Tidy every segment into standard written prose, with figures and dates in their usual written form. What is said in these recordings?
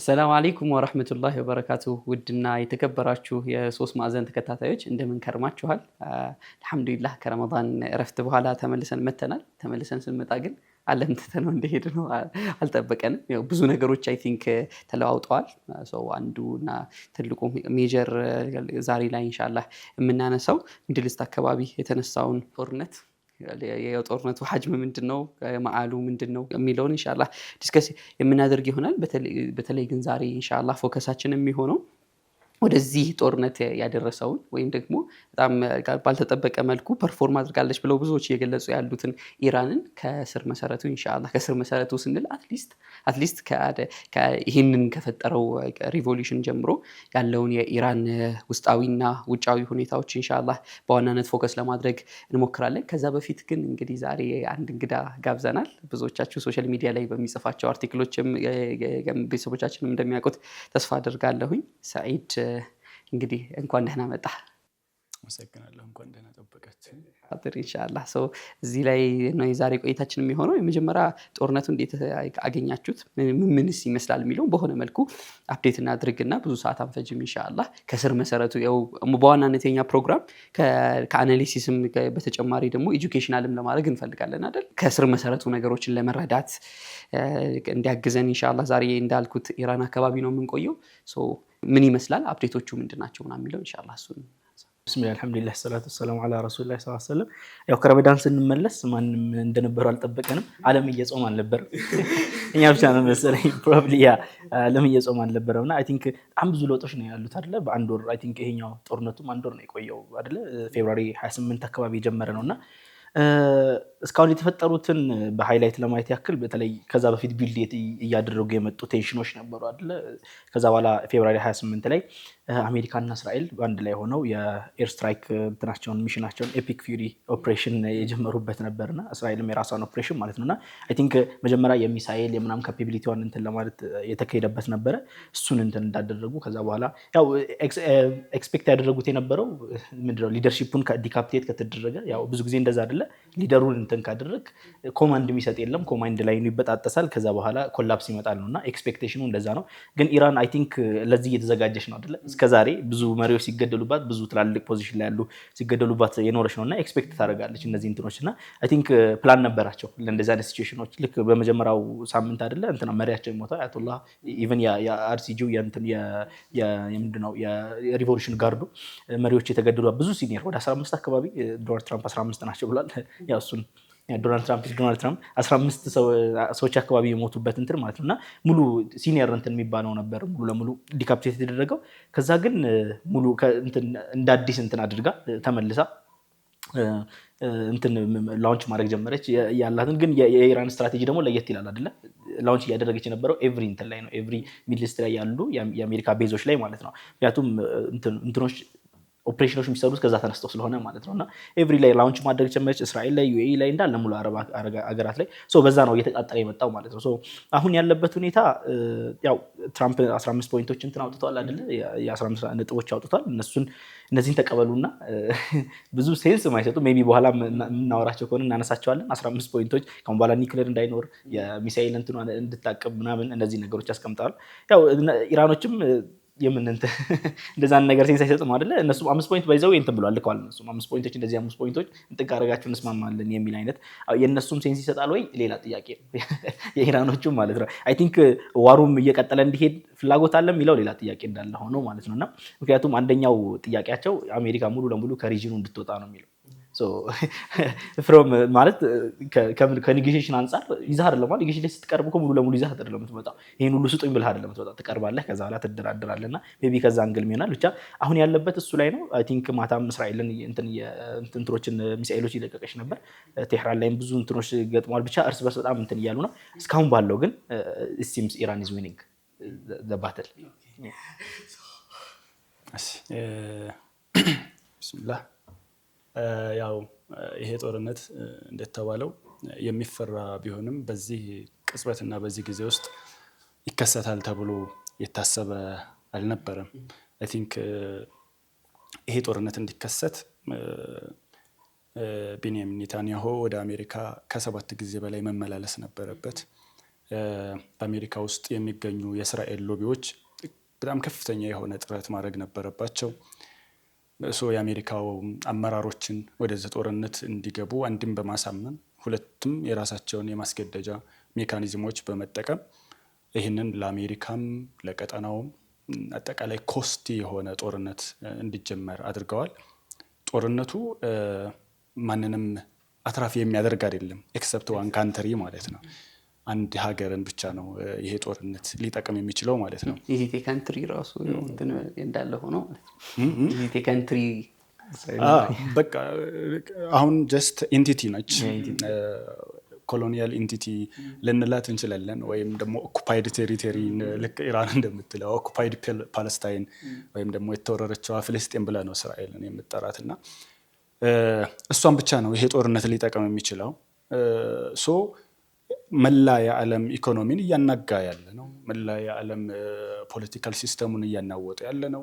السلام عليكم ورحمة الله وبركاته ودنا يتكبراتشو يا سوس مازن تكتاتايوش እንደምን ከርማችኋል አልহামዱሊላህ ከረመዳን ረፍት በኋላ ተመልሰን ስንመጣ ግን አለም ተተነው እንደሄድ ነው አልጠበቀንም ያው ብዙ ነገሮች አይ ቲንክ ተለዋውጠዋል ሶ አንዱና ትልቁ ሜጀር ዛሬ ላይ ኢንሻአላህ የምናነሳው ሚድል ኢስት አካባቢ የተነሳውን ጦርነት የጦርነቱ ሐጅም ምንድነው ማዓሉ ምንድነው የሚለውን ኢንሻአላህ ዲስከስ የምናደርግ ይሆናል በተለይ ግን ዛሬ ኢንሻአላህ ፎከሳችን የሚሆነው ወደዚህ ጦርነት ያደረሰውን ወይም ደግሞ በጣም ባልተጠበቀ መልኩ ፐርፎርም አድርጋለች ብለው ብዙዎች እየገለጹ ያሉትን ኢራንን ከስር መሰረቱ ኢንሻአላህ ከስር መሰረቱ ስንል አትሊስት ይሄንን ከፈጠረው ሪቮሉሽን ጀምሮ ያለውን የኢራን ውስጣዊና ውጫዊ ሁኔታዎች ኢንሻአላህ በዋናነት ፎከስ ለማድረግ እንሞክራለን ከዛ በፊት ግን እንግዲህ ዛሬ አንድ እንግዳ ጋብዘናል ብዙዎቻችሁ ሶሻል ሚዲያ ላይ በሚጽፋቸው አርቲክሎችም ቤተሰቦቻችንም እንደሚያውቁት ተስፋ አደርጋለሁኝ ሰዒድ እንግዲህ እንኳን ደህና መጣ መሰግናለሁ እንኳን ደህና ተጠበቃችሁ አጥር ኢንሻአላህ ሶ እዚህ ላይ ነው የዛሬ ቆይታችን የሚሆነው የመጀመሪያ ጦርነቱ እንዴት አገኛችሁት ምንስ ይመስላል የሚለው በሆነ መልኩ አፕዴት እናድርግና ብዙ ሰዓት አንፈጅም ኢንሻአላህ ከስር መሰረቱ ያው በዋናነት የኛ ፕሮግራም ከአናሊሲስም በተጨማሪ ደግሞ ኤጁኬሽናልም ለማድረግ እንፈልጋለን አይደል ከስር መሰረቱ ነገሮችን ለመረዳት እንዲያግዘን ኢንሻአላህ ዛሬ እንዳልኩት ኢራን አካባቢ ነው የምንቆየው ሶ ምን ይመስላል አፕዴቶቹ ምንድናቸው ምናምን የሚለው ኢንሻአላህ እሱን ብስሚላህ አልহামዱሊላህ ሰላቱ ሰላም ዐላ ረሱሊላህ ሰለላሁ ዐለይሂ ወሰለም ያው ከረመዳን ስንመለስ ማንንም እንደነበረው አልጠበቀንም ዓለም እየጾም አልነበር እኛ ብቻ ነው መሰለኝ ፕሮባብሊ ዓለም እየጾም አልነበረውና አይ ቲንክ በጣም ብዙ ለውጦች ነው ያሉት አይደለ በአንድ ወር አይ ቲንክ ይሄኛው ጦርነቱም አንድ ወር ነው የቆየው አይደለ ፌብሩዋሪ 28 አካባቢ ጀመረ ነውና እስካሁን የተፈጠሩትን በሃይላይት ለማየት ያክል በተለይ ከዛ በፊት ቢልድ እያደረጉ የመጡ ቴንሽኖች ነበሩ አይደለ ከዛ በኋላ ፌብሩዋሪ 28 ላይ አሜሪካና እስራኤል አንድ ላይ ሆነው የኤር ስትራይክ እንትናቸውን ሚሽናቸውን ኤፒክ ፊውሪ ኦፕሬሽን የጀመሩበት ነበርና እስራኤልም የራሷን ኦፕሬሽን ማለት ነውና አይ ቲንክ መጀመሪያ የሚሳኤል የምናም ካፓቢሊቲውን እንትን ለማለት የተከየደበት ነበር እሱን እንትን እንዳደረጉ ከዛ በኋላ ያው ኤክስፔክት ያደረጉት የነበረው ምንድነው ሊደርሺፑን ዲካፕቴት ከተደረገ ያው ብዙ ጊዜ እንደዛ አይደለ ሊደሩን እንትን ካደረግ ኮማንድ የሚሰጥ የለም ኮማንድ ላይ ይበጣጠሳል ከዛ በኋላ ኮላፕስ ይመጣል ነውና ኤክስፔክቴሽኑ እንደዛ ነው ግን ኢራን አይ ቲንክ ለዚህ እየተዘጋጀች ነው አይደለ እስከዛሬ ብዙ መሪዎች ሲገደሉባት ብዙ ትላልቅ ፖዚሽን ላይ ያሉ ሲገደሉባት የኖረች ነውና ኤክስፔክት ታደርጋለች እነዚህ እንትኖችና አይ ቲንክ ፕላን ነበራቸው ለእንደዛ አይነት ሲቹዌሽኖች ልክ በመጀመሪያው ሳምንት አይደለ እንትና መሪያቸው ሞታ አያቶላህ ኢቭን የአርሲጂው የምንድነው የሪቮሉሽን ጋርዱ መሪዎች የተገደሉባት ብዙ ሲኒየር ወደ 15 አካባቢ ዶናልድ ትራምፕ 15 ናቸው ብሏል ያው እሱን ዶናልድ ትራምፕ 15 ሰዎች አካባቢ የሞቱበት እንትን ማለት ነውና ሙሉ ሲኒየር እንትን የሚባለው ነበር ሙሉ ለሙሉ ዲካፕቴት የተደረገው ከዛ ግን ሙሉ እንትን እንደ አዲስ እንትን አድርጋ ተመልሳ እንትን ላውንች ማድረግ ጀመረች ያላትን ግን የኢራን ስትራቴጂ ደግሞ ለየት ይላል አይደለ ላውንች ያደረገች የነበረው ኤቭሪ እንትን ላይ ነው ኤቭሪ ሚድል ኢስት ላይ ያሉ የአሜሪካ ቤዞች ላይ ማለት ነው ምክንያቱም እንትኖች ኦፕሬሽኖች የሚሰሩት ከዛ ተነስተው ስለሆነ ማለት ነውና ኤቭሪ ላይ ላውንች ማድረግ ጀመረች እስራኤል ላይ ዩኤኢ ላይ እንዳለ ሙሉ አረብ አገራት ላይ ሶ በዛ ነው እየተጣጣለ የመጣው ማለት ነው ሶ አሁን ያለበት ሁኔታ ያው ትራምፕ 15 ፖይንቶች እንትን አውጥቷል አይደለ የ15 ነጥቦች አውጥቷል እነዚህን ተቀበሉና ብዙ ሴንስ ማይሰጡ ሜቢ በኋላ እናወራቸው ከሆነ እናነሳቸዋለን 15 ፖይንቶች ከአሁን በኋላ ኒውክሌር እንዳይኖር የሚሳኤል እንትን እንድታቀብ ምናምን እነዚህ ነገሮች ያስቀምጣሉ ያው ኢራኖችም የምንንተ እንደዛን ነገር ሴንስ አይሰጥም አይደለ እነሱ 5 ፖይንት ባይዘው እንትን ብሏል ልከዋል እነሱ 5 ፖይንቶች እንደዚህ 5 ፖይንቶች እንጥቅ አረጋችሁ እንስማማለን የሚል አይነት የነሱም ሴንስ ይሰጣል ወይ ሌላ ጥያቄ የኢራኖቹም ማለት ነው አይ ቲንክ ዋሩም እየቀጠለ እንዲሄድ ፍላጎት አለ የሚለው ሌላ ጥያቄ እንዳለ ሆኖ ማለት ነውና ምክንያቱም አንደኛው ጥያቄያቸው አሜሪካ ሙሉ ለሙሉ ከሪጅኑ እንድትወጣ ነው የሚለው ሶ ፍሮም ማለት ከኔጎሺዬሽን አንፃር ይዛህ አይደለም ማለት ኔጎሺዬሽን ላይ ስትቀርብ እኮ ሙሉ ለሙሉ ይዛህ አይደለም የምትመጣው ይሄን ሁሉ ስጡኝ ብለህ አይደለም የምትመጣው ትቀርባለህ ከዛ በኋላ ትደራደራለህና ሜቢ ከዛ አንግል ይሆናል ብቻ አሁን ያለበት እሱ ላይ ነው አይ ቲንክ ማታም እስራኤልን እንትኖችን ሚሳኤሎች ይለቀቀች ነበር ቴህራን ላይም ብዙ እንትኖች ገጥሟል ብቻ እርስ በርስ በጣም እንትን እያሉ ነው እስካሁን ባለው ግን it seems Iran is winning the battle ብስሚላህ ያው ይሄ ጦርነት እንደተባለው የሚፈራ ቢሆንም በዚህ ቅጽበትና በዚህ ጊዜ ውስጥ ይከሰታል ተብሎ የታሰበ አልነበረም አይ ቲንክ ይሄ ጦርነት እንዲከሰት ቤንያሚን ኔታንያሁ ወደ አሜሪካ ከ7 ጊዜ በላይ መመላለስ ነበረበት በአሜሪካ ውስጥ የሚገኙ የእስራኤል ሎቢዎች በጣም ከፍተኛ የሆነ ጥረት ማድረግ ነበረባቸው። የአሜሪካው አመራሮችን ወደዚህ ጦርነት እንዲገቡ አንድም በማሳመን ሁለቱም የራሳቸውን የማስገደጃ ሜካኒዝሞች በመጠቀም ይህንን ለአሜሪካም ለቀጠናውም አጠቃላይ ኮስቲ የሆነ ጦርነት እንዲጀመር አድርገዋል። ጦርነቱ ማንንም አትራፊ የሚያደርግ አይደለም፣ ኤክሰፕት ዋን ካንትሪ ማለት ነው። አንድ ሀገርን ብቻ ነው ይሄ ጦርነት ሊጠቅም የሚችለው ማለት ነው። ይሄ ካንትሪ ራሱ እንዳለ ሆኖ ይሄ ካንትሪ በቃ አሁን ጀስት ኤንቲቲ ነች። ኮሎኒያል ኤንቲቲ ልንላት እንችላለን፣ ወይም ደግሞ ኦኩፓይድ ቴሪቶሪ ልክ ኢራን እንደምትለው ኦኩፓይድ ፓለስታይን ወይም ደግሞ የተወረረችዋ ፍልስጤም ብላ ነው እስራኤልን የምትጠራትና እሷን ብቻ ነው ይሄ ጦርነት ሊጠቅም የሚችለው። መላ የዓለም ኢኮኖሚን እያናጋ ያለ ነው። መላ የዓለም ፖለቲካል ሲስተሙን እያናወጠ ያለ ነው።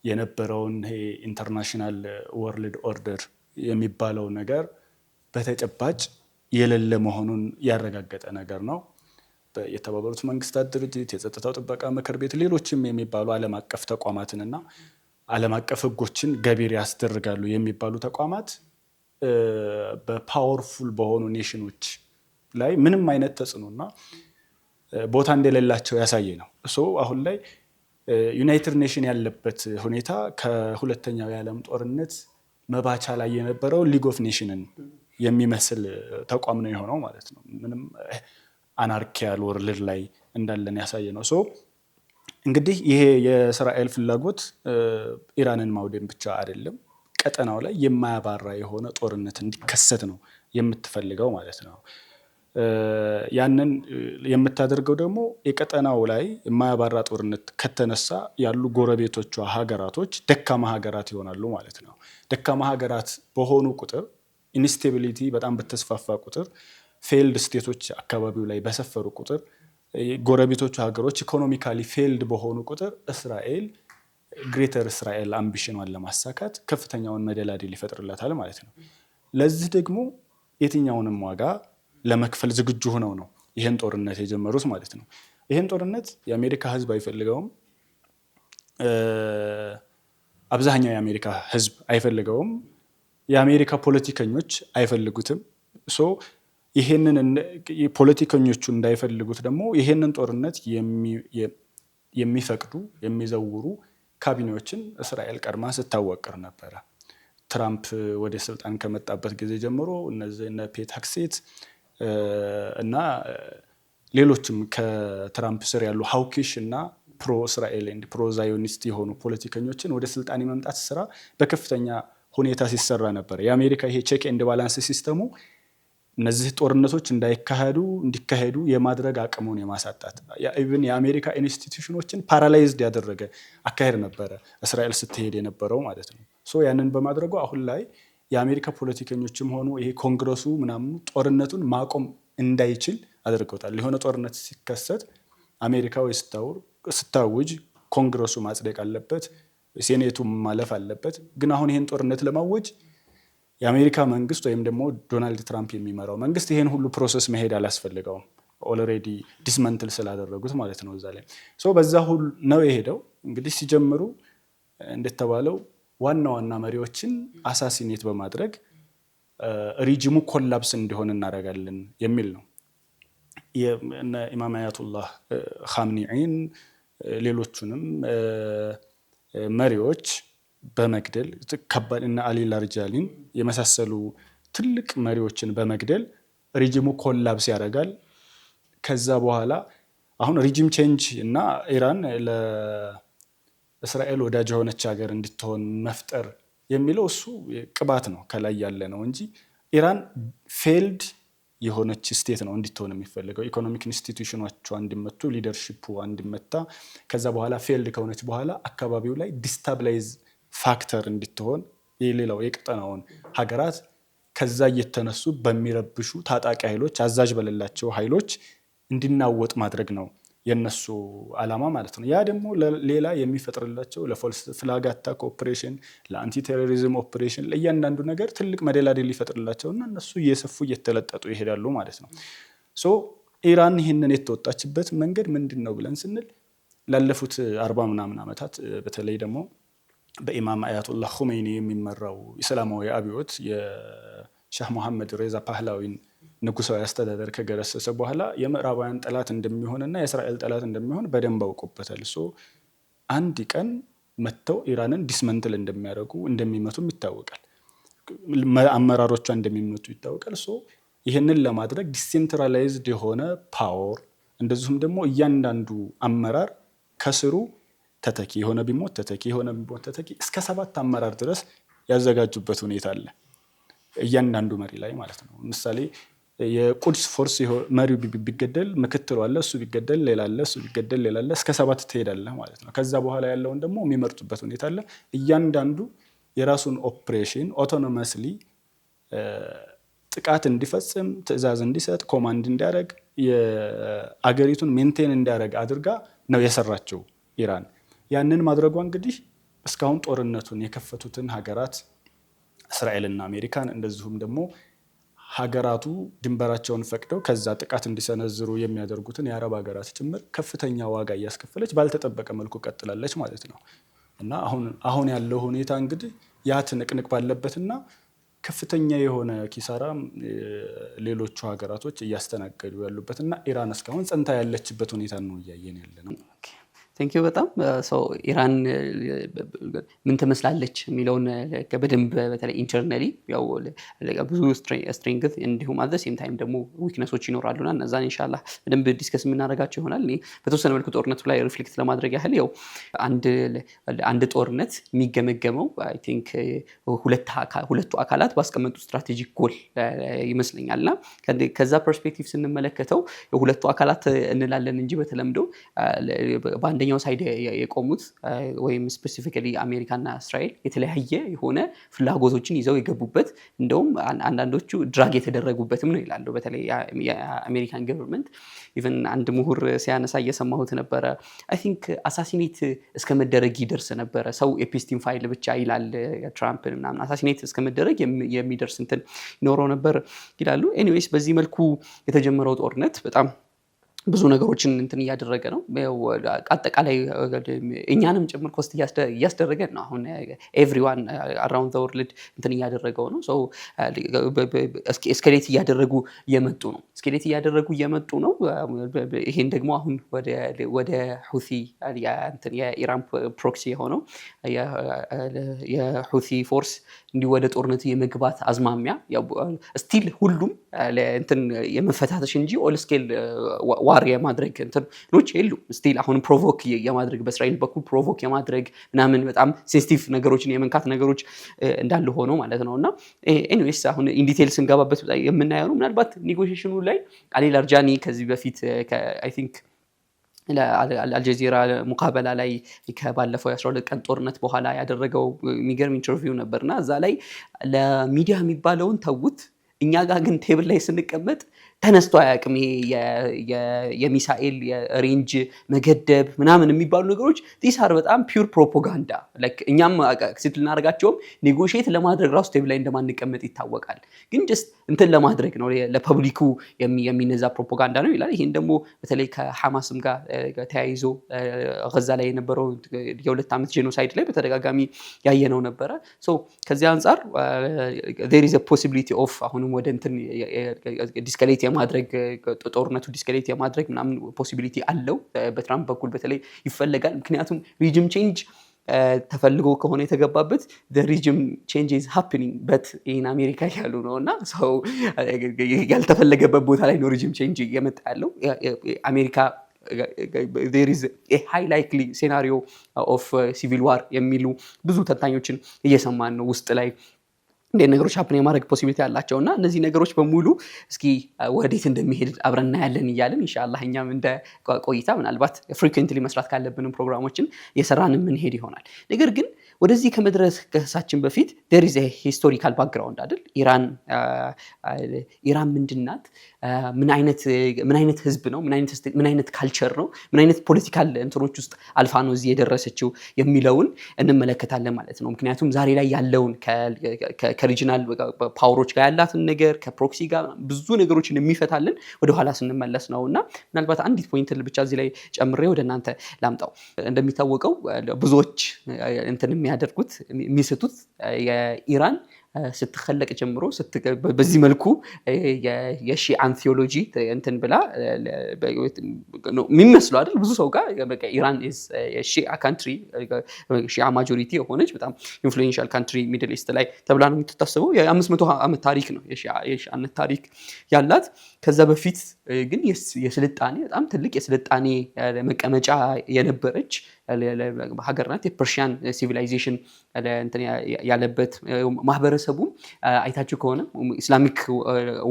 የነበረውን ይሄ ኢንተርናሽናል ወርልድ ኦርደር የሚባለው ነገር በተጨባጭ የሌለ መሆኑን ያረጋገጠ ነገር ነው። የተባበሩት መንግስታት ድርጅት፣ የጸጥታው ጥበቃ ምክር ቤት፣ ሌሎችም የሚባሉ ዓለም አቀፍ ተቋማትንና ዓለም አቀፍ ሕጎችን ገቢር ያስደርጋሉ የሚባሉ ተቋማት በፓወርፉል በሆኑ ኔሽኖች ላይ ምንም አይነት ተጽዕኖና ቦታ እንደሌላቸው ያሳየ ነው። አሁን ላይ ዩናይትድ ኔሽን ያለበት ሁኔታ ከሁለተኛው የዓለም ጦርነት መባቻ ላይ የነበረው ሊግ ኦፍ ኔሽንን የሚመስል ተቋም ነው የሆነው ማለት ነው። ምንም አናርኪያል ወርልድ ላይ እንዳለን ያሳየ ነው። እንግዲህ ይሄ የእስራኤል ፍላጎት ኢራንን ማውደም ብቻ አይደለም፣ ቀጠናው ላይ የማያባራ የሆነ ጦርነት እንዲከሰት ነው የምትፈልገው ማለት ነው። ያንን የምታደርገው ደግሞ የቀጠናው ላይ የማያባራ ጦርነት ከተነሳ ያሉ ጎረቤቶቿ ሀገራቶች ደካማ ሀገራት ይሆናሉ ማለት ነው። ደካማ ሀገራት በሆኑ ቁጥር ኢንስቴቢሊቲ በጣም በተስፋፋ ቁጥር ፌልድ ስቴቶች አካባቢው ላይ በሰፈሩ ቁጥር ጎረቤቶቹ ሀገሮች ኢኮኖሚካሊ ፌልድ በሆኑ ቁጥር እስራኤል ግሬተር እስራኤል አምቢሽኗን ለማሳካት ከፍተኛውን መደላድል ይፈጥርላታል ማለት ነው። ለዚህ ደግሞ የትኛውንም ዋጋ ለመክፈል ዝግጁ ሆነው ነው ይህን ጦርነት የጀመሩት ማለት ነው። ይህን ጦርነት የአሜሪካ ሕዝብ አይፈልገውም። አብዛኛው የአሜሪካ ሕዝብ አይፈልገውም። የአሜሪካ ፖለቲከኞች አይፈልጉትም። ይሄንን ፖለቲከኞቹ እንዳይፈልጉት ደግሞ ይሄንን ጦርነት የሚፈቅዱ የሚዘውሩ ካቢኔዎችን እስራኤል ቀድማ ስታወቅር ነበረ። ትራምፕ ወደ ስልጣን ከመጣበት ጊዜ ጀምሮ እነ ፔት ሄግሴት እና ሌሎችም ከትራምፕ ስር ያሉ ሀውኪሽ እና ፕሮ እስራኤል ኤንድ ፕሮ ዛዮኒስት የሆኑ ፖለቲከኞችን ወደ ስልጣን የመምጣት ስራ በከፍተኛ ሁኔታ ሲሰራ ነበር። የአሜሪካ ይሄ ቼክ ኤንድ ባላንስ ሲስተሙ እነዚህ ጦርነቶች እንዲካሄዱ የማድረግ አቅሙን የማሳጣት ኢቭን የአሜሪካ ኢንስቲትዩሽኖችን ፓራላይዝድ ያደረገ አካሄድ ነበረ እስራኤል ስትሄድ የነበረው ማለት ነው። ያንን በማድረጉ አሁን ላይ የአሜሪካ ፖለቲከኞችም ሆኑ ይሄ ኮንግረሱ ምናምን ጦርነቱን ማቆም እንዳይችል አድርገውታል። የሆነ ጦርነት ሲከሰት አሜሪካ ወይ ስታውጅ ኮንግረሱ ማጽደቅ አለበት፣ ሴኔቱ ማለፍ አለበት። ግን አሁን ይሄን ጦርነት ለማወጅ የአሜሪካ መንግስት ወይም ደግሞ ዶናልድ ትራምፕ የሚመራው መንግስት ይሄን ሁሉ ፕሮሰስ መሄድ አላስፈልገውም። ኦልሬዲ ዲስመንትል ስላደረጉት ማለት ነው። እዛ ላይ በዛ ሁሉ ነው የሄደው። እንግዲህ ሲጀምሩ እንደተባለው ዋና ዋና መሪዎችን አሳሲኔት በማድረግ ሪጂሙ ኮላፕስ እንዲሆን እናደርጋለን የሚል ነው። ኢማም አያቱላህ ኻምኒዒን ሌሎቹንም መሪዎች በመግደል ከባድ እና አሊ ላርጃሊን የመሳሰሉ ትልቅ መሪዎችን በመግደል ሪጂሙ ኮላፕስ ያደርጋል። ከዛ በኋላ አሁን ሪጂም ቼንጅ እና ኢራን ለእስራኤል ወዳጅ የሆነች ሀገር እንድትሆን መፍጠር የሚለው እሱ ቅባት ነው ከላይ ያለ ነው እንጂ ኢራን ፌልድ የሆነች ስቴት ነው እንድትሆን የሚፈልገው። ኢኮኖሚክ ኢንስቲትዩሽኖቿ እንዲመቱ፣ ሊደርሺፑ እንዲመታ፣ ከዛ በኋላ ፌልድ ከሆነች በኋላ አካባቢው ላይ ዲስታብላይዝ ፋክተር እንድትሆን የሌላው የቀጠናውን ሀገራት ከዛ እየተነሱ በሚረብሹ ታጣቂ ኃይሎች አዛዥ በሌላቸው ኃይሎች እንዲናወጥ ማድረግ ነው የነሱ ዓላማ ማለት ነው። ያ ደግሞ ሌላ የሚፈጥርላቸው ለፎልስ ፍላግ አታክ ኦፕሬሽን፣ ለአንቲ ቴሮሪዝም ኦፕሬሽን፣ ለእያንዳንዱ ነገር ትልቅ መደላደል ሊፈጥርላቸውና እነሱ እየሰፉ እየተለጠጡ ይሄዳሉ ማለት ነው። ኢራን ይህንን የተወጣችበት መንገድ ምንድን ነው ብለን ስንል ላለፉት 40 ምናምን ዓመታት በተለይ ደግሞ በኢማም አያቱላህ ኹመይኒ የሚመራው እስላማዊ አብዮት የሻህ መሐመድ ሬዛ ፓህላዊን ንጉሳዊ አስተዳደር ከገረሰሰ በኋላ የምዕራባውያን ጠላት እንደሚሆንና የእስራኤል ጠላት እንደሚሆን በደንብ አውቆበታል። አንድ ቀን መተው ኢራንን ዲስመንትል እንደሚያደርጉ እንደሚመቱም ይታወቃል። አመራሮቿ እንደሚመቱ ይታወቃል። ይህንን ለማድረግ ዲሴንትራላይዝድ የሆነ ፓወር እንደዚሁም ደግሞ እያንዳንዱ አመራር ከስሩ ተተኪ የሆነ ቢሞት ተተኪ የሆነ ቢሞት ተተኪ እስከ 7 አመራር ድረስ ያዘጋጁበት ሁኔታ አለ እያንዳንዱ መሪ ላይ ማለት ነው። ምሳሌ የቁድስ ፎርስ መሪው ቢገደል ምክትሉ አለ፣ እሱ ቢገደል ሌላ አለ፣ እሱ ቢገደል ሌላ አለ፣ እስከ 7 ትሄዳለህ ማለት ነው። ከዛ በኋላ ያለውን ደግሞ የሚመርጡበት ሁኔታ አለ። እያንዳንዱ የራሱን ኦፕሬሽን ኦቶኖመስሊ ጥቃት እንዲፈጽም ትዕዛዝ እንዲሰጥ ኮማንድ እንዲያደርግ የአገሪቱን ሜንቴን እንዲያደርግ አድርጋ ነው የሰራቸው ኢራን። ያንን ማድረጓ እንግዲህ እስካሁን ጦርነቱን የከፈቱትን ሀገራት እስራኤልና አሜሪካን እንደዚሁም ደግሞ ሀገራቱ ድንበራቸውን ፈቅደው ከዛ ጥቃት እንዲሰነዝሩ የሚያደርጉትን የአረብ ሀገራት ጭምር ከፍተኛ ዋጋ እያስከፈለች ባልተጠበቀ መልኩ ቀጥላለች ማለት ነው። እና አሁን ያለው ሁኔታ እንግዲህ ያ ትንቅንቅ ባለበትና ከፍተኛ የሆነ ኪሳራ ሌሎቹ ሀገራቶች እያስተናገዱ ያሉበትና ኢራን እስካሁን ጸንታ ያለችበት ሁኔታ ነው እያየን ያለ ነው። ቴንኪዩ በጣም ኢራን ምን ትመስላለች የሚለውን በደንብ በተለይ ኢንተርናሊ ያው ብዙ ስትሬንግዝ እንዲሁም አት ዘ ሴም ታይም ደግሞ ዊክነሶች ይኖራሉና እነዛን ኢንሻአላህ በደንብ ዲስከስ የምናደርጋቸው ይሆናል። እኔ በተወሰነ መልኩ ጦርነቱ ላይ ሪፍሌክት ለማድረግ ያህል ያው አንድ ጦርነት የሚገመገመው አይ ቲንክ ሁለቱ አካላት ባስቀመጡ ስትራቴጂክ ጎል ይመስለኛልና ከዛ ፐርስፔክቲቭ ስንመለከተው ሁለቱ አካላት እንላለን እንጂ በተለምዶ በአንደኛው ሳይድ የቆሙት ወይም ስፔሲፊካሊ አሜሪካና እስራኤል የተለያየ የሆነ ፍላጎቶችን ይዘው የገቡበት እንደውም አንዳንዶቹ ድራግ የተደረጉበትም ነው ይላሉ። በተለይ የአሜሪካን ገቨርንመንት ኢቨን አንድ ምሁር ሲያነሳ እየሰማሁት ነበረ። አይ ቲንክ አሳሲኔት እስከመደረግ ይደርስ ነበረ። ሰው ኤፒስቲን ፋይል ብቻ ይላል ትራምፕ ምናምን አሳሲኔት እስከመደረግ የሚደርስ እንትን ይኖረው ነበር ይላሉ። ኤኒዌይስ በዚህ መልኩ የተጀመረው ጦርነት በጣም ብዙ ነገሮችን እንትን እያደረገ ነው። አጠቃላይ እኛንም ጭምር ኮስት እያስደረገን ነው። አሁን ኤቭሪዋን አራውንድ ዘ ወርልድ እንትን እያደረገው ነው። እስኬሌት እያደረጉ እየመጡ ነው። ይሄን ደግሞ አሁን ወደ ሁቲ የኢራን ፕሮክሲ የሆነው የሁቲ ፎርስ እንዲህ ወደ ጦርነቱ የመግባት አዝማሚያ ስቲል ሁሉም እንትን የመፈታተሽ እንጂ ኦል ስኬል ዋር የማድረግ እንትኖች የሉም። ስቲል አሁን ፕሮቮክ የማድረግ በእስራኤል በኩል ፕሮቮክ የማድረግ ምናምን በጣም ሴንሲቲቭ ነገሮችን የመንካት ነገሮች እንዳሉ ሆኖ ማለት ነው። እና ኤኒዌይስ አሁን ኢንዲቴል ስንገባበት የምናየው ነው። ምናልባት ኔጎሽሽኑ ላይ አሊ ላርጃኒ ከዚህ በፊት አይ ቲንክ አልጀዚራ ሙቃበላ ላይ ከባለፈው የ12 ቀን ጦርነት በኋላ ያደረገው የሚገርም ኢንተርቪው ነበርና እዛ ላይ ለሚዲያ የሚባለውን ተውት፣ እኛ ጋር ግን ቴብል ላይ ስንቀመጥ ተነስቶ አያውቅም። ይሄ የሚሳኤል የሬንጅ መገደብ ምናምን የሚባሉ ነገሮች ዲሳር በጣም ፒውር ፕሮፓጋንዳ ላይክ እኛም አክሴፕት ልናደርጋቸውም ኔጎሺዬት ለማድረግ ራሱ ቴብል ላይ እንደማንቀመጥ ይታወቃል። ግን ጀስት እንትን ለማድረግ ነው ለፐብሊኩ የሚነዛ ፕሮፓጋንዳ ነው ይላል። ይሄን ደግሞ በተለይ ከሐማስም ጋር ተያይዞ ጋዛ ላይ የነበረው የ2 ዓመት ጄኖሳይድ ላይ በተደጋጋሚ ያየነው ነበረ። ከዚህ አንፃር there is a possibility of አሁንም ወደ እንትን ዲስከሌት የማድረግ ጦርነቱ ዲስከሌት የማድረግ ምናምን ፖሲቢሊቲ አለው። በትራምፕ በኩል በተለይ ይፈለጋል። ምክንያቱም ሪጅም ቼንጅ ተፈልጎ ከሆነ የተገባበት the regime change is happening but in አሜሪካ ያሉ ነው እና ሰው ያልተፈለገበት ቦታ ላይ ነው ሪጅም ቼንጅ እየመጣ ያለው። አሜሪካ there is a high likely scenario of civil war የሚሉ ብዙ ተንታኞችን እየሰማን ነው። ውስጥ ላይ እንደ ነገሮች ሀፕን የማድረግ ፖሲቢሊቲ አላቸው እና እነዚህ ነገሮች በሙሉ እስኪ ወዴት እንደሚሄድ አብረን እናያለን እያለን ኢንሻአላህ እኛም እንደ ቆይታ ምናልባት ፍሪኩዌንትሊ መስራት ካለብንም ፕሮግራሞችን የሰራን የምንሄድ ይሆናል። ነገር ግን ወደዚህ ከመድረሳችን በፊት there is a historical background አይደል? ኢራን ምንድናት? ምን አይነት ህዝብ ነው? ምን አይነት ካልቸር ነው? ምን አይነት ፖለቲካል እንትኖች ውስጥ አልፋ ነው እዚህ የደረሰችው የሚለውን እንመለከታለን ማለት ነው። ምክንያቱም ዛሬ ላይ ያለውን ከሪጂናል ፓወሮች ጋር ያላትን ነገር ከፕሮክሲ ጋር ብዙ ነገሮችን የሚፈታልን ወደ ኋላ ስንመለስ ነውና ምናልባት አንዲት ፖይንት ብቻ እዚህ ላይ ጨምሬ ወደ እናንተ ላምጣው። እንደሚታወቀው ብዙዎች እንትን የሚያደርጉት የሚስቱት የኢራን ስትخلق ጀምሮ በዚህ መልኩ የሺአን ቴዎሎጂ እንትን ብላ ነው የሚመስለው አይደል? ብዙ ሰው ጋር በቃ ኢራን is የሺአ ካንትሪ ሺአ ማጆሪቲ የሆነች በጣም ኢንፍሉዌንሻል ካንትሪ ሚድል ኢስት ላይ ተብላ ነው የምትታሰበው። የ500 ዓመት ታሪክ ነው የሺአነት ታሪክ ያላት። ከዛ በፊት ግን የስልጣኔ በጣም ትልቅ የስልጣኔ መቀመጫ የነበረች ሀገር ናት። የፐርሺያን ሲቪላይዜሽን እንትን ያለበት ማህበረሰቡ አይታችሁ ከሆነ ኢስላሚክ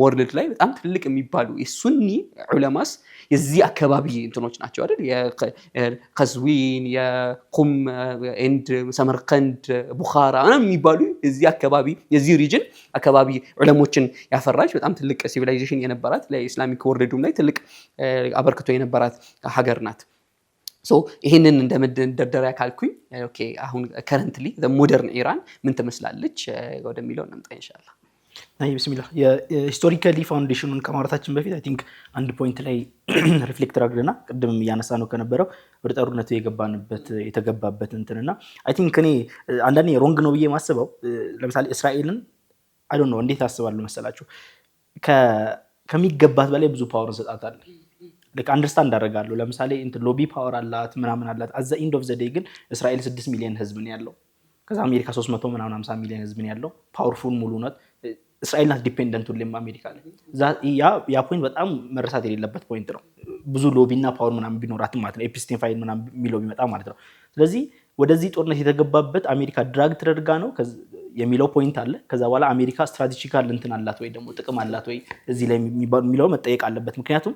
ወርልድ ላይ በጣም ትልቅ የሚባሉ የሱኒ ዑለማስ የዚህ አካባቢ እንትኖች ናቸው አይደል? የቀዝዊን የቁም ኤንድ ሰመርቀንድ ቡኻራ የሚባሉ የዚህ አካባቢ የዚህ ሪጅን አካባቢ ዑለሞችን ያፈራች በጣም ትልቅ ሲቪላይዜሽን የነበራት ለኢስላሚክ ወርልዱም ላይ ትልቅ አበርክቶ የነበራት ሀገር ናት። ይሄንን እንደመደርደሪያ ካልኩኝ ኦኬ አሁን ከረንትሊ ሞደርን ኢራን ምን ትመስላለች ወደሚለው እንምጣ ኢንሻአላህ። ቢስሚላህ የሂስቶሪካሊ ፋውንዴሽኑን ከማውራታችን በፊት አይ ቲንክ አንድ ፖይንት ላይ ሪፍሌክት አድርገና ቅድምም እያነሳ ነው ከነበረው ወደ ጦርነቱ የተገባበት እንትንና አይ ቲንክ እኔ አንዳንዴ ሮንግ ነው ብዬ ማስበው ለምሳሌ እስራኤልን አይ ዶንት ኖ እንዴት አስባለሁ መሰላችሁ ከሚገባት በላይ ብዙ ፓወር እንሰጣታለን። like understand አደረጋለሁ። ለምሳሌ ሎቢ ፓወር አላት ምናምን አላት። at the end of the day ግን እስራኤል 6 ሚሊዮን ህዝብ ነው ያለው። ከዛ አሜሪካ 300 ምናምን 50 ሚሊዮን ህዝብ ነው ያለው። ፓወርፉል ሙሉ ናት። እስራኤል ናት ዲፔንደንት ሁሌም አሜሪካ ላይ። ያ ፖይንት በጣም መረሳት የሌለበት ፖይንት ነው። ብዙ ሎቢና ፓወር ምናምን ቢኖራትም ማለት ነው ኤፕስቲን ፋይል ምናምን የሚለው ቢመጣ ማለት ነው። ስለዚህ ወደዚህ ጦርነት የተገባበት አሜሪካ ድራግ ተደርጋ ነው የሚለው ፖይንት አለ። ከዛ በኋላ አሜሪካ ስትራቴጂካል እንትን አላት ወይ ደግሞ ጥቅም አላት ወይ እዚህ ላይ የሚለው መጠየቅ አለበት። ምክንያቱም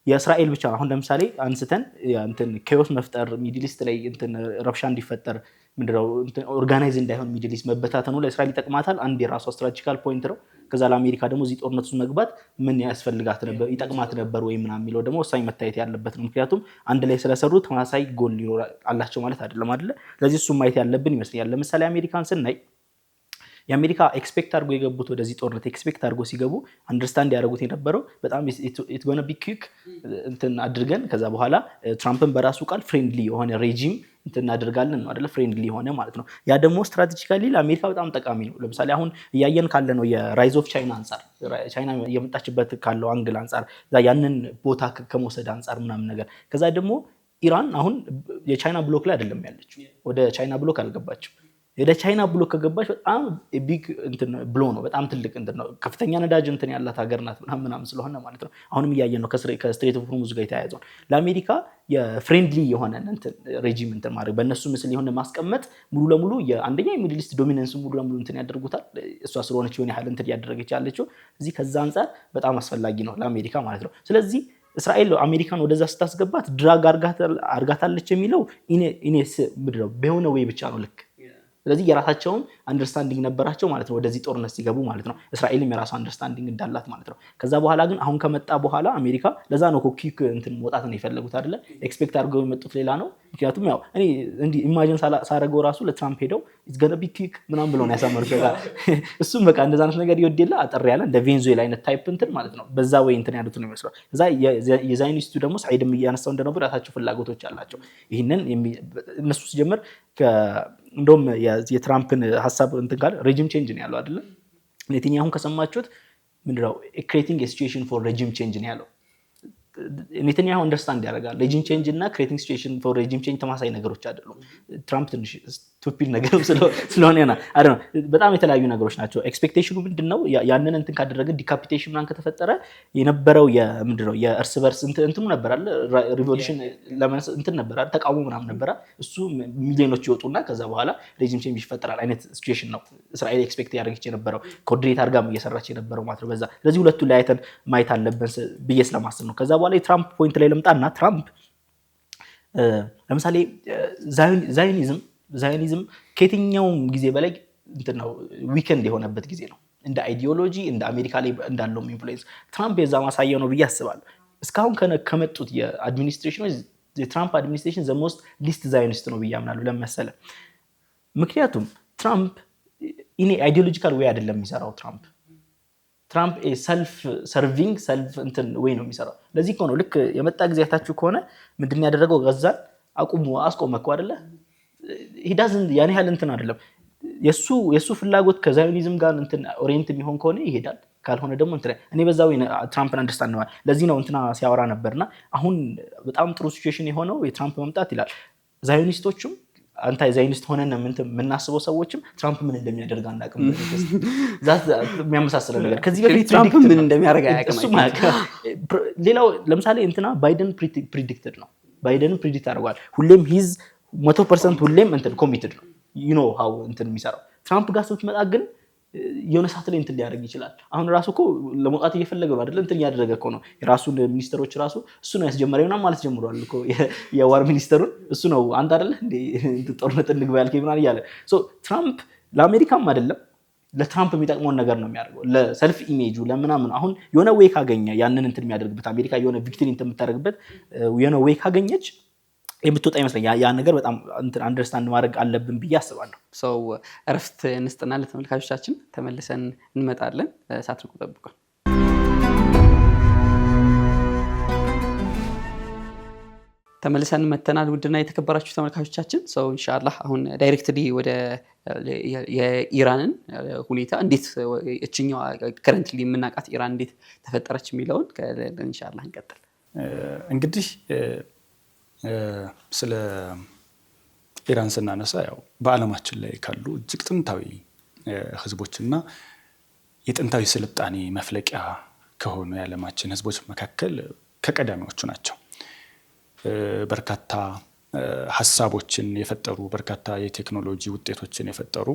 የእስራኤል ብቻ አሁን ለምሳሌ አንስተን እንትን ኬዮስ መፍጠር ሚድል ኢስት ላይ እንትን ረብሻ እንዲፈጠር ምንድነው ኦርጋናይዝ እንዳይሆን ሚድል ኢስት መበታተኑ ለእስራኤል ይጠቅማታል። አንድ የራሷ ስትራቴጂካል ፖይንት ነው። ከዛ ለአሜሪካ ደግሞ እዚህ ጦርነት ውስጥ መግባት ምን ያስፈልጋት ነበር ይጠቅማት ነበር ወይ ምናምን የሚለው ደግሞ ወሳኝ መታየት ያለበት ነው። ምክንያቱም አንድ ላይ ስለሰሩ ተመሳሳይ ጎል አላቸው ማለት አይደለም አይደለ? ስለዚህ እሱ ማየት ያለብን ይመስላል። ለምሳሌ አሜሪካን ስናይ የአሜሪካ ኤክስፔክት አድርጎ የገቡት ወደዚህ ጦርነት ኤክስፔክት አድርጎ ሲገቡ አንደርስታንድ ያደረጉት የነበረው በጣም ኢት ጎና ቢ ኩዊክ እንትን አድርገን ከዛ በኋላ ትራምፕን በራሱ ቃል ፍሬንድሊ የሆነ ሬጂም እንትን እናደርጋለን ነው አይደለ? ፍሬንድሊ የሆነ ማለት ነው። ያ ደግሞ ስትራቴጂካሊ ለአሜሪካ በጣም ጠቃሚ ነው። ለምሳሌ አሁን እያየን ካለ ነው የራይዝ ኦፍ ቻይና አንጻር ቻይና የመጣችበት ካለው አንግል አንጻር ያንን ቦታ ከመውሰድ አንጻር ምናምን ነገር ከዛ ደግሞ ኢራን አሁን የቻይና ብሎክ ላይ አይደለም ያለችው። ወደ ቻይና ብሎክ አልገባችም። ወደ ቻይና ብሎክ ከገባች በጣም ቢግ እንትን ብሎ ነው። በጣም ትልቅ እንትን ነው። ከፍተኛ ነዳጅ እንትን ያላት ሀገር ናት ምናምን ስለሆነ ማለት ነው። አሁንም እያየን ነው ከስትሬት ኦፍ ሆርሙዝ ጋር የተያያዘው ለአሜሪካ የፍሬንድሊ የሆነ እንትን ሬጂም እንትን ማድረግ በእነሱ ምስል የሆነ ማስቀመጥ ሙሉ ለሙሉ የአንደኛ የሚድል ኢስት ዶሚናንስ ሙሉ ለሙሉ እንትን ያደርጉታል። እሷ ስለሆነች የሆነ ያህል እንትን ያደረገች ያለችው እዚህ ከዛ አንጻር በጣም አስፈላጊ ነው ለአሜሪካ ማለት ነው። ስለዚህ እስራኤል አሜሪካን ወደዛ ስታስገባት ድራግ አርጋታለች የሚለው ኢኔስ ምድረው በሆነ ወይ ብቻ ነው ልክ። ስለዚህ የራሳቸውን አንደርስታንዲንግ ነበራቸው ማለት ነው ወደዚህ ጦርነት ሲገቡ ማለት ነው። እስራኤልም የራሷ አንደርስታንዲንግ እንዳላት ማለት ነው። ከዛ በኋላ ግን አሁን ከመጣ በኋላ አሜሪካ ለዛ ነው ኩክ እንትን መውጣት ነው የፈለጉት አይደለ? ኤክስፔክት አድርገው የመጡት ሌላ ነው። ምክንያቱም ያው እኔ እንዲህ ኢማጂን ሳረገው ራሱ ለትራምፕ ሄደው ኢትስ ገና ቢ ኩክ ምናምን ብለው ነው ያሳመሩት። እሱም በቃ እንደዛ አይነት ነገር ይወደላ አጠር ያለ እንደ ቬንዙዌላ አይነት ታይፕ እንትን ማለት ነው። በዛ ወይ እንትን ያሉት ነው የሚመስለው። ከዛ የዛይኒስቱ ደግሞ ሳይድም እያነሳው እንደነበር ራሳቸው ፍላጎቶች አላቸው። ይሄንን እነሱ ሲጀምር እንደውም የትራምፕን ሀሳብ እንትን ካለ ሬጂም ቼንጅ ነው ያለው አይደለ? ኔታንያሁን ከሰማችሁት ምንድነው ክሬቲንግ ኤ ሲቹዌሽን ፎር ሬጂም ቼንጅ ነው ያለው። ኔታንያሁ አንደርስታንድ ያደርጋል። ሬጂም ቼንጅ እና ክሬቲንግ ሲቹዌሽን ፎር ሬጂም ቼንጅ ተማሳይ ነገሮች አይደሉም። ትራምፕ ትንሽ ስቱፒድ ነገር ስለሆነ ና አይደል ነው። በጣም የተለያዩ ነገሮች ናቸው። ኤክስፔክቴሽኑ ምንድነው ያንን እንትን ካደረገ ዲካፒቴሽን ምናምን ከተፈጠረ የነበረው ምንድነው የእርስ በርስ እንትኑ ነበር አይደል? ሪቮሉሽን ለማንስ እንትን ነበር አይደል? ተቃውሞ ምናምን ነበር። እሱ ሚሊዮኖች ይወጡና ከዛ በኋላ ሬጂም ቼንጅ ይፈጠራል አይነት ሲቹዌሽን ነው እስራኤል ኤክስፔክት ያደረገች የነበረው ኮኦርዲኔት አድርጋም እየሰራች የነበረው ማለት ነው። በዛ ስለዚህ ሁለቱ ላይ አይተን ማየት አለብን ብዬ ስለማስብ ነው። ከዛ በኋላ የትራምፕ ፖይንት ላይ ልምጣና ትራምፕ ለምሳሌ ዛዮኒዝም ዛዮኒዝም ከየትኛውም ጊዜ በላይ እንትነው ዊከንድ የሆነበት ጊዜ ነው እንደ አይዲዮሎጂ እንደ አሜሪካ ላይ እንዳለው ኢንፍሉዌንስ ትራምፕ የዛ ማሳያ ነው ብዬ አስባለሁ እስካሁን ከመጡት የአድሚኒስትሬሽኖች የትራምፕ አድሚኒስትሬሽን ዘ ሞስት ሊስት ዛዮኒስት ነው ብዬ አምናለሁ ለመሰለ ምክንያቱም ትራምፕ ኢኔ አይዲዮሎጂካል ወይ አይደለም የሚሰራው ትራምፕ ሰልፍ ሰርቪንግ ሰልፍ እንትን ወይ ነው የሚሰራው ለዚህ እኮ ነው ልክ የመጣ ጊዜ ያታችሁ ከሆነ ምንድን ያደረገው ጋዛን አስቆመከው አይደለ he doesn't ያኔ ያህል እንትን አይደለም የሱ ፍላጎት ከዛዮኒዝም ጋር እንትን ኦሪየንት የሚሆን ከሆነ ይሄዳል ካልሆነ ደግሞ እንትን እኔ በዛው ትራምፕን አንደርስታንድ ነው ለዚህ ነው እንትና ሲያወራ ነበርና አሁን በጣም ጥሩ ሲቹዌሽን የሆነው የትራምፕ መምጣት ይላል ዛዮኒስቶችም አንታይ ዛዮኒስት ሆነን የምናስበው ሰዎችም ትራምፕ ምን እንደሚያደርግ አናውቅም ዛት የሚያመሳስለው ነገር ከዚህ በፊት ትራምፕ ምን እንደሚያደርግ አያውቅም ሌላው ለምሳሌ እንትና ባይደን ፕሪዲክትድ ነው ባይደን ፕሪዲክት አድርጓል ሁሌም ሂዝ 100% ሁሌም እንትን ኮሚትድ ነው you know how እንትን የሚሰራው ትራምፕ ጋር ስትመጣ ግን የሆነ ሰዓት ላይ እንትን ሊያደርግ ይችላል አሁን ራሱ እኮ ለመውጣት እየፈለገ ነው አይደል እንትን ያደረገ እኮ ነው የራሱን ሚኒስተሮች ራሱ እሱ ነው ያስጀመረውና ማለት ጀምሯል እኮ የዋር ሚኒስተሩን እሱ ነው አንተ አይደል እንደ ጦርነት እንግባ ያልከኝ ምናምን ይያለ ሶ ትራምፕ ለአሜሪካም አይደለም ለትራምፕ የሚጠቅመውን ነገር ነው የሚያደርገው ለሰልፍ ኢሜጁ ለምናምን አሁን የሆነ ዌይ ካገኘ ያንን እንትን የሚያደርግበት አሜሪካ የሆነ ቪክትሪ እንትን የምታደርግበት የሆነ ዌይ ካገኘች የምትወጣ ይመስለኛል ያ ነገር በጣም አንደርስታንድ ማድረግ አለብን ብዬ አስባለሁ ሰው እረፍት እንስጥና ለተመልካቾቻችን ተመልሰን እንመጣለን ሳትርቁ ጠብቁን ተመልሰን መተናል ውድና የተከበራችሁ ተመልካቾቻችን ሰው ኢንሻአላህ አሁን ዳይሬክትሊ ወደ የኢራንን ሁኔታ እንዴት እችኛው ከረንትሊ የምናውቃት ኢራን እንዴት ተፈጠረች የሚለውን ኢንሻአላህ እንቀጥል እንግዲህ ስለ ኢራን ስናነሳ ያው በአለማችን ላይ ካሉ እጅግ ጥንታዊ ህዝቦችና የጥንታዊ ስልጣኔ መፍለቂያ ከሆኑ የዓለማችን ህዝቦች መካከል ከቀዳሚዎቹ ናቸው በርካታ ሐሳቦችን የፈጠሩ በርካታ የቴክኖሎጂ ውጤቶችን የፈጠሩ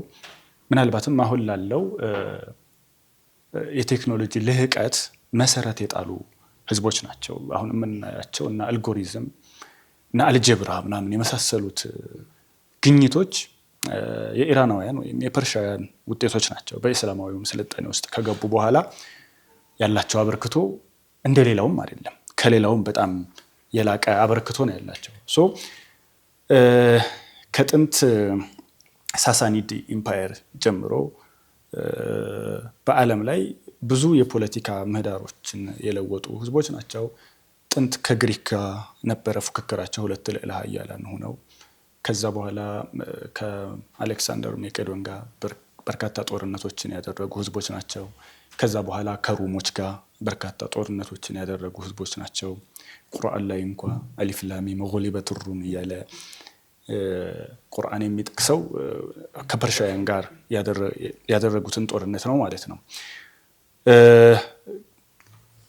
ምናልባትም አሁን ላለው የቴክኖሎጂ ልህቀት መሰረት የጣሉ ህዝቦች ናቸው አሁን የምናያቸው እና አልጎሪዝም እና አልጀብራ ምናምን የመሳሰሉት ግኝቶች የኢራናውያን ወይም የፐርሺያን ውጤቶች ናቸው በእስላማዊው ስልጣኔ ውስጥ ከገቡ በኋላ ያላቸው አበርክቶ እንደሌላውም አይደለም ከሌላውም በጣም የላቀ አበርክቶ ነው ያላቸው ሶ ከጥንት ሳሳኒድ ኢምፓየር ጀምሮ በአለም ላይ ብዙ የፖለቲካ ምህዳሮችን የለወጡ ህዝቦች ናቸው ጥንት ከግሪክ ነበረ ፉክክራቸው ሁለት ልዕለ ኃያላን ሆነው ከዛ በኋላ ከአሌክሳንደር መቄዶን ጋር በርካታ ጦርነቶችን ያደረጉ ህዝቦች ናቸው ከዛ በኋላ ከሮሞች ጋር በርካታ ጦርነቶችን ያደረጉ ህዝቦች ናቸው ቁርአን ላይ እንኳን አሊፍ ላም ሚም ጉሊበት ሩም ያለ ቁርአን የሚጠቅሰው ከፐርሺያን ጋር ያደረጉትን ጦርነት ነው ማለት ነው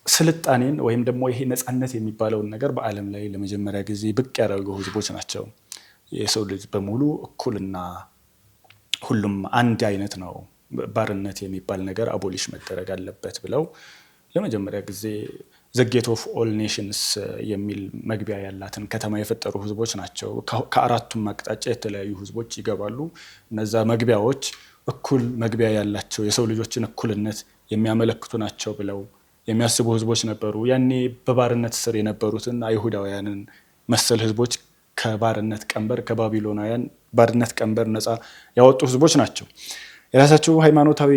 ስልጣኔን ወይም ደግሞ ይሄ ነፃነት የሚባለውን ነገር በአለም ላይ ለመጀመሪያ ጊዜ ብቅ ያደረጉ ህዝቦች ናቸው የሰው ልጅ በሙሉ እኩልና ሁሉም አንድ አይነት ነው ባርነት የሚባል ነገር አቦሊሽ መደረግ አለበት ብለው ለመጀመሪያ ጊዜ the gate of all nations የሚል መግቢያ ያላትን ከተማ የፈጠሩ ህዝቦች ናቸው ከአራቱም አቅጣጫ የተለያዩ ህዝቦች ይገባሉ እነዛ መግቢያዎች እኩል መግቢያ ያላቸው የሰው ልጆችን እኩልነት የሚያመለክቱ ናቸው ብለው የሚያስቡ ህዝቦች ነበሩ ያኔ በባርነት ስር የነበሩትን አይሁዳውያንን መሰል ህዝቦች ከባርነት ቀንበር ከባቢሎናውያን ባርነት ቀንበር ነፃ ያወጡ ህዝቦች ናቸው የራሳቸው ሃይማኖታዊ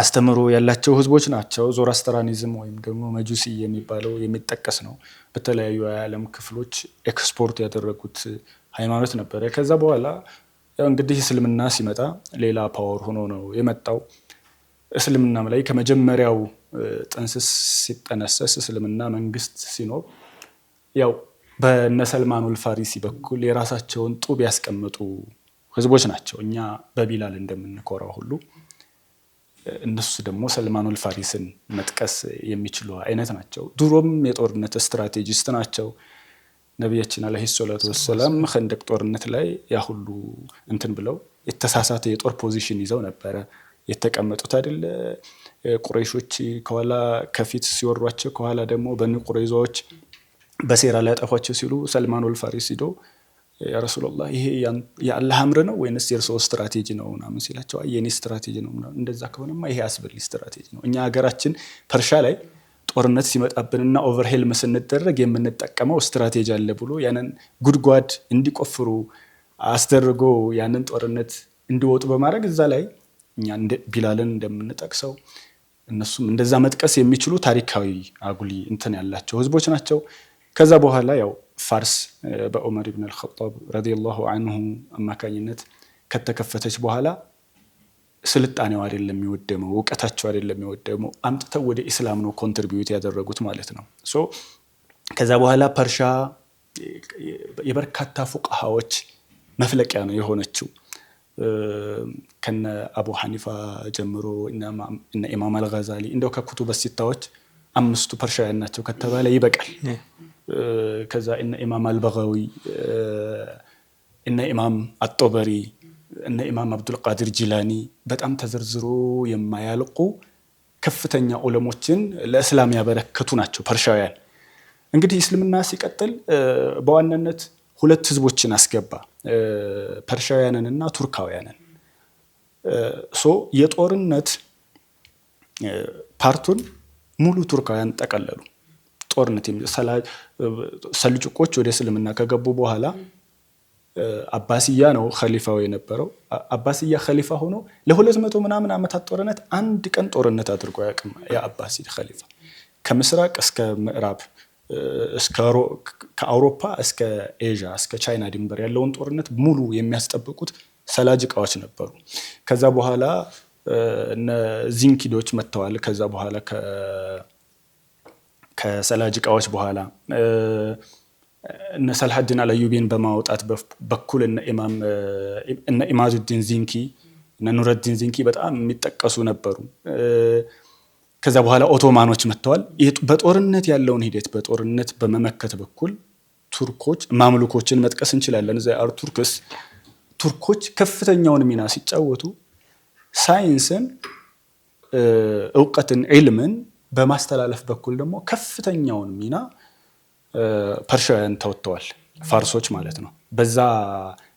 አስተምሮ ያላቸው ህዝቦች ናቸው ዞራስትራኒዝም ወይም ደግሞ መጁሲ የሚባለው የሚጠቀስ ነው በተለያዩ የዓለም ክፍሎች ኤክስፖርት ያደረጉት ሃይማኖት ነበር ከዛ በኋላ ያው እንግዲህ እስልምና ሲመጣ ሌላ ፓወር ሆኖ ነው የመጣው እስልምናም ላይ ከመጀመሪያው ጥንስስ ሲጠነሰስ እስልምና መንግስት ሲኖር ያው በነሰልማኑል ፋሪሲ በኩል የራሳቸውን ጡብ ያስቀመጡ ህዝቦች ናቸው እኛ በቢላል እንደምንኮራው ሁሉ እነሱ ደግሞ ሰልማኑል ፋሪስን መጥቀስ የሚችሉ አይነት ናቸው ድሮም የጦርነት ስትራቴጂስት ናቸው ነብያችን አለይሂ ሰላቱ ወሰለም ኸንደቅ ጦርነት ላይ ያ ሁሉ እንትን ብለው የተሳሳተ የጦር ፖዚሽን ይዘው ነበር የተቀመጡት አይደል ቁረይሾች ከኋላ ከፊት ሲወሯቸው ከኋላ ደግሞ በኑ ቁረይዛዎች በሴራ ላይ ያጠፋቸው ሲሉ ሰልማኑል ፋሪስ ሄዶ ያ ረሱላህ ይሄ የአላህ አምር ነው ወይንስ የእርስዎ ስትራቴጂ ነው ምናምን ሲላቸው አይ የኔ ስትራቴጂ ነው ምናምን እንደዛ ከሆነማ ይሄ አስበልኝ ስትራቴጂ ነው። እኛ ሀገራችን ፐርሻ ላይ ጦርነት ሲመጣብንና ኦቨርሄልም ስንደረግ የምንጠቀመው ስትራቴጂ አለ ብሎ ያንን ጉድጓድ እንዲቆፍሩ አስደርጎ ያንን ጦርነት እንዲወጡ በማድረግ እዛ ላይ እኛ ቢላልን እንደምንጠቅሰው እነሱም እንደዛ መጥቀስ የሚችሉ ታሪካዊ አጉሊ እንትን ያላቸው ህዝቦች ናቸው። ከዛ በኋላ ያው ፋርስ በዑመር ኢብኑ አልኸጣብ ረዲየላሁ ዐንሁ አማካኝነት ከተከፈተች በኋላ ስልጣኔው አይደለም የሚወደመው፣ እውቀታቸው አይደለም የሚወደመው፣ አምጥተው ወደ ኢስላም ነው ኮንትሪቢዩት ያደረጉት ማለት ነው። ሶ ከዛ በኋላ ፐርሻ የበርካታ ፉቃሃዎች መፍለቂያ ነው የሆነችው። ከነ አቡ ሐኒፋ ጀምሮ እነ ኢማም አልጋዛሊ እንደው ከኩቱበ ሲታዎች 5ቱ ፐርሻውያን ናቸው ከተባለ ይበቃል። ከዛ እነ ኢማም አልበጋዊ፣ እነ ኢማም አጦበሪ፣ እነ ኢማም አብዱል ቃድር ጂላኒ በጣም ተዘርዝሮ የማያልቁ ከፍተኛ ዑለሞችን ለእስላም ያበረከቱ ናቸው ፐርሻውያን። እንግዲህ እስልምና ሲቀጥል በዋናነት 2 ህዝቦችን አስገባ፣ ፐርሻውያንንና ቱርካውያንን። ሶ የጦርነት ፓርቱን ሙሉ ቱርካውያን ጠቀለሉ። ጦርነት ሰልጁቆች ወደ እስልምና ከገቡ በኋላ አባሲያ ነው ኸሊፋው የነበረው። አባሲያ ኸሊፋ ሆኖ ለ200 ምናምን ዓመታት ጦርነት አንድ ቀን ጦርነት አድርጎ ያቅም የአባሲ ኸሊፋ ከምስራቅ እስከ ምዕራብ ከአውሮፓ እስከ ኤዥያ እስከ ቻይና ድንበር ያለውን ጦርነት ሙሉ የሚያስጠብቁት ሰላጅቃዎች ነበሩ። ከዛ በኋላ እነ ዚንኪዶች መጥተዋል። ከዛ በኋላ ከሰላጅቃዎች በኋላ እነ ሰልሐዲን አልአዩቢን በማውጣት በኩል እነ ኢማዱዲን ዚንኪ እነ ኑረዲን ዚንኪ በጣም የሚጠቀሱ ነበሩ። ከዛ በኋላ ኦቶማኖች መጥተዋል። በጦርነት ያለውን ሂደት በጦርነት በመመከት በኩል ቱርኮች ማምሉኮችን መጥቀስ እንችላለን። እዛ ቱርኮች ከፍተኛውን ሚና ሲጫወቱ ሳይንስን፣ እውቀትን፣ ዒልምን በማስተላለፍ በኩል ደግሞ ከፍተኛውን ሚና ፐርሻውያን ተወጥተዋል፣ ፋርሶች ማለት ነው። በዛ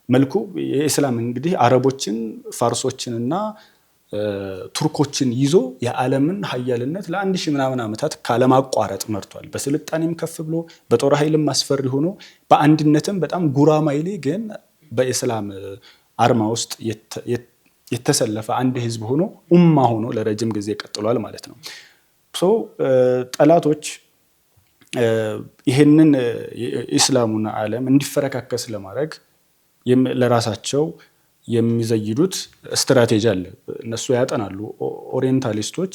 መልኩ የኢስላም እንግዲህ አረቦችን ፋርሶችንና ቱርኮችን ይዞ የዓለምን ሀያልነት ለ1000 ምናምን ዓመታት ካለማቋረጥ መርቷል። በስልጣኔም ከፍ ብሎ በጦር ኃይልም አስፈሪ ሆኖ በአንድነትም በጣም ጉራማይሌ ግን በኢስላም አርማ ውስጥ የተሰለፈ አንድ ህዝብ ሆኖ ኡማ ሆኖ ለረጅም ጊዜ ቀጥሏል ማለት ነው። ሶ ጠላቶች ይህንን የኢስላሙን ዓለም እንዲፈረካከስ ለማድረግ ለራሳቸው የሚዘይዱት ስትራቴጂ አለ። እነሱ ያጠናሉ። ኦሪየንታሊስቶች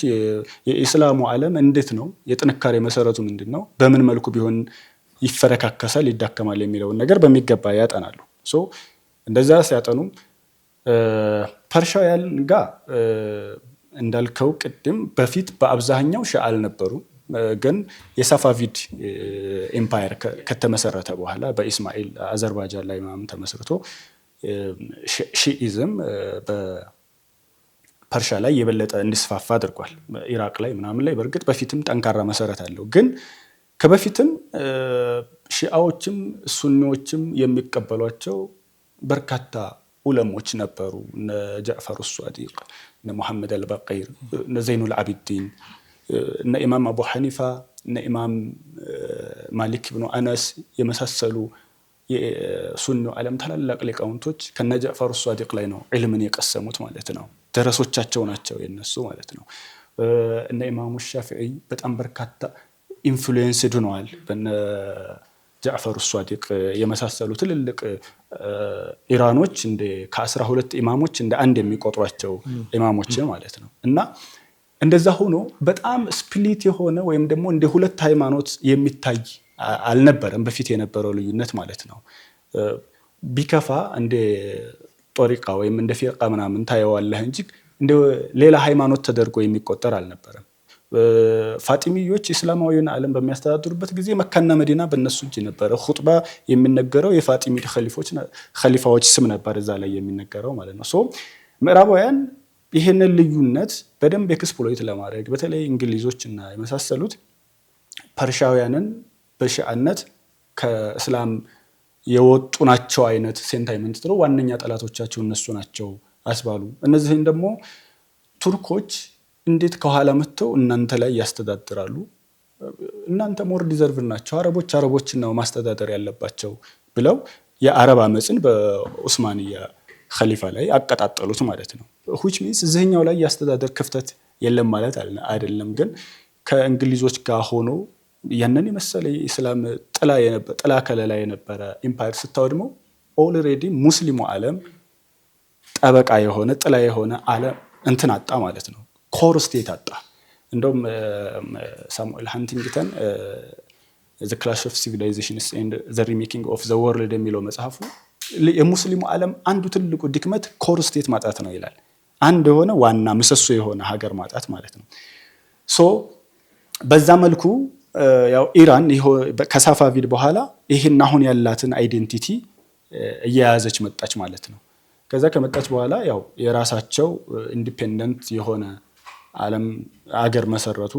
የኢስላሙ ዓለም እንዴት ነው፣ የጥንካሬ መሰረቱ ምንድን ነው፣ በምን መልኩ ቢሆን ይፈረካከሳል፣ ይዳከማል የሚለውን ነገር በሚገባ ያጠናሉ። ሶ እንደዛ ሲያጠኑ ፐርሻውያን ጋር እንዳልከው ቅድም በፊት በአብዛኛው ሺዓል ነበሩ። ግን የሳፋቪድ ኤምፓየር ከተመሰረተ በኋላ በኢስማኤል አዘርባይጃን ላይ ምናምን ተመስርቶ ሺኢዝም በፐርሻ ላይ የበለጠ እንዲስፋፋ አድርጓል። ኢራቅ ላይ ምናምን ላይ በእርግጥ በፊትም ጠንካራ መሰረት አለው። ግን ከበፊትም ሺአዎችም ሱኒዎችም የሚቀበሏቸው በርካታ ዑለሞች ነበሩ። እነ ጃዕፈር ሷዲቅ፣ እነ ሙሐመድ አልበቂር፣ እነ ዘይኑል አቢዲን፣ እነ ኢማም አቡ ሐኒፋ፣ እነ ኢማም ማሊክ ብኑ አነስ የመሳሰሉ የሱኒው ዓለም ታላላቅ ሊቃውንቶች ከነ ጃዕፈር ሷዲቅ ላይ ነው ዒልምን የቀሰሙት ማለት ነው። ደረሶቻቸው ናቸው የነሱ ማለት ነው። እነ ኢማሙ ሻፊዒ በጣም በርካታ ኢንፍሉዌንስድ ሆነዋል በነ ጃዕፈር ሷዲቅ የመሳሰሉ ትልልቅ ኢራኖች ከ12 ኢማሞች እንደ አንድ የሚቆጥሯቸው ኢማሞችን ማለት ነው። እና እንደዛ ሆኖ በጣም ስፕሊት የሆነ ወይም ደግሞ እንደ ሁለት ሃይማኖት የሚታይ አልነበረም በፊት የነበረው ልዩነት ማለት ነው። ቢከፋ እንደ ጦሪቃ ወይም እንደ ፊርቃ ምናምን ታየዋለህ እንጂ እንደ ሌላ ሃይማኖት ተደርጎ የሚቆጠር አልነበረም። ፋጢሚዮች እስላማዊውን ዓለም በሚያስተዳድሩበት ጊዜ መካና መዲና በእነሱ እጅ ነበረ። ኹጥባ የሚነገረው የፋጢሚድ ኸሊፋዎች ስም ነበር እዛ ላይ የሚነገረው ማለት ነው። ሶ ምዕራባውያን ይህንን ልዩነት በደንብ ኤክስፕሎይት ለማድረግ በተለይ እንግሊዞችና የመሳሰሉት ፐርሻውያንን በሺዓነት ከእስላም የወጡ ናቸው አይነት ሴንታይመንት ጥሎ ዋነኛ ጠላቶቻቸው እነሱ ናቸው አስባሉ። እነዚህን ደግሞ ቱርኮች እንዴት ከኋላ መጥተው እናንተ ላይ ያስተዳድራሉ? እናንተ ሞር ዲዘርቭ ናቸው፣ አረቦችን ነው ማስተዳደር ያለባቸው ብለው የአረብ አመፅን በኡስማንያ ኸሊፋ ላይ አቀጣጠሉት ማለት ነው። which means እዚህኛው ላይ ያስተዳደር ክፍተት የለም ማለት አይደለም፣ ግን ከእንግሊዞች ጋር ሆኖ ያንን የመሰለ የእስላም ጥላ ከለላ የነበረ ኢምፓየር ስታወድመው ኦልሬዲ ሙስሊሙ ዓለም ጠበቃ የሆነ ጥላ የሆነ ዓለም እንትን አጣ ማለት ነው። ኮር ስቴት አጣ። እንደውም ሳሙኤል ሃንቲንግተን the clash of civilizations and the remaking of the world የሚለው መጽሐፉ የሙስሊሙ ዓለም አንዱ ትልቁ ድክመት ኮር ስቴት ማጣት ነው ይላል። አንድ የሆነ ዋና ምሰሶ የሆነ ሀገር ማጣት ማለት ነው። ሶ በዛ መልኩ ያው ኢራን ከሳፋቪድ በኋላ ይሄን አሁን ያላትን አይዴንቲቲ እየያዘች መጣች ማለት ነው። ከዛ ከመጣች በኋላ ያው የራሳቸው ኢንዲፔንደንት የሆነ ዓለም አገር መሰረቱ።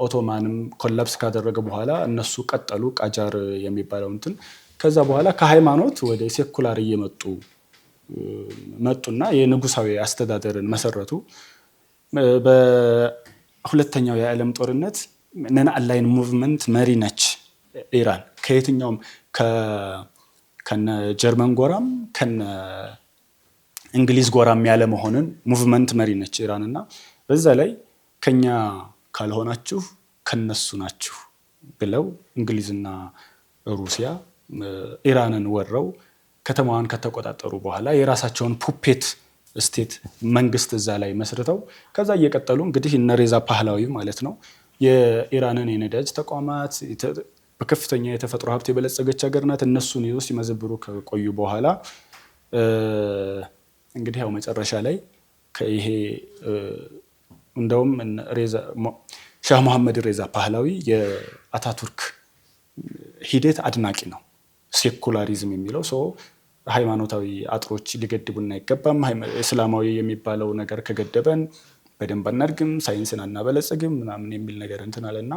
ኦቶማንም ኮላፕስ ካደረገ በኋላ እነሱ ቀጠሉ ቃጃር የሚባለው እንትን። ከዛ በኋላ ከሃይማኖት ወደ ሴኩላር መጡና የንጉሳዊ አስተዳደርን መሰረቱ። በሁለተኛው የዓለም ጦርነት ነን አላይን ሙቭመንት መሪ ነች ኢራን። ከየትኛውም ከነ ጀርመን ጎራም ከነ እንግሊዝ ጎራም ያለ መሆንን ሙቭመንት መሪ ነች ኢራን እና በዛ ላይ ከኛ ካልሆናችሁ ከነሱ ናችሁ ብለው እንግሊዝና ሩሲያ ኢራንን ወረው ከተማዋን ከተቆጣጠሩ በኋላ የራሳቸውን ፑፔት ስቴት መንግስት እዛ ላይ መስርተው ከዛ እየቀጠሉ እንግዲህ እነ ሬዛ ፓህላዊ ማለት ነው የኢራንን የነዳጅ ተቋማት በከፍተኛ የተፈጥሮ ሀብት የበለጸገች ሀገር ናት። እነሱን ይዞ ሲመዘብሩ ከቆዩ በኋላ እንግዲህ ያው መጨረሻ ላይ ከይሄ እንደውም ሻህ መሐመድ ሬዛ ፓህላዊ የአታቱርክ ሂደት አድናቂ ነው። ሴኩላሪዝም የሚለው ሰው ሃይማኖታዊ አጥሮች ሊገድቡና አይገባም፣ እስላማዊ የሚባለው ነገር ከገደበን በደንብ አናድግም፣ ሳይንስን አናበለጽግም ምናምን የሚል ነገር እንትን አለና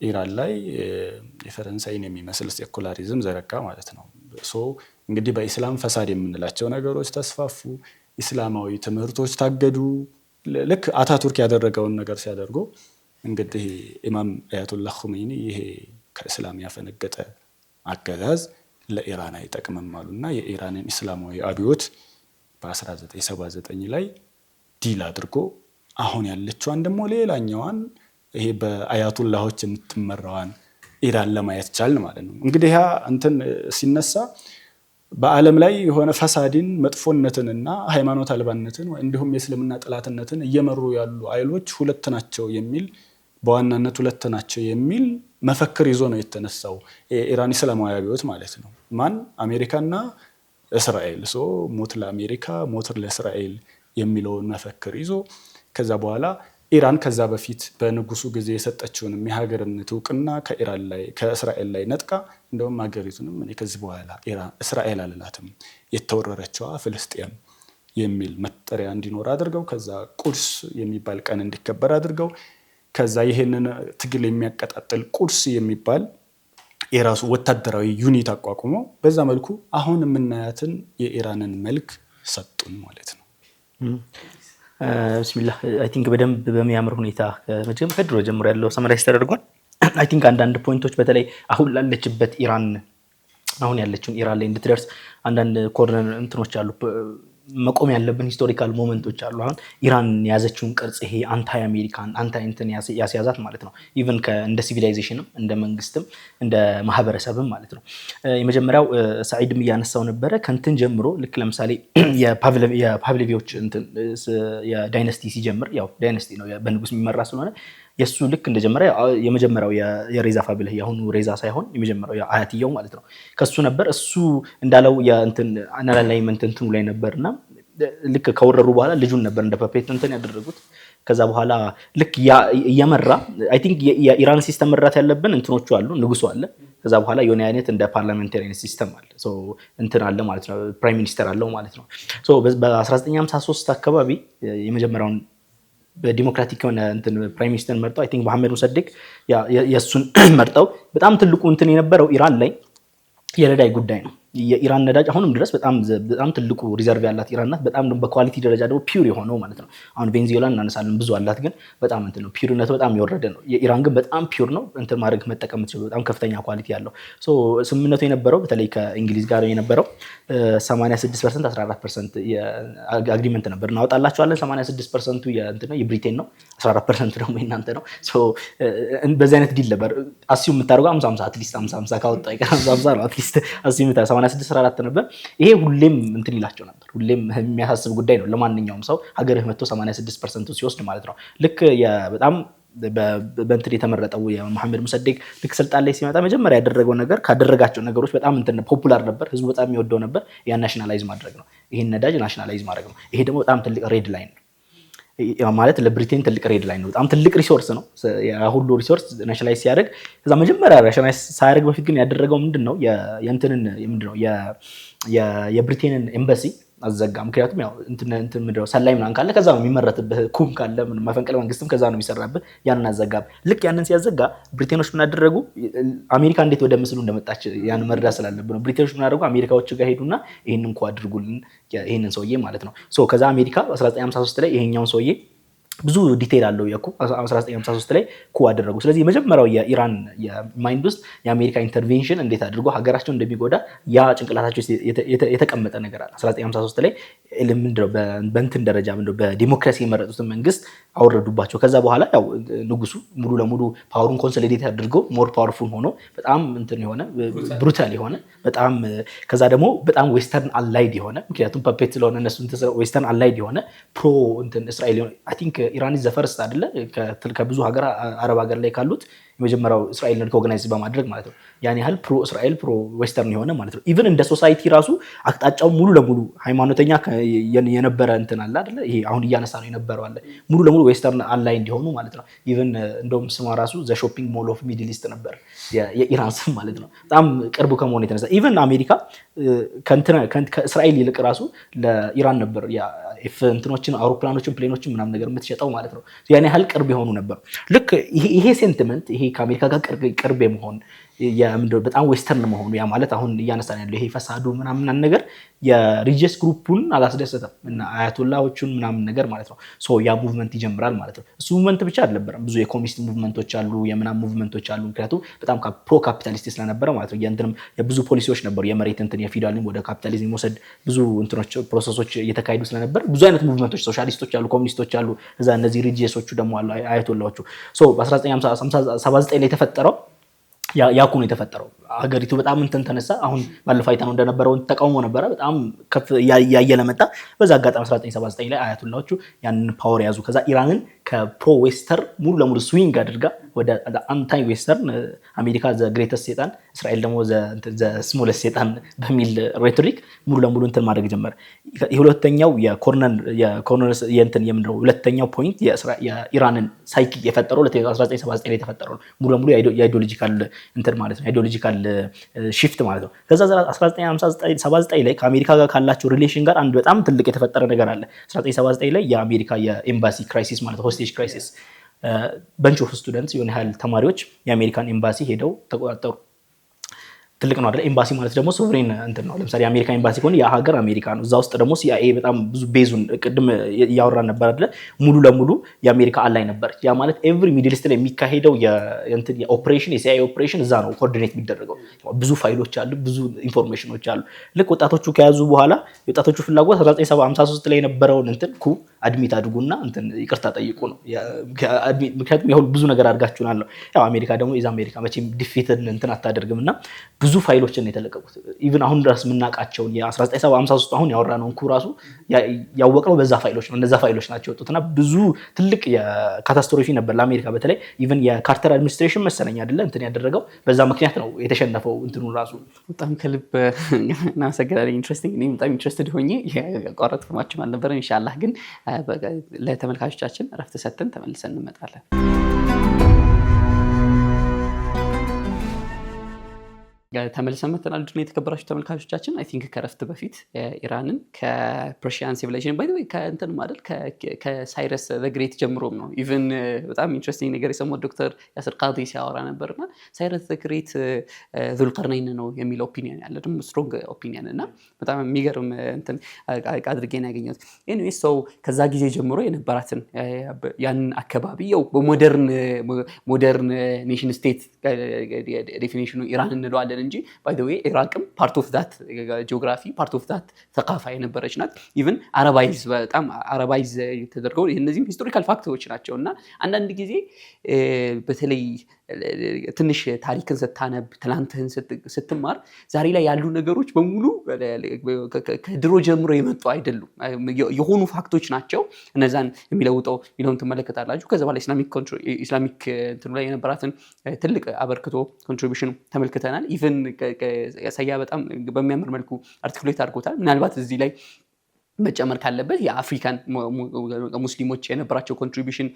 ኢራን ላይ የፈረንሳይን የሚመስል ሴኩላሪዝም ዘረጋ ማለት ነው። እንግዲህ በኢስላም ፈሳድ የምንላቸው ነገሮች ተስፋፉ፣ ኢስላማዊ ትምህርቶች ታገዱ። ልክ አታቱርክ ያደረገውን ነገር ሲያደርጉ እንግዲህ ኢማም አያቱላህ ኹመይኒ ይሄ ከእስላም ያፈነገጠ አገዛዝ ለኢራን አይጠቅምም አሉና የኢራንን እስላማዊ አብዮት በ1979 ላይ ዲል አድርጎ አሁን ያለችዋን ደግሞ ሌላኛዋን ይሄ በአያቱላሆች የምትመራዋን ኢራን ለማየት ቻልን ማለት ነው። እንግዲህ ያ እንትን ሲነሳ በዓለም ላይ የሆነ ፈሳድን መጥፎነትንና ሃይማኖት አልባነትን እንዲሁም የእስልምና ጥላትነትን እየመሩ ያሉ ኃይሎች ሁለት ናቸው የሚል በዋናነት ሁለት ናቸው የሚል መፈክር ይዞ ነው የተነሳው የኢራን እስላማዊ አብዮት ማለት ነው። ማን? አሜሪካና እስራኤል። ሞት ለአሜሪካ ሞት ለእስራኤል የሚለውን መፈክር ይዞ ከዛ በኋላ ኢራን ከዛ በፊት በንጉሱ ጊዜ የሰጠችውን የሀገርነት እውቅና ከእስራኤል ላይ ነጥቃ እንደውም ሀገሪቱንም እኔ ከዚህ በኋላ እስራኤል አልላትም የተወረረችዋ ፍልስጤም የሚል መጠሪያ እንዲኖር አድርገው ከዛ ቁድስ የሚባል ቀን እንዲከበር አድርገው ከዛ ይሄንን ትግል የሚያቀጣጥል ቁድስ የሚባል የራሱ ወታደራዊ ዩኒት አቋቁሞ በዛ መልኩ አሁን የምናያትን የኢራንን መልክ ሰጡን ማለት ነው። ቢስሚላህ አይ ቲንክ በደንብ በሚያምር ሁኔታ ከድሮ ጀምሮ ያለው ሰመራይዝ ተደርጓል። አይ ቲንክ አንዳንድ ፖይንቶች በተለይ አሁን ላለችበት ኢራን አሁን ያለችውን ኢራን ላይ እንድትደርስ አንዳንድ ኮርነር እንትኖች አሉ፣ መቆም ያለብን ሂስቶሪካል ሞመንቶች አሉ። አሁን ኢራን ያዘችውን ቅርጽ ይሄ አንታይ አሜሪካን አንታይ እንትን ያስያዛት ማለት ነው። ኢቭን እንደ ሲቪላይዜሽንም እንደ መንግስትም እንደ ማህበረሰብም ማለት ነው። የመጀመሪያው ሰዒድም እያነሳው ነበረ ከንትን ጀምሮ ልክ ለምሳሌ የፓቭሎቪዎች እንትን የዳይነስቲ ሲጀምር ያው ዳይነስቲ ነው በንጉስ የሚመራ ስለሆነ የሱ ልክ እንደጀመረ የመጀመሪያው የሬዛ ፋሚሊ ያሁኑ ሬዛ ሳይሆን የመጀመሪያው አያትየው ማለት ነው ከሱ ነበር። እሱ እንዳለው የእንትን አናላይመንት እንትኑ ላይ ነበርና ልክ ከወረሩ በኋላ ልጁን ነበር እንደ ፐፔት እንትን ያደረጉት። ከዛ በኋላ ልክ እየመራ አይ ቲንክ የኢራን ሲስተም መራት ያለብን እንትኖቹ አሉ፣ ንጉሱ አለ። ከዛ በኋላ የሆነ አይነት እንደ ፓርላሜንታሪያን ሲስተም አለ፣ እንትን አለ ማለት ነው፣ ፕራይም ሚኒስተር አለው ማለት ነው። በ1953 አካባቢ የመጀመሪያውን በዲሞክራቲክ የሆነ እንትን ፕራይም ሚኒስተር መርጠው አይ ቲንክ መሐመድ ሙሰድቅ የሱን መርጠው በጣም ትልቁ እንትን የነበረው ኢራን ላይ የነዳጅ ጉዳይ ነው። የኢራን ነዳጅ አሁንም ድረስ በጣም ትልቁ ሪዘርቭ ያላት ኢራን ናት። በጣም በኳሊቲ ደረጃ ደግሞ ፒውር የሆነው ማለት ነው። አሁን ቬንዙዌላን እናነሳለን፣ ብዙ አላት፣ ግን በጣም እንትን ነው ፒውርነቱ በጣም የወረደ ነው። የኢራን ግን በጣም ፒውር ነው። እንትን ማድረግ መጠቀም የምትችለው በጣም ከፍተኛ ኳሊቲ ያለው። ስምምነቱ የነበረው በተለይ ከእንግሊዝ ጋር የነበረው 86% 14% አግሪመንት ነበር። እናወጣላቸዋለን 86%ቱ የብሪቴን ነው፣ 14% ደግሞ የእናንተ ነው። በዚህ አይነት ዲል ነበር አሲዩም የምታደርገው 50 አትሊስት 50 ካወጣ 50 ነው አትሊስት አሲዩም 86 ነበር። ይሄ ሁሌም እንትን ይላቸው ነበር። ሁሌም የሚያሳስብ ጉዳይ ነው ለማንኛውም ሰው ሀገርህ መጥቶ 86% ሲወስድ ማለት ነው። ልክ በጣም በእንትን የተመረጠው የመሐመድ ሙሰዴቅ ልክ ስልጣን ላይ ሲመጣ መጀመሪያ ያደረገው ነገር ካደረጋቸው ነገሮች በጣም እንትን ፖፑላር ነበር፣ ህዝቡ በጣም የሚወደው ነበር። ያ ናሽናላይዝ ማድረግ ነው። ይሄን ነዳጅ ናሽናላይዝ ማድረግ ነው። ይሄ ደግሞ በጣም ትልቅ ሬድ ላይን ነው ማለት ለብሪቴን ትልቅ ሬድ ላይን ነው። በጣም ትልቅ ሪሶርስ ነው። ሁሉ ሪሶርስ ናሽናላይዝ ሲያደርግ ከዛ መጀመሪያ ናሽናላይዝ ሳያደርግ በፊት ግን ያደረገው ምንድነው የብሪቴንን ኤምባሲ አዘጋ። ምክንያቱም ያው እንትን ምንድነው ሰላይ ምናምን ካለ ከዛ ነው የሚመረጥብህ፣ ኩም ካለ መፈንቅለ መንግስትም ከዛ ነው የሚሰራብህ። ያንን አዘጋብ። ልክ ያንን ሲያዘጋ ብሪቴኖች ምን አደረጉ? አሜሪካ እንዴት ወደ ምስሉ እንደመጣች ያን መረዳት ስላለብን ነው። ብሪቴኖች ምን አደረጉ? አሜሪካዎች ጋር ሄዱና ይሄንን እንኳን አድርጉልን ይሄንን ሰውዬ ማለት ነው። ከዛ አሜሪካ 1953 ላይ ይሄኛውን ሰውዬ ብዙ ዲቴይል አለው የኩ 1953 ላይ ኩ አደረጉ። ስለዚህ የመጀመሪያው የኢራን የማይንድ ውስጥ የአሜሪካ ኢንተርቬንሽን እንዴት አድርጎ ሀገራቸው እንደሚጎዳ ያ ጭንቅላታቸው የተቀመጠ ነገር አለ። 1953 ላይ ምንድነው በእንትን ደረጃ ምንድነው በዲሞክራሲ የመረጡትን መንግስት አወረዱባቸው። ከዛ በኋላ ያው ንጉሱ ሙሉ ለሙሉ ፓወሩን ኮንሶሊዴት አድርጎ ሞር ፓወርፉል ሆኖ በጣም እንትን የሆነ ብሩታል የሆነ በጣም ከዛ ደግሞ በጣም ዌስተርን አላይድ የሆነ ምክንያቱም ፐፔት ስለሆነ እነሱ ዌስተርን አላይድ የሆነ ፕሮ እንትን እስራኤል አይ ቲንክ ኢራን ኢዝ ዘ ፈርስት አይደለ ከብዙ ሀገር አረብ ሀገር ላይ ካሉት የመጀመሪያው እስራኤልን ሪኮግናይዝ በማድረግ ማለት ነው። ያን ያህል ፕሮ እስራኤል ፕሮ ዌስተርን የሆነ ማለት ነው። ኢቭን እንደ ሶሳይቲ ራሱ አቅጣጫው ሙሉ ለሙሉ ሃይማኖተኛ የነበረ እንትን አለ አይደለ? ይሄ አሁን እያነሳ ነው የነበረው አለ ሙሉ ለሙሉ ዌስተርን አላይ እንዲሆኑ ማለት ነው። ኢቭን እንደውም ስሟ ራሱ ዘ ሾፒንግ ሞል ኦፍ ሚድል ኢስት ነበር የኢራን ስም ማለት ነው። በጣም ቅርቡ ከመሆኑ የተነሳ ኢቭን አሜሪካ ከእስራኤል ይልቅ ራሱ ለኢራን ነበር እንትኖችን አውሮፕላኖችን ፕሌኖችን ምናምን ነገር የምትሸጠው ማለት ነው። ያን ያህል ቅርብ የሆኑ ነበር። ልክ ይሄ ሴንቲመንት ይሄ ከአሜሪካ ጋር ቅርብ የመሆን በጣም ዌስተርን መሆኑ ያ ማለት አሁን እያነሳን ያለው ይሄ ፈሳዱ ምናምን ነገር የሪጂየስ ግሩፑን አላስደሰተም እና አያቶላዎቹን ምናምን ነገር ማለት ነው። ያ ሙቭመንት ይጀምራል ማለት ነው። እሱ ሙቭመንት ብቻ አልነበረም። ብዙ የኮሚኒስት ሙቭመንቶች አሉ፣ የምናምን ሙቭመንቶች አሉ። ምክንያቱም በጣም ፕሮ ካፒታሊስት ስለነበረ ማለት ነው። የብዙ ፖሊሲዎች ነበሩ። የመሬት እንትን የፊውዳሊዝም ወደ ካፒታሊዝም መውሰድ ብዙ እንትኖች ፕሮሰሶች እየተካሄዱ ስለነበር ብዙ አይነት ሙቭመንቶች ሶሻሊስቶች አሉ፣ ኮሚኒስቶች አሉ። እዛ እነዚህ ሪጂየሶቹ ደግሞ አሉ አያቶላዎቹ። በ1979 ላይ የተፈጠረው ያኩ ነው የተፈጠረው። ሀገሪቱ በጣም እንትን ተነሳ። አሁን ባለፈው አይተነው እንደነበረው ተቃውሞ ነበረ፣ በጣም ከፍ ያየለ መጣ። በዛ አጋጣሚ 1979 ላይ አያቶላዎቹ ያንን ፓወር ያዙ። ከዛ ኢራንን ከፕሮ ዌስተር ሙሉ ለሙሉ ስዊንግ አድርጋ ወደ አንታይ ዌስተርን አሜሪካ ዘ ግሬተስት ሴጣን፣ እስራኤል ደግሞ ዘ ስሞለስት ሴጣን በሚል ሬቶሪክ ሙሉ ለሙሉ እንትን ማድረግ ጀመረ። የሁለተኛው ሁለተኛው ፖይንት የኢራንን ሳይኪ የፈጠረው 1979 ላይ የተፈጠረው ሙሉ ለሙሉ የአይዲዮሎጂካል እንትን ማለት ነው፣ አይዲዮሎጂካል ሺፍት ማለት ነው። ከዛ 1979 ላይ ከአሜሪካ ጋር ካላቸው ሪሌሽን ጋር አንድ በጣም ትልቅ የተፈጠረ ነገር አለ። 1979 ላይ የአሜሪካ የኤምባሲ ክራይሲስ ማለት ሆስቴጅ ክራይሲስ በንች ኦፍ ስቱደንትስ የሆነ ያህል ተማሪዎች የአሜሪካን ኤምባሲ ሄደው ተቆጣጠሩ። ትልቅ ነው አይደል? ኤምባሲ ማለት ደግሞ ሶቨሬን እንትን ነው። ለምሳሌ የአሜሪካ ኤምባሲ ከሆነ ያ ሀገር አሜሪካ ነው። እዛ ውስጥ ደግሞ ሲአይኤ በጣም ብዙ ቤዙን ቅድም እያወራን ነበር አይደል? ሙሉ ለሙሉ የአሜሪካ አላይ ነበር። ያ ማለት ኤቭሪ ሚድል ኢስት ላይ የሚካሄደው የኦፕሬሽን የሲአይኤ ኦፕሬሽን እዛ ነው ኮኦርዲኔት የሚደረገው። ብዙ ፋይሎች አሉ፣ ብዙ ኢንፎርሜሽኖች አሉ። ልክ ወጣቶቹ ከያዙ በኋላ የወጣቶቹ ፍላጎት 1953 ላይ የነበረውን እንትን አድሚት አድርጉና እንትን ይቅርታ ጠይቁ ነው። ምክንያቱም ያው ብዙ ነገር አድርጋችሁናል ነው። ያው አሜሪካ ደግሞ ኢዝ አሜሪካ መቼም ዲፊትን እንትን አታደርግምና ብዙ ፋይሎችን የተለቀቁት ኢቭን አሁን ድረስ የምናውቃቸውን የ1953 አሁን ያወራነውን ራሱ ያወቅነው በዛ ፋይሎች ነው። እነዛ ፋይሎች ናቸው የወጡትና ብዙ ትልቅ የካታስትሮፊ ነበር ለአሜሪካ። በተለይ ኢቭን የካርተር አድሚኒስትሬሽን መሰለኝ አይደለ እንትን ያደረገው በዛ ምክንያት ነው የተሸነፈው እንትኑ ራሱ። በጣም ከልብ እናመሰግናለን። ኢንትረስቲንግ እኔ በጣም ኢንትረስትድ ሆኜ ያቋረጥኩማችሁም አልነበረም። ኢንሻአላህ ግን ለተመልካቾቻችን እረፍት ሰጥተን ተመልሰን እንመጣለን። ተመልሰን መተናል። ድና የተከበራችሁ ተመልካቾቻችን አይ ቲንክ ከረፍት በፊት ኢራንን ከፐርሺያን ሲቪላይዜሽን ባይ ዘ ወይ ከእንትን ማለት ከሳይረስ ዘ ግሬት ጀምሮም ነው ኢቭን በጣም ኢንትረስቲንግ ነገር የሰማው ዶክተር ያስር ቃዲ ሲያወራ ነበርና ሳይረስ ዘ ግሬት ዙልቀርነይን ነው የሚል ኦፒኒየን ያለ ደግሞ ስትሮንግ ኦፒኒየን እና በጣም የሚገርም እንትን አድርጌ ነው ያገኘሁት። ኤኒዌይስ ሶ ከዛ ጊዜ ጀምሮ የነበራትን ያንን አካባቢ ያው በሞደርን ኔሽን ስቴት ዴፊኒሽኑ ኢራን እንለዋለን እንጂ ባይ ዘ ዌይ ኢራቅም ፓርት ኦፍ ዛት ጂኦግራፊ ፓርት ኦፍ ዛት ተካፋ የነበረች ናት። ኢቭን አረባይዝ በጣም አረባይዝ ተደርገው እነዚህም ሂስቶሪካል ፋክቶች ናቸው እና አንዳንድ ጊዜ በተለይ ትንሽ ታሪክን ስታነብ ትላንትህን ስትማር ዛሬ ላይ ያሉ ነገሮች በሙሉ ከድሮ ጀምሮ የመጡ አይደሉም፣ የሆኑ ፋክቶች ናቸው። እነዛን የሚለውጠው ሚለውን ትመለከታላችሁ። ከዛ በኋላ ኢስላሚክ እንትኑ ላይ የነበራትን ትልቅ አበርክቶ ኮንትሪቢሽን ተመልክተናል። ኢቨን ያሳያ በጣም በሚያምር መልኩ አርቲኩሌት አድርጎታል። ምናልባት እዚህ ላይ መጨመር ካለበት የአፍሪካን ሙስሊሞች የነበራቸው ኮንትሪቢሽን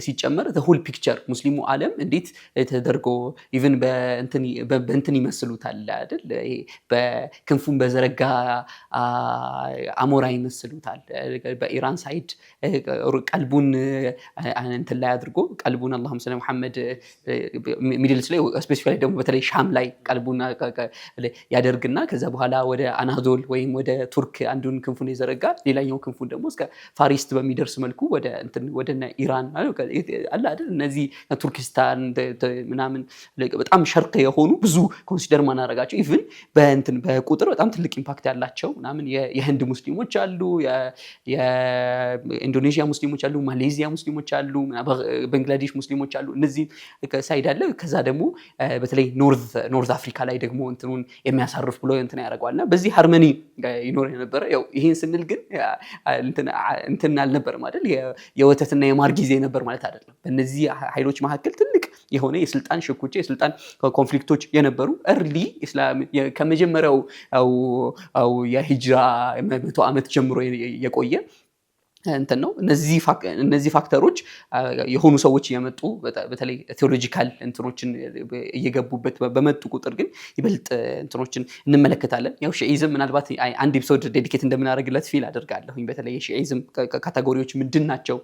ሲጨመር ሆል ፒክቸር ሙስሊሙ ዓለም እንዴት ተደርጎ ኢቭን በእንትን ይመስሉታል አይደል? በክንፉን በዘረጋ አሞራ ይመስሉታል። በኢራን ሳይድ ቀልቡን እንትን ላይ አድርጎ ቀልቡን አላሁም ሰለ ሙሐመድ ሚድልስ ላይ ስፔሲፊካሊ ደግሞ በተለይ ሻም ላይ ቀልቡን ያደርግና ከዛ በኋላ ወደ አናዶል ወይም ወደ ቱርክ አንዱን ክንፉን የዘረጋ ሌላኛው ክንፉን ደግሞ እስከ ፋሪስት በሚደርስ መልኩ ወደ ኢራን አለ አይደል? እነዚህ ቱርኪስታን ምናምን በጣም ሸርቅ የሆኑ ብዙ ኮንሲደር ማናረጋቸው ኢቭን በቁጥር በጣም ትልቅ ኢምፓክት ያላቸው ምናምን የህንድ ሙስሊሞች አሉ፣ የኢንዶኔዥያ ሙስሊሞች አሉ፣ ማሌዚያ ሙስሊሞች አሉ፣ ባንግላዴሽ ሙስሊሞች አሉ። እነዚህ ሳይድ አለ። ከዛ ደግሞ በተለይ ኖርዝ አፍሪካ ላይ ደግሞ እንትኑን የሚያሳርፍ ብሎ እንትን ያደርገዋልና በዚህ ሃርመኒ ይኖር የነበረ ያው ይሄን ስንል ግን እንትን አልነበረም አይደል? የወተትና የማር ጊዜ ነበር ማለት አይደለም። በእነዚህ ኃይሎች መካከል ትልቅ የሆነ የስልጣን ሽኩቻ የስልጣን ኮንፍሊክቶች የነበሩ እርሊ ኢስላም ከመጀመሪያው የሂጅራ 100 ዓመት ጀምሮ የቆየ እንትን ነው። እነዚህ ፋክተሮች የሆኑ ሰዎች እየመጡ በተለይ ቴዎሎጂካል እንትኖችን እየገቡበት በመጡ ቁጥር ግን ይበልጥ እንትኖችን እንመለከታለን። ያው ሺኢዝም ምናልባት አንድ ኤፒሶድ ዴዲኬት እንደምናደርግለት ፊል አደርጋለሁኝ። በተለይ የሺኢዝም ካቴጎሪዎች ምንድን ናቸው?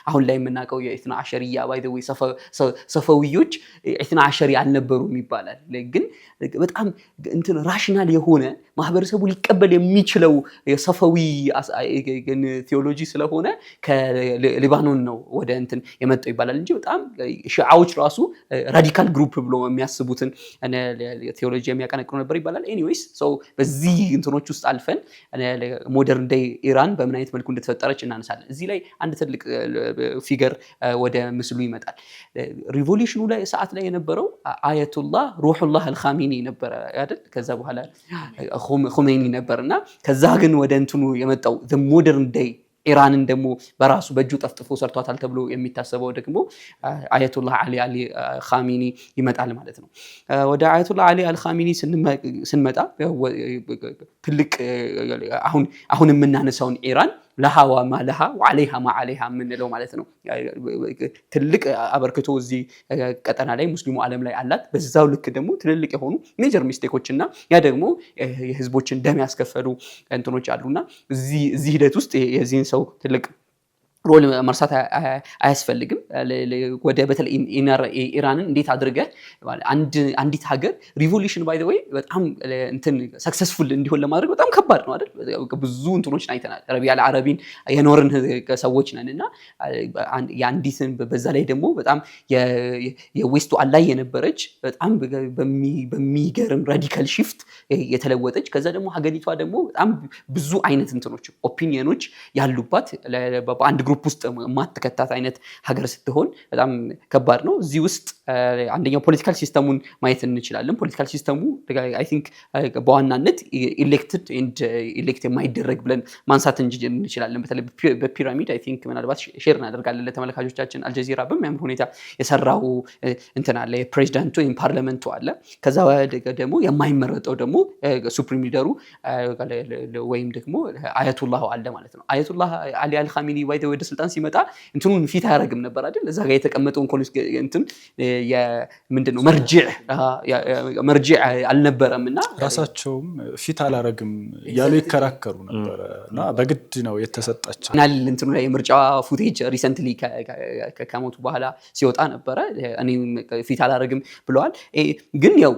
አሁን ላይ የምናውቀው የኢትና አሸሪያ ባይ ዘ ዌይ ሰፈዊዮች ኢትና አሸሪ አልነበሩም ይባላል። ግን በጣም እንትን ራሽናል የሆነ ማህበረሰቡ ሊቀበል የሚችለው የሰፈዊ ቴዎሎጂ ስለሆነ ከሊባኖን ነው ወደ እንትን የመጣው ይባላል እንጂ በጣም ሺዓዎች ራሱ ራዲካል ግሩፕ ብሎ የሚያስቡትን ቴዎሎጂ የሚያቀነቅኑ ነበር ይባላል። ኤኒዌይስ ሶ በዚህ እንትኖች ውስጥ አልፈን ሞደርን ዴይ ኢራን በምን አይነት መልኩ እንደተፈጠረች እናነሳለን። እዚህ ላይ አንድ ትልቅ ፊገር ወደ ምስሉ ይመጣል። ሪቮሉሽኑ ላይ ሰዓት ላይ የነበረው አያቱላህ ሩሁላህ አልኻሚኒ ነበር አይደል? ከዛ በኋላ ኹሜኒ ነበርና ከዛ ግን ወደ እንትኑ የመጣው the modern day ኢራንን ደግሞ በራሱ በእጁ ጠፍጥፎ ሰርቷታል ተብሎ የሚታሰበው ደግሞ አያቱላህ አሊ ኻሚኒ ይመጣል ማለት ነው። ወደ አያቱላህ አሊ አልኻሚኒ ስንመጣ ትልቅ አሁን የምናነሳውን ኢራን ለሃ ወማ ለሃ ወዓለይሃ ማ ዓለይሃ የምንለው ማለት ነው። ትልቅ አበርክቶ እዚህ ቀጠና ላይ ሙስሊሙ ዓለም ላይ አላት። በዛው ልክ ደግሞ ትልልቅ የሆኑ ሜጀር ሚስቴኮች እና ያ ደግሞ የህዝቦችን ደም ያስከፈሉ እንትኖች አሉና እዚህ ሂደት ውስጥ የዚህን ሰው ትልቅ ሮል መርሳት አያስፈልግም። ወደ በተለይ ኢራንን እንዴት አድርገህ አንዲት ሀገር ሪቮሉሽን ባይ ዘ ዌይ በጣም እንትን ሰክሰስፉል እንዲሆን ለማድረግ በጣም ከባድ ነው አይደል? ብዙ እንትኖችን አይተናል። ረቢዕ አልዓረቢን የኖርን ሰዎች ነን እና የአንዲትን በዛ ላይ ደግሞ በጣም የዌስቱ አላይ የነበረች በጣም በሚገርም ራዲካል ሺፍት የተለወጠች ከዛ ደግሞ ሀገሪቷ ደግሞ በጣም ብዙ አይነት እንትኖች ኦፒኒየኖች ያሉባት በአንድ ግሩፕ ውስጥ ማትከታት አይነት ሀገር ስትሆን በጣም ከባድ ነው። እዚህ ውስጥ አንደኛው ፖለቲካል ሲስተሙን ማየት እንችላለን። ፖለቲካል ሲስተሙ አይ ቲንክ በዋናነት ኢሌክት የማይደረግ ብለን ማንሳት እንችላለን። በተለይ በፒራሚድ አይ ቲንክ ምናልባት ሼር እናደርጋለን ለተመልካቾቻችን። አልጀዚራ በሚያምር ሁኔታ የሰራው እንትን አለ፣ የፕሬዚዳንቱ ወይም ፓርላመንቱ አለ። ከዛ ደግሞ የማይመረጠው ደግሞ ሱፕሪም ሊደሩ ወይም ደግሞ አያቱላህ አለ ማለት ነው። አያቱላህ አሊ አልኻሚኒ ወደ ስልጣን ሲመጣ እንትኑን ፊት አያረግም ነበር አይደል እዛ ጋር የተቀመጠውን እንትን ምንድነው መርጂዕ አልነበረምና ራሳቸውም ፊት አላረግም ያሉ ይከራከሩ ነበርና በግድ ነው የተሰጣቸው ናል እንትኑ ላይ ምርጫ ፉቴጅ ሪሰንትሊ ከሞቱ በኋላ ሲወጣ ነበር እኔ ፊት አላረግም ብለዋል ግን ያው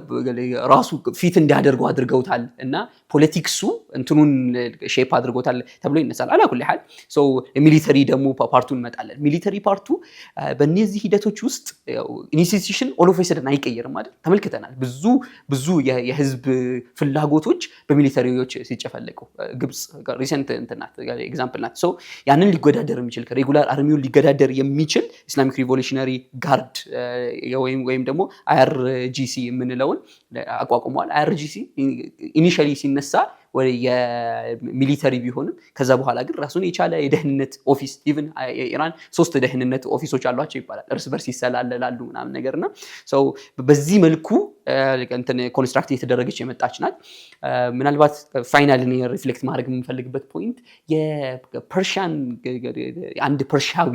ራሱ ፊት እንዲያደርጉ አድርገውታል እና ፖለቲክሱ እንትኑን ሼፕ አድርጎታል ተብሎ ይነሳል አላኩል ሐል ሶ ሚሊተሪ ደግሞ ፓርቱን መጣለን ሚሊተሪ ፓርቱ በእነዚህ ሂደቶች ውስጥ ኢንስቲትዩሽን ኦል ኦፍ ሰደን አይቀየርም አይደል ተመልክተናል ብዙ የህዝብ ፍላጎቶች በሚሊተሪዎች ሲጨፈለቁ ግብጽ ሪሰንት እንትናት ኤግዛምፕል ናት ሶ ያንን ሊገዳደር የሚችል ከሬጉላር አርሚውን ሊገዳደር የሚችል ኢስላሚክ ሪቮሉሽነሪ ጋርድ ወይም ደግሞ IRGC የምንለውን አቋቁመዋል IRGC ኢኒሺያሊ ሲነሳ የሚሊተሪ ቢሆንም ከዛ በኋላ ግን ራሱን የቻለ የደህንነት ኦፊስ ኢቭን ኢራን 3 ደህንነት ኦፊሶች አሏቸው ይባላል እርስ በርስ ይሰላለላሉ ምናምን ነገርና ሶ በዚህ መልኩ እንትን ኮንስትራክት እየተደረገች የመጣች ናት ምናልባት ፋይናሊ ሪፍሌክት ማድረግ የምንፈልግበት ፖይንት የፐርሺያን አንድ ፐርሺያዊ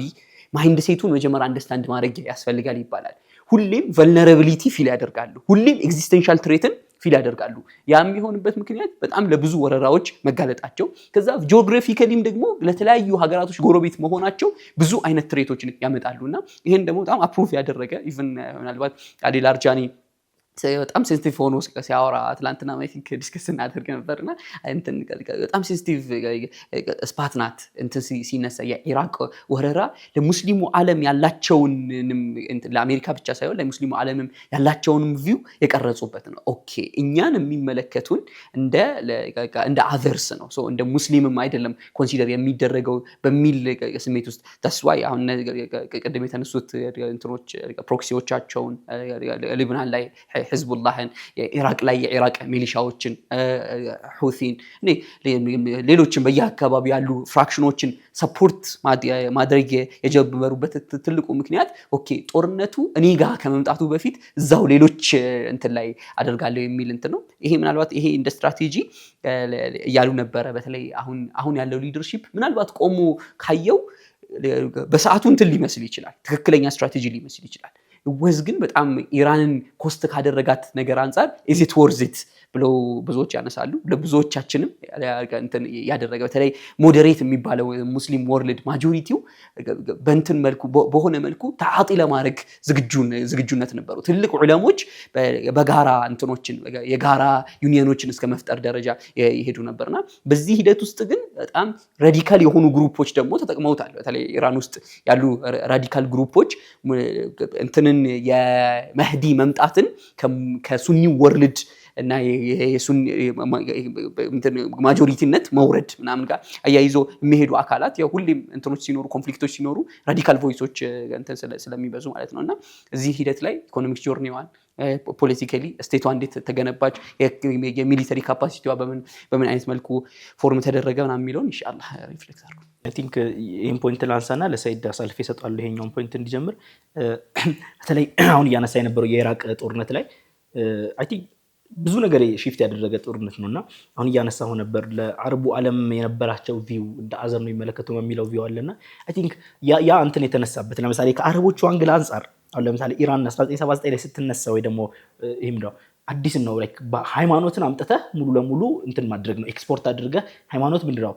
ማይንድ ሴቱን መጀመሪያ አንደርስታንድ ማድረግ ያስፈልጋል ይባላል ሁሌም ቨልነራቢሊቲ ፊል ያደርጋሉ ሁሌም ኤግዚስተንሻል ትሬትን ፊል ያደርጋሉ ያም የሚሆንበት ምክንያት በጣም ለብዙ ወረራዎች መጋለጣቸው ከዛ ጂኦግራፊካሊም ደግሞ ለተለያዩ ሀገራቶች ጎረቤት መሆናቸው ብዙ አይነት ትሬቶችን ያመጣሉና ይሄን ደግሞ በጣም አፕሩቭ ያደረገ ኢቭን ምናልባት አዲል አርጃኒ በጣም ሴንሲቲቭ ሆኖ ሲያወራ አትላንትና ማይ ቲንክ ዲስከስ እናደርግ ነበርና እንትን በጣም ሴንሲቲቭ ስፓት ናት እንትን ሲነሳ የኢራቅ ወረራ ለሙስሊሙ ዓለም ያላቸውን ለአሜሪካ ብቻ ሳይሆን ለሙስሊሙ ዓለምም ያላቸውን ቪው የቀረጹበት ነው ኦኬ እኛን የሚመለከቱን እንደ አዘርስ ነው ሶ እንደ ሙስሊምም አይደለም ኮንሲደር የሚደረገው በሚል ስሜት ውስጥ ተስዋይ አሁን ቀደም የተነሱት እንትኖች ፕሮክሲዎቻቸውን ሊባኖን ላይ ህዝቡላህን ኢራቅ ላይ የኢራቅ ሚሊሻዎችን ሁቲን ሌሎችን በየአካባቢው ያሉ ፍራክሽኖችን ሰፖርት ማድረግ የጀመሩበት ትልቁ ምክንያት ኦኬ ጦርነቱ እኔ ጋር ከመምጣቱ በፊት እዛው ሌሎች እንትን ላይ አደርጋለሁ የሚል እንትን ነው ይሄ ምናልባት ይሄ እንደ ስትራቴጂ ያሉ ነበር በተለይ አሁን ያለው ሊደርሺፕ ምናልባት ቆሞ ካየው በሰዓቱ እንትን ሊመስል ይችላል ትክክለኛ ስትራቴጂ ሊመስል ይችላል ወዝ ግን በጣም ኢራንን ኮስት ካደረጋት ነገር አንፃር is it worth it ብለው ብዙዎች ያነሳሉ ለብዙዎቻችንም እንትን ያደረገ በተለይ ሞዴሬት የሚባለው ሙስሊም ወርልድ ማጆሪቲው በእንትን መልኩ በሆነ መልኩ ተዓጢ ለማድረግ ዝግጁነት ነበሩ ትልቅ ዑለሞች በጋራ እንትኖችን የጋራ ዩኒየኖችን እስከ መፍጠር ደረጃ ይሄዱ ነበርና በዚህ ሂደት ውስጥ ግን በጣም ራዲካል የሆኑ ግሩፖች ደግሞ ተጠቅመውታል በተለይ ኢራን ውስጥ ያሉ ራዲካል ግሩፖች እንትንን የመህዲ መምጣትን ከሱኒ ወርልድ እና የሱኒ ማጆሪቲነት መውረድ ምናምን ጋር አያይዞ የሚሄዱ አካላት ያው ሁሌም እንትኖች ሲኖሩ ኮንፍሊክቶች ሲኖሩ ራዲካል ቮይሶች እንትን ስለሚበዙ ማለት ነውና እዚህ ሂደት ላይ ኢኮኖሚክ ጆርኒዋን ፖለቲካሊ ስቴቷ እንዴት ተገነባች የሚሊተሪ ካፓሲቲዋ በምን አይነት መልኩ ፎርም ተደረገ ምናምን የሚለውን ኢንሻአላህ ሪፍሌክት አድርጉ አይ ቲንክ ይሄን ፖይንት ላንሳና ለሰይድ አሳልፌ እሰጣለሁ ይሄኛውን ፖይንት እንዲጀምር በተለይ አሁን እያነሳ የነበረው የኢራቅ ጦርነት ላይ አይ ቲንክ ብዙ ነገር ሺፍት ያደረገ ጦርነት ነውና አሁን እያነሳው ነበር ለአረቡ ዓለም የነበራቸው ቪው እንደ አዘር ነው የሚመለከተው የሚለው ቪው አለና አይ ቲንክ ያ እንትን የተነሳበት ለምሳሌ ከአረቦቹ አንግል አንፃር አሁን ለምሳሌ ኢራን 1979 ላይ ስትነሳ ወይ ደግሞ ይሄም ነው አዲስ ነው ላይክ ሃይማኖትን አምጥተህ ሙሉ ለሙሉ እንትን ማድረግ ነው ኤክስፖርት አድርገህ ሃይማኖት ምንድነው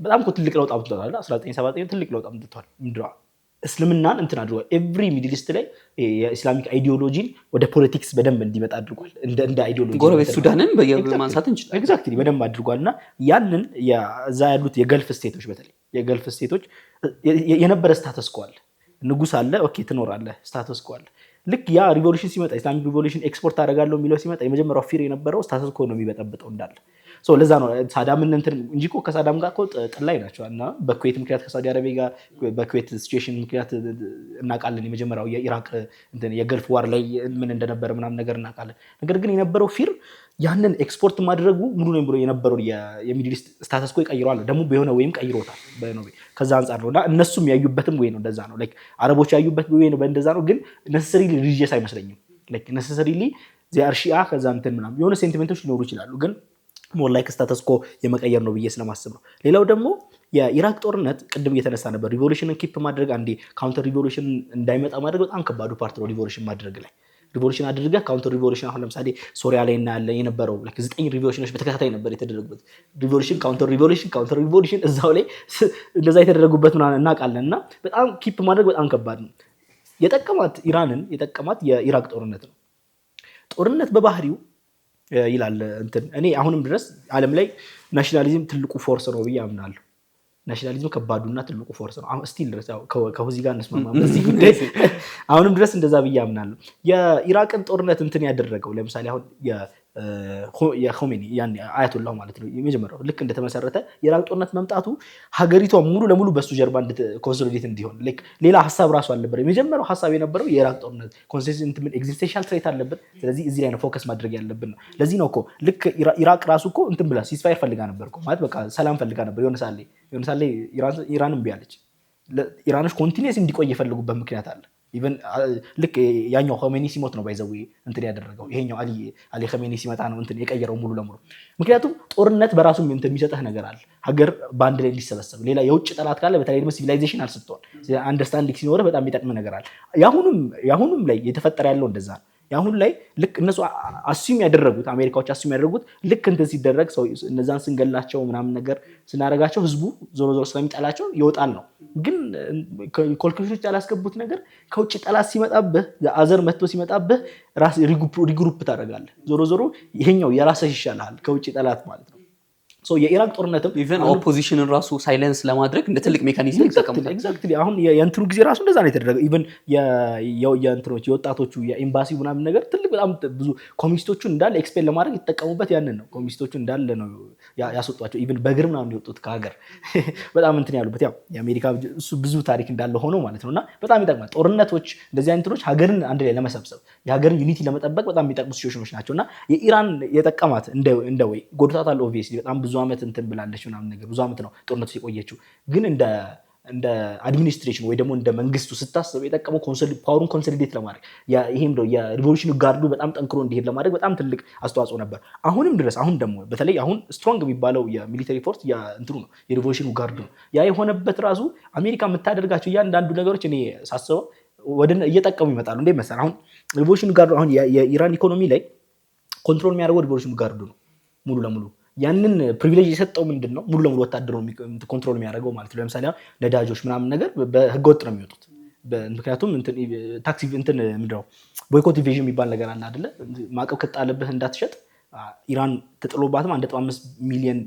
በጣም ትልቅ ለውጥ አምጥቷል 1979 ትልቅ ለውጥ አምጥቷል ምንድነው እስልምናን እንትን አድርጓል ኤቭሪ ሚድል ኢስት ላይ የኢስላሚክ አይዲዮሎጂን ወደ ፖለቲክስ በደንብ እንዲመጣ አድርጓል እንደ አይዲዮሎጂ ጎረቤት ሱዳንን በማንሳት እንችላለን ኤግዛክትሊ በደንብ አድርጓልና ያንን እዛ ያሉት የገልፍ ስቴቶች በተለይ የገልፍ ስቴቶች የነበረ ስታተስ ኮ አለ ንጉስ አለ ኦኬ ትኖራለህ ስታተስ ኮ አለ ልክ ያ ሪቮሉሽን ሲመጣ ኢስላሚክ ሪቮሉሽን ኤክስፖርት አደርጋለሁ የሚለው ሲመጣ የመጀመሪያው ፊር የነበረው ስታተስ ኮ ነው የሚበጠብጠው እንዳለ ሶ ለዛ ነው ሳዳምን እንትን እንጂ እኮ ከሳዳም ጋር እኮ ጥላይ ናቸውና በኩዌት ምክንያት ከሳውዲ አረቢያ ጋር በኩዌት ሲቹዌሽን ምክንያት እናውቃለን የመጀመሪያው የኢራቅ እንትን የገልፍ ዋር ላይ ምን እንደነበረ ምናምን ነገር እናውቃለን ነገር ግን የነበረው ፊር ያንን ኤክስፖርት ማድረጉ ሙሉ ነው ብሎ የነበረው የሚድል ኢስት ስታተስ ኮ ይቀይራል ደግሞ በሆነ ወይም ቀይሮታል በኖቤ ከዛ አንፃር ነውና እነሱም ያዩበትም ወይ ነው እንደዛ ነው ላይክ አረቦች ያዩበት ወይ ነው በእንደዛ ነው ግን necessarily religious አይመስለኝም ላይክ necessarily they are Shia ከዛ እንትን ምናምን የሆነ ሴንቲሜንቶች ሊኖሩ ይችላሉ ግን ሞር ላይክ ስታተስ ኮ የመቀየር ነው ብዬ ስለማስብ ነው። ሌላው ደግሞ የኢራቅ ጦርነት ቅድም እየተነሳ ነበር። ሪቮሉሽንን ኪፕ ማድረግ አንዴ ካውንተር ሪቮሉሽን እንዳይመጣ ማድረግ በጣም ከባዱ ፓርት ነው። ሪቮሉሽን ማድረግ ላይ ሪቮሉሽን አድርገህ ካውንተር ሪቮሉሽን አሁን ለምሳሌ ሶሪያ ላይ እናያለን የነበረው 9 ሪቮሉሽኖች በተከታታይ ነበር የተደረጉበት። ሪቮሉሽን ካውንተር ሪቮሉሽን እዛው ላይ እንደዛ የተደረጉበት ምናምን እናውቃለን። እና በጣም ኪፕ ማድረግ በጣም ከባድ ነው። ኢራንን የጠቀማት የኢራቅ ጦርነት ነው። ጦርነት በባህሪው ይላል እኔ አሁንም ድረስ ዓለም ላይ ናሽናሊዝም ትልቁ ፎርስ ነው ብዬ አምናለሁ። ናሽናሊዝም ከባዱና ትልቁ ፎርስ ነው። ስቲል ድረስ ከሁዚ ጋር እንስማማ በዚህ ጉዳይ አሁንም ድረስ እንደዛ ብዬ አምናለሁ። የኢራቅን ጦርነት ያደረገው ለምሳሌ አሁን የኮሜኒ ያኔ አያቶላህ ማለት ነው የመጀመሪያው ልክ እንደተመሰረተ የኢራቅ ጦርነት መምጣቱ ሀገሪቷ ሙሉ ለሙሉ በሱ ጀርባ ኮንሶሊዴት እንዲሆን ሌላ ሀሳብ ራሱ አልነበረ። የመጀመሪያው ሀሳብ የነበረው የኢራቅ ጦርነት ኤግዚስቴንሻል ትሬት አለበት። ስለዚህ እዚህ ላይ ነው ፎከስ ማድረግ ያለብን ነው። ለዚህ ነው እኮ ልክ ኢራቅ ራሱ እኮ ብላ ሲስፋየር ፈልጋ ነበር እኮ ማለት በቃ ሰላም ፈልጋ ነበር። የሆነ ሳሌ ኢራን እምቢ አለች። ኢራኖች ኮንቲኒየስ እንዲቆይ የፈለጉበት ምክንያት አለ። ኢቨን ልክ ያኛው ኸሜኒ ሲሞት ነው ባይዘው ያደረገው። ይሄኛው አሊ ኸሜኒ ሲመጣ ነው የቀየረው ሙሉ ለሙሉ። ምክንያቱም ጦርነት በራሱ የሚሰጥህ ነገር አለ። ሀገር በአንድ ላይ እንዲሰበሰብ ሌላ የውጭ ጠላት ካለ በተለይ ደግሞ ሲቪላይዜሽን አልስትሆን አንደርስታንዲንግ ሲኖርህ በጣም የሚጠቅም ነገር አለ። ያሁኑም ላይ የተፈጠረ ያለው እንደዛ ነው። ያሁን ላይ ልክ እነሱ አሱም ያደረጉት አሜሪካዎች አሱም ያደረጉት ልክ ሲደረግ ሰው እነዛን ስንገላቸው ምናምን ነገር ስናደርጋቸው ህዝቡ ዞሮ ስለሚጠላቸው ይወጣል ነው። ግን ኮልኩሌሽኖች ያላስገቡት ነገር ከውጭ ጠላት ሲመጣብህ አዘር መጥቶ ሲመጣብህ ራስ ሪግሩፕ ታደርጋለህ። ዞሮ ይሄኛው የራስህ ይሻላል ከውጭ ጠላት ማለት ነው። የኢራቅ ጦርነትም ኢቨን ኦፖዚሽንን ራሱ ሳይለንስ ለማድረግ እንደ ትልቅ ሜካኒዝም ይጠቀሙታል። ኤግዛክትሊ አሁን የእንትኑ ጊዜ ራሱ እንደዛ ነው የተደረገው። ኢቨን የወጣቶቹ የኤምባሲ ምናምን ነገር ትልቅ በጣም ብዙ ኮሚኒስቶቹን እንዳለ ኤክስፔል ለማድረግ የተጠቀሙበት ያንን ነው። ኮሚኒስቶቹን እንዳለ ነው ያስወጧቸው። ኢቨን በእግር ምናምን የወጡት ከሀገር በጣም ያሉበት ያው የአሜሪካ እሱ ብዙ ታሪክ እንዳለ ሆኖ ማለት ነው። እና በጣም ይጠቅማል። ጦርነቶች እንደዚህ አይነት እንትኖች ሀገርን አንድ ላይ ለመሰብሰብ የሀገርን ዩኒቲ ለመጠበቅ በጣም የሚጠቅሙ ሲቹዌሽኖች ናቸው። እና የኢራን የጠቀማት እንደ ወይ ጎድታታል። ኦብቪየስሊ በጣም ብዙ ዓመት ብላለች ምናምን ነገር ብዙ ዓመት ነው ጦርነቱ የቆየችው። ግን እንደ አድሚኒስትሬሽን ወይ ደግሞ እንደ መንግስቱ ስታስብ የጠቀመው ፓወሩን ኮንሶሊዴት ለማድረግ ይሄም ነው የሪቮሉሽን ጋርዱ በጣም ጠንክሮ እንዲሄድ ለማድረግ በጣም ትልቅ አስተዋጽኦ ነበር። አሁንም ድረስ አሁን ደግሞ በተለይ አሁን ስትሮንግ የሚባለው የሚሊተሪ ፎርስ እንትኑ ነው የሪቮሉሽን ጋርዱ ነው። ያ የሆነበት ራሱ አሜሪካ የምታደርጋቸው እያንዳንዱ ነገሮች እኔ ሳስበው እየጠቀሙ ይመጣሉ። እንዴ መሰለህ አሁን ሪቮሉሽን ጋርዱ አሁን የኢራን ኢኮኖሚ ላይ ኮንትሮል የሚያደርገው ሪቮሉሽን ጋርዱ ነው ሙሉ ለሙሉ። ያንን ፕሪቪሌጅ የሰጠው ምንድን ነው? ሙሉ ለሙሉ ወታደሩ ኮንትሮል የሚያደርገው ማለት ነው። ለምሳሌ ነዳጆች ምናምን ነገር በህገወጥ ነው የሚወጡት። ምክንያቱም ታክሲ ምንድነው ቦይኮት ኢቬዥን የሚባል ነገር አለ አይደለ? ማዕቀብ ከጣለብህ እንዳትሸጥ ኢራን ተጥሎባትም 1.5 ሚሊዮን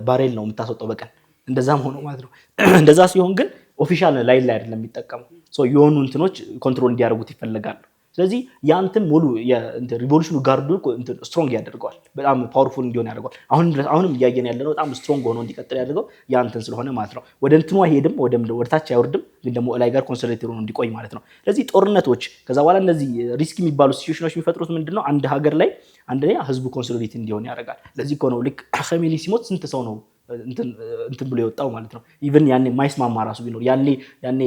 ባሬል ነው የምታስወጣው በቀን። እንደዛም ሆኖ ማለት ነው። እንደዛ ሲሆን ግን ኦፊሻል ላይ አይደለም የሚጠቀመው። የሆኑ እንትኖች ኮንትሮል እንዲያደርጉት ይፈልጋሉ። ስለዚህ ያንተን ሙሉ የሪቮሉሽኑ ጋርዱ ስትሮንግ ያደርገዋል። በጣም ፓወርፉል እንዲሆን ያደርገዋል። አሁንም እያየን ያለነው በጣም ስትሮንግ ሆኖ እንዲቀጥል ያደርገው ያንተን ስለሆነ ማለት ነው። ወደ እንትኑ አይሄድም፣ ወደ ታች አይወርድም፣ ግን ደግሞ ላይ ጋር ኮንሶሊዴት ሆኖ እንዲቆይ ማለት ነው። ስለዚህ ጦርነቶች ከዛ በኋላ እነዚህ ሪስክ የሚባሉ ሲቹዌሽኖች የሚፈጥሩት ምንድነው? አንድ ሀገር ላይ አንደኛ ህዝቡ ኮንሶሊዴት እንዲሆን ያደርጋል። ለዚህ እኮ ነው ልክ ኸሜኒ ሲሞት ስንት ሰው ነው እንትን ብሎ የወጣው ማለት ነው። ኢቭን ያኔ ማይስማማ ራሱ ቢኖር ያኔ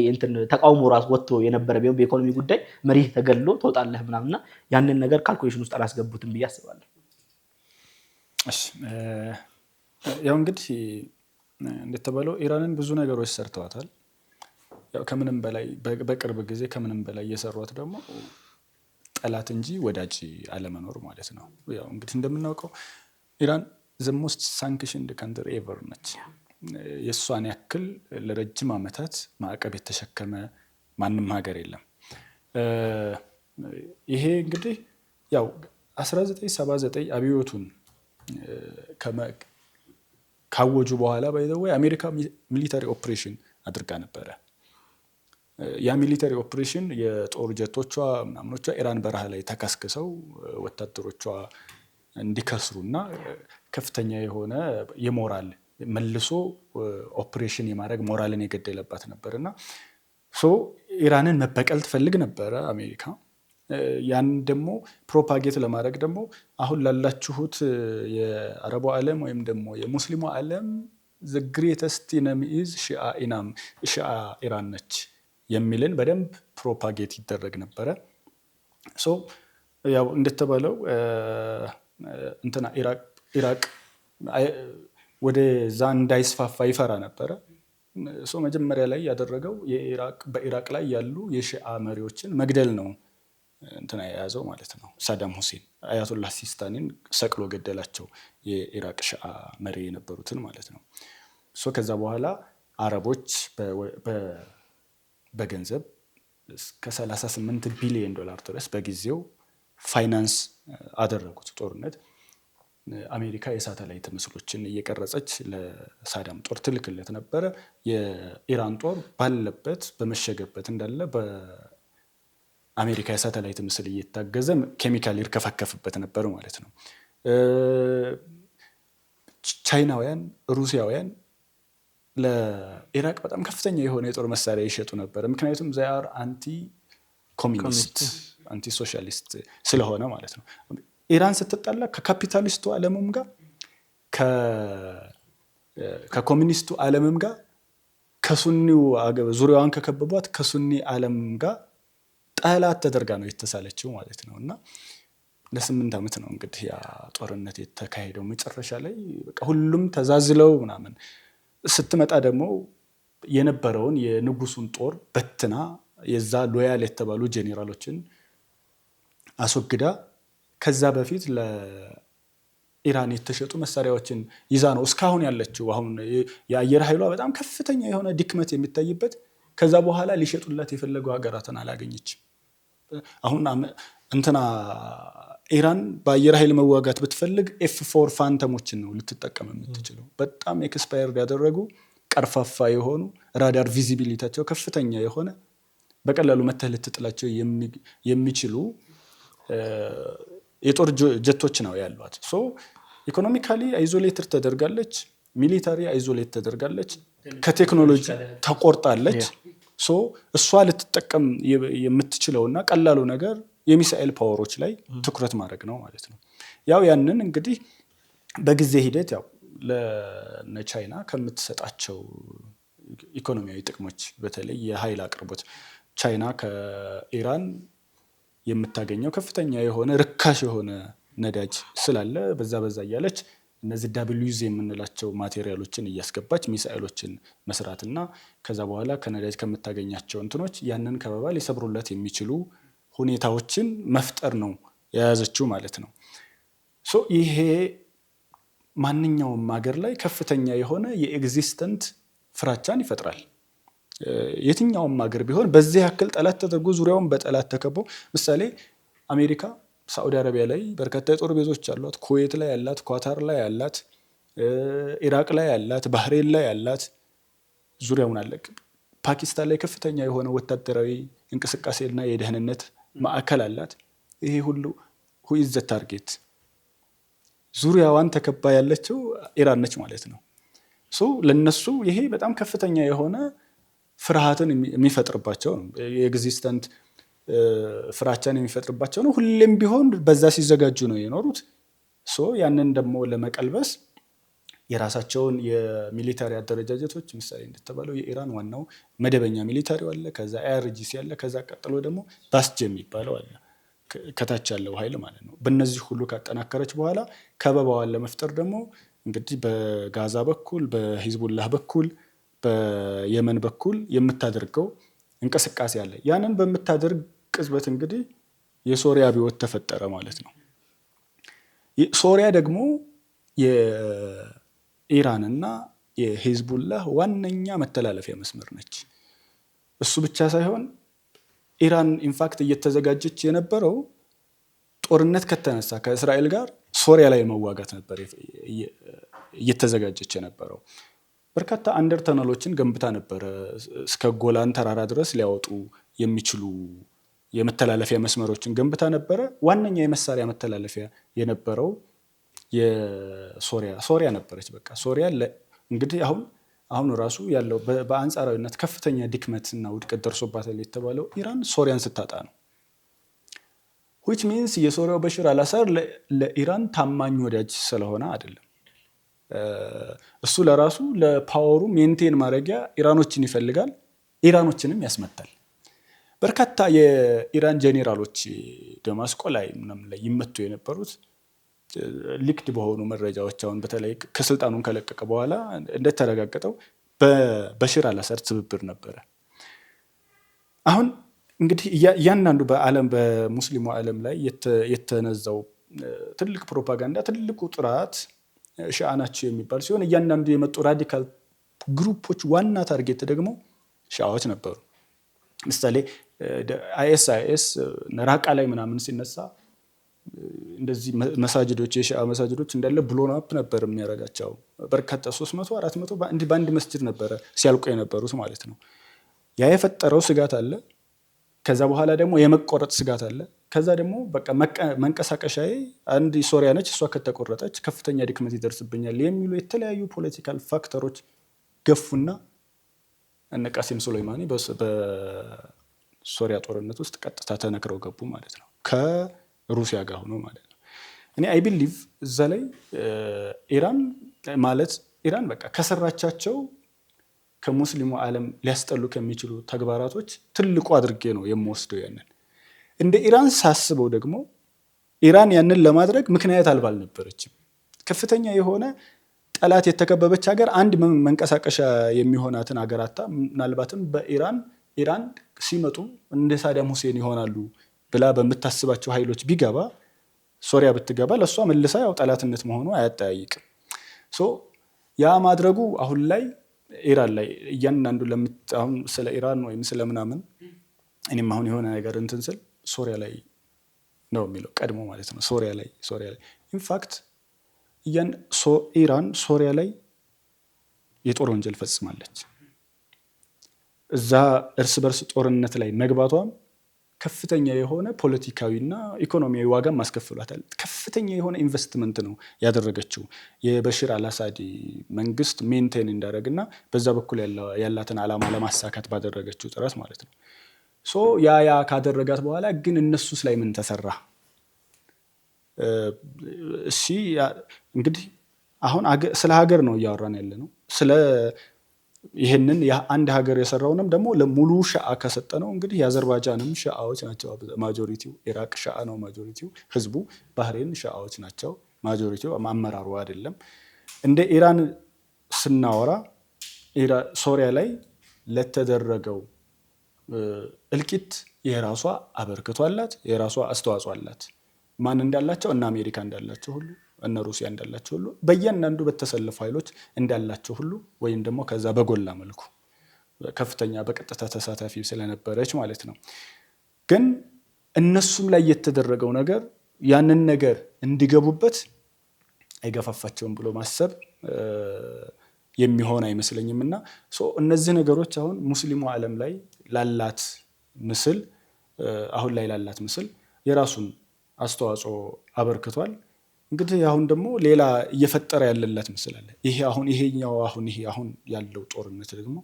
ተቃውሞ ራሱ ወጥቶ የነበረ ቢሆን በኢኮኖሚ ጉዳይ መሪህ ተገድሎ ትወጣለህ ምናምንና ያንን ነገር ካልኩሌሽን ውስጥ አላስገቡትም ብዬ አስባለሁ። እሺ ያው እንግዲህ እንደተባለው ኢራንን ብዙ ነገሮች ሰርተዋታል። ያው ከምንም በላይ በቅርብ ጊዜ ከምንም በላይ እየሰሯት ደግሞ ጠላት እንጂ ወዳጅ አለመኖር ማለት ነው። ያው እንግዲህ እንደምናውቀው ኢራን the most sanctioned country ever ነች። የእሷን ያክል ለረጅም ዓመታት ማዕቀብ የተሸከመ ማንም ሀገር የለም። ይሄ እንግዲህ ያው 1979 አብዮቱን ካወጁ በኋላ ባይዘው አሜሪካ ሚሊታሪ ኦፕሬሽን አድርጋ ነበረ። ያ ሚሊታሪ ኦፕሬሽን የጦር ጀቶቿ ምናምኖቿ ኢራን በረሃ ላይ ተከስክሰው ወታደሮቿ እንዲከስሩና ከፍተኛ የሆነ የሞራል መልሶ ኦፕሬሽን የማድረግ ሞራልን የገደለባት ነበርና ኢራንን መበቀል ትፈልግ ነበረ አሜሪካ። ያን ደግሞ ፕሮፓጌት ለማድረግ ደግሞ አሁን ላላችሁት የአረቡ ዓለም ወይም ደግሞ የሙስሊሙ ዓለም the greatest enemy is ሺአ ኢራን ነች የሚልን በደንብ ፕሮፓጌት ይደረግ ነበረ። ያው እንደተባለው ኢራቅ ኢራቅ ወደዛ እንዳይስፋፋ ይፈራ ነበረ። መጀመሪያ ላይ ያደረገው በኢራቅ ላይ ያሉ የሺአ መሪዎችን መግደል ነው እንትና የያዘው ማለት ነው። ሳዳም ሁሴን አያቶላህ ሲስታኒን ሰቅሎ ገደላቸው፣ የኢራቅ ሺአ መሪ የነበሩትን ማለት ነው። ከዛ በኋላ አረቦች በገንዘብ እስከ $38 ቢሊዮን ድረስ በጊዜው ፋይናንስ አደረጉት ጦርነት። አሜሪካ የሳተላይት ምስሎችን እየቀረጸች ለሳዳም ጦር ትልክለት ነበረ። የኢራን ጦር ባለበት በመሸገበት እንዳለ በአሜሪካ የሳተላይት ምስል እየታገዘ ኬሚካል ይርከፈከፍበት ነበር ማለት ነው። ቻይናውያን፣ ሩሲያውያን ለኢራቅ በጣም ከፍተኛ የሆነ የጦር መሳሪያ ይሸጡ ነበር። ምክንያቱም ዛያር አንቲ ኮሚኒስት አንቲ ሶሻሊስት ስለሆነ ማለት ነው። ኢራን ስትጣላ ከካፒታሊስቱ ዓለምም ጋር ከኮሚኒስቱ ዓለምም ጋር ከሱኒው ዙሪያዋን ከከበቧት ከሱኒ ዓለም ጋር ጠላት ተደርጋ ነው የተሳለችው ማለት ነው። እና ለ8 ዓመት ነው እንግዲህ ያ ጦርነት የተካሄደው። መጨረሻ ላይ በቃ ሁሉም ተዛዝለው ምናምን ስትመጣ ደግሞ የነበረውን የንጉሱን ጦር በትና የዛ ሎያል የተባሉ ጄኔራሎችን አስወግዳ ከዛ በፊት ለኢራን የተሸጡ መሳሪያዎችን ይዛ ነው እስካሁን ያለችው። አሁን የአየር ኃይሏ በጣም ከፍተኛ የሆነ ድክመት የሚታይበት፣ ከዛ በኋላ ሊሸጡላት የፈለጉ ሀገራትን አላገኘችም። አሁን እንትና ኢራን በአየር ኃይል መዋጋት ብትፈልግ F4 ፋንተሞችን ነው ልትጠቀም የምትችለው። በጣም ኤክስፓየርድ ያደረጉ ቀርፋፋ የሆኑ ራዳር ቪዚቢሊቲያቸው ከፍተኛ የሆነ በቀላሉ መተህ ልትጥላቸው የሚችሉ የጦር ጀቶች ነው ያሏት። ኢኮኖሚካሊ አይዞሌትድ ተደርጋለች፣ ሚሊታሪ አይዞሌት ተደርጋለች፣ ከቴክኖሎጂ ተቆርጣለች። እሷ ልትጠቀም የምትችለውና ቀላሉ ነገር የሚሳኤል ፓወሮች ላይ ትኩረት ማድረግ ነው ማለት ነው። ያንን እንግዲህ በጊዜ ሂደት ለቻይና ከምትሰጣቸው ኢኮኖሚያዊ ጥቅሞች በተለይ የኃይል አቅርቦት ቻይና ከኢራን የምታገኘው ከፍተኛ የሆነ ርካሽ የሆነ ነዳጅ ስላለ በዛ እያለች እነዚህ WZ የምንላቸው ማቴሪያሎችን እያስገባች ሚሳኤሎችን መስራትና ከዛ በኋላ ከነዳጅ ከምታገኛቸው እንትኖች ያንን ከበባ ሊሰብሩለት የሚችሉ ሁኔታዎችን መፍጠር ነው የያዘችው ማለት ነው። ይሄ ማንኛውም ሀገር ላይ ከፍተኛ የሆነ የኤግዚስተንት ፍራቻን ይፈጥራል። የትኛውም ሀገር ቢሆን በዚህ ያክል ጠላት ተደርጎ ዙሪያውን በጠላት ተከቦ፣ ምሳሌ አሜሪካ ሳዑዲ አረቢያ ላይ በርካታ የጦር ቤዞች አሏት። ኩዌት ላይ ያላት፣ ኳታር ላይ ያላት፣ ኢራቅ ላይ ያላት፣ ባህሬን ላይ ያላት፣ ዙሪያውን አለ። ፓኪስታን ላይ ከፍተኛ የሆነ ወታደራዊ እንቅስቃሴና የደህንነት ማዕከል አላት። ይሄ ሁሉ who is the target? ዙሪያዋን ተከባ ያለችው ኢራን ነች ማለት ነው። ለነሱ ይሄ በጣም ከፍተኛ የሆነ ፍርሃትን የሚፈጥርባቸው ነው። የኤግዚስተንት ፍራቻን የሚፈጥርባቸው ነው። ሁሌም ቢሆን በዛ ሲዘጋጁ ነው የኖሩት። ያንን ደግሞ ለመቀልበስ የራሳቸውን የሚሊታሪ አደረጃጀቶች ምሳሌ እንደተባለው የኢራን ዋናው መደበኛ ሚሊታሪው አለ፣ ከዛ IRGC አለ፣ ከዛ ቀጥሎ ደግሞ ባስጅ የሚባለው አለ፣ ከታች ያለው ኃይል ማለት ነው። በእነዚህ ሁሉ ካጠናከረች በኋላ ከበባዋን ለመፍጠር ደግሞ እንግዲህ በጋዛ በኩል፣ በሂዝቡላህ በኩል፣ በየመን በኩል የምታደርገው እንቅስቃሴ አለ። ያንን በምታደርግ ቅጽበት እንግዲህ የሶሪያ አብዮት ተፈጠረ ማለት ነው። ሶሪያ ደግሞ የኢራንና የሂዝቡላህ ዋነኛ መተላለፊያ መስመር ነች። እሱ ብቻ ሳይሆን ኢራን ኢንፋክት እየተዘጋጀች የነበረው ጦርነት ከተነሳ ከእስራኤል ጋር ሶሪያ ላይ መዋጋት ነበር እየተዘጋጀች የነበረው። በርካታ አንደር ተነሎችን ገንብታ ነበረ። እስከ ጎላን ተራራ ድረስ ሊያወጡ የሚችሉ የመተላለፊያ መስመሮችን ገንብታ ነበረ። ዋነኛ የመሳሪያ መተላለፊያ የነበረው የሶሪያ ነበረች። በቃ ሶሪያ እንግዲህ አሁን ራሱ ያለው በአንጻራዊነት ከፍተኛ ድክመትና ውድቀት ደርሶባታል የተባለው ኢራን ሶሪያን ስታጣ ነው። which means የሶሪያው በሽር አልአሳድ ለኢራን ታማኝ ወዳጅ ስለሆነ አይደለም። እሱ ለራሱ ለፓወሩ ሜንቴን ማድረጊያ ኢራኖችን ይፈልጋል፣ ኢራኖችንም ያስመታል። በርካታ የኢራን ጄኔራሎች ደማስቆ ላይ ምናምን ላይ ይመቱ የነበሩት ሊክድ በሆኑ መረጃዎች አሁን በተለይ ከስልጣኑን ከለቀቀ በኋላ እንደተረጋገጠው በበሽር አልአሳድ ትብብር ነበረ። አሁን እንግዲህ እያንዳንዱ በዓለም በሙስሊሙ ዓለም ላይ የተነዛው ትልቅ ፕሮፓጋንዳ ትልቁ ጥራት ሺዓ ናቸው የሚባል ሲሆን እያንዳንዱ የመጡ ራዲካል ግሩፖች ዋና ታርጌት ደግሞ ሺዓዎች ነበሩ። ምሳሌ አይኤስ ራቃ ላይ ምናምን ሲነሳ እንደዚህ መሳጅዶች የሺዓ መሳጅዶች እንዳለ ብሎን አፕ ነበር የሚያደርጋቸው። በርካታ 300 400 በአንድ መስጅድ ነበረ ሲያልቁ የነበሩት ማለት ነው። ያ የፈጠረው ስጋት አለ። ከዛ በኋላ ደግሞ የመቆረጥ ስጋት አለ። ከዛ ደግሞ በቃ መንቀሳቀሻዬ አንድ ሶሪያ ነች፣ እሷ ከተቆረጠች ከፍተኛ ድክመት ይደርስብኛል የሚሉ የተለያዩ ፖለቲካል ፋክተሮች ገፉና እነ ቃሲም ሱሌይማኒ በሶሪያ ጦርነት ውስጥ ቀጥታ ተነክረው ገቡ ማለት ነው፣ ከሩሲያ ጋር ሆኖ ማለት ነው። እኔ አይ ቢሊቭ እዛ ላይ ኢራን በቃ ከሰራቻቸው ከሙስሊሙ ዓለም ሊያስጠሉ ከሚችሉ ተግባራቶች ትልቁ አድርጌ ነው የምወስደው። ያንን እንደ ኢራን ሳስበው ደግሞ ኢራን ያንን ለማድረግ ምክንያት አልባ አልነበረችም። ከፍተኛ የሆነ ጠላት የተከበበች ሀገር አንድ መንቀሳቀሻ የሚሆናትን ሀገራታ ምናልባትም ኢራን ሲመጡ እንደ ሳዳም ሁሴን ይሆናሉ ብላ በምታስባቸው ኃይሎች ቢገባ ሶሪያ ብትገባ ለእሷ መልሳ ያው ጠላትነት መሆኑ አያጠያይቅም። ያ ማድረጉ አሁን ላይ ኢራን ላይ እያንዳንዱ አሁን ስለ ኢራን ወይም ስለምናምን እኔም አሁን የሆነ ነገር እንትን ስል ሶሪያ ላይ ነው የሚለው ቀድሞ ማለት ነው። ሶሪያ ላይ ኢንፋክት ኢራን ሶሪያ ላይ የጦር ወንጀል ፈጽማለች። እዛ እርስ በርስ ጦርነት ላይ መግባቷም ከፍተኛ የሆነ ፖለቲካዊና ኢኮኖሚያዊ ዋጋም ማስከፍሏታል። ከፍተኛ የሆነ ኢንቨስትመንት ነው ያደረገችው የበሽር አልአሳድ መንግስት ሜንቴን እንዳደረግና በዛ በኩል ያላትን ዓላማ ለማሳካት ባደረገችው ጥረት ማለት ነው። ያ ካደረጋት በኋላ ግን እነሱስ ላይ ምን ተሰራ? እሺ እንግዲህ አሁን ስለ ሀገር ነው እያወራን ያለ ነው። ስለ ይህንን አንድ ሀገር የሰራውንም ደግሞ ለሙሉ ሺዓ ከሰጠ ነው እንግዲህ የአዘርባይጃንም ሺዓዎች ናቸው ማጆሪቲው። ኢራቅ ሺዓ ነው ማጆሪቲው ህዝቡ። ባህሬን ሺዓዎች ናቸው ማጆሪቲው፣ አመራሩ አይደለም። እንደ ኢራን ስናወራ ሶሪያ ላይ ለተደረገው እልቂት የራሷ አበርክቶ አላት፣ የራሷ አስተዋጽኦ አላት። ማን እንዳላቸው እና አሜሪካ እንዳላቸው ሁሉ እነ ሩሲያ እንዳላቸው ሁሉ በእያንዳንዱ በተሰለፉ ኃይሎች እንዳላቸው ሁሉ ወይም ደግሞ ከዛ በጎላ መልኩ ከፍተኛ በቀጥታ ተሳታፊ ስለነበረች ማለት ነው። ግን እነሱም ላይ የተደረገው ነገር ያንን ነገር እንዲገቡበት አይገፋፋቸውም ብሎ ማሰብ የሚሆን አይመስለኝም። እና እነዚህ ነገሮች አሁን ሙስሊሙ ዓለም ላይ ላላት ምስል አሁን ላይ ላላት ምስል የራሱን አስተዋጽኦ አበርክቷል። እንግዲህ አሁን ደግሞ ሌላ እየፈጠረ ያለላት ምስል አለ። ይሄ አሁን ያለው ጦርነት ደግሞ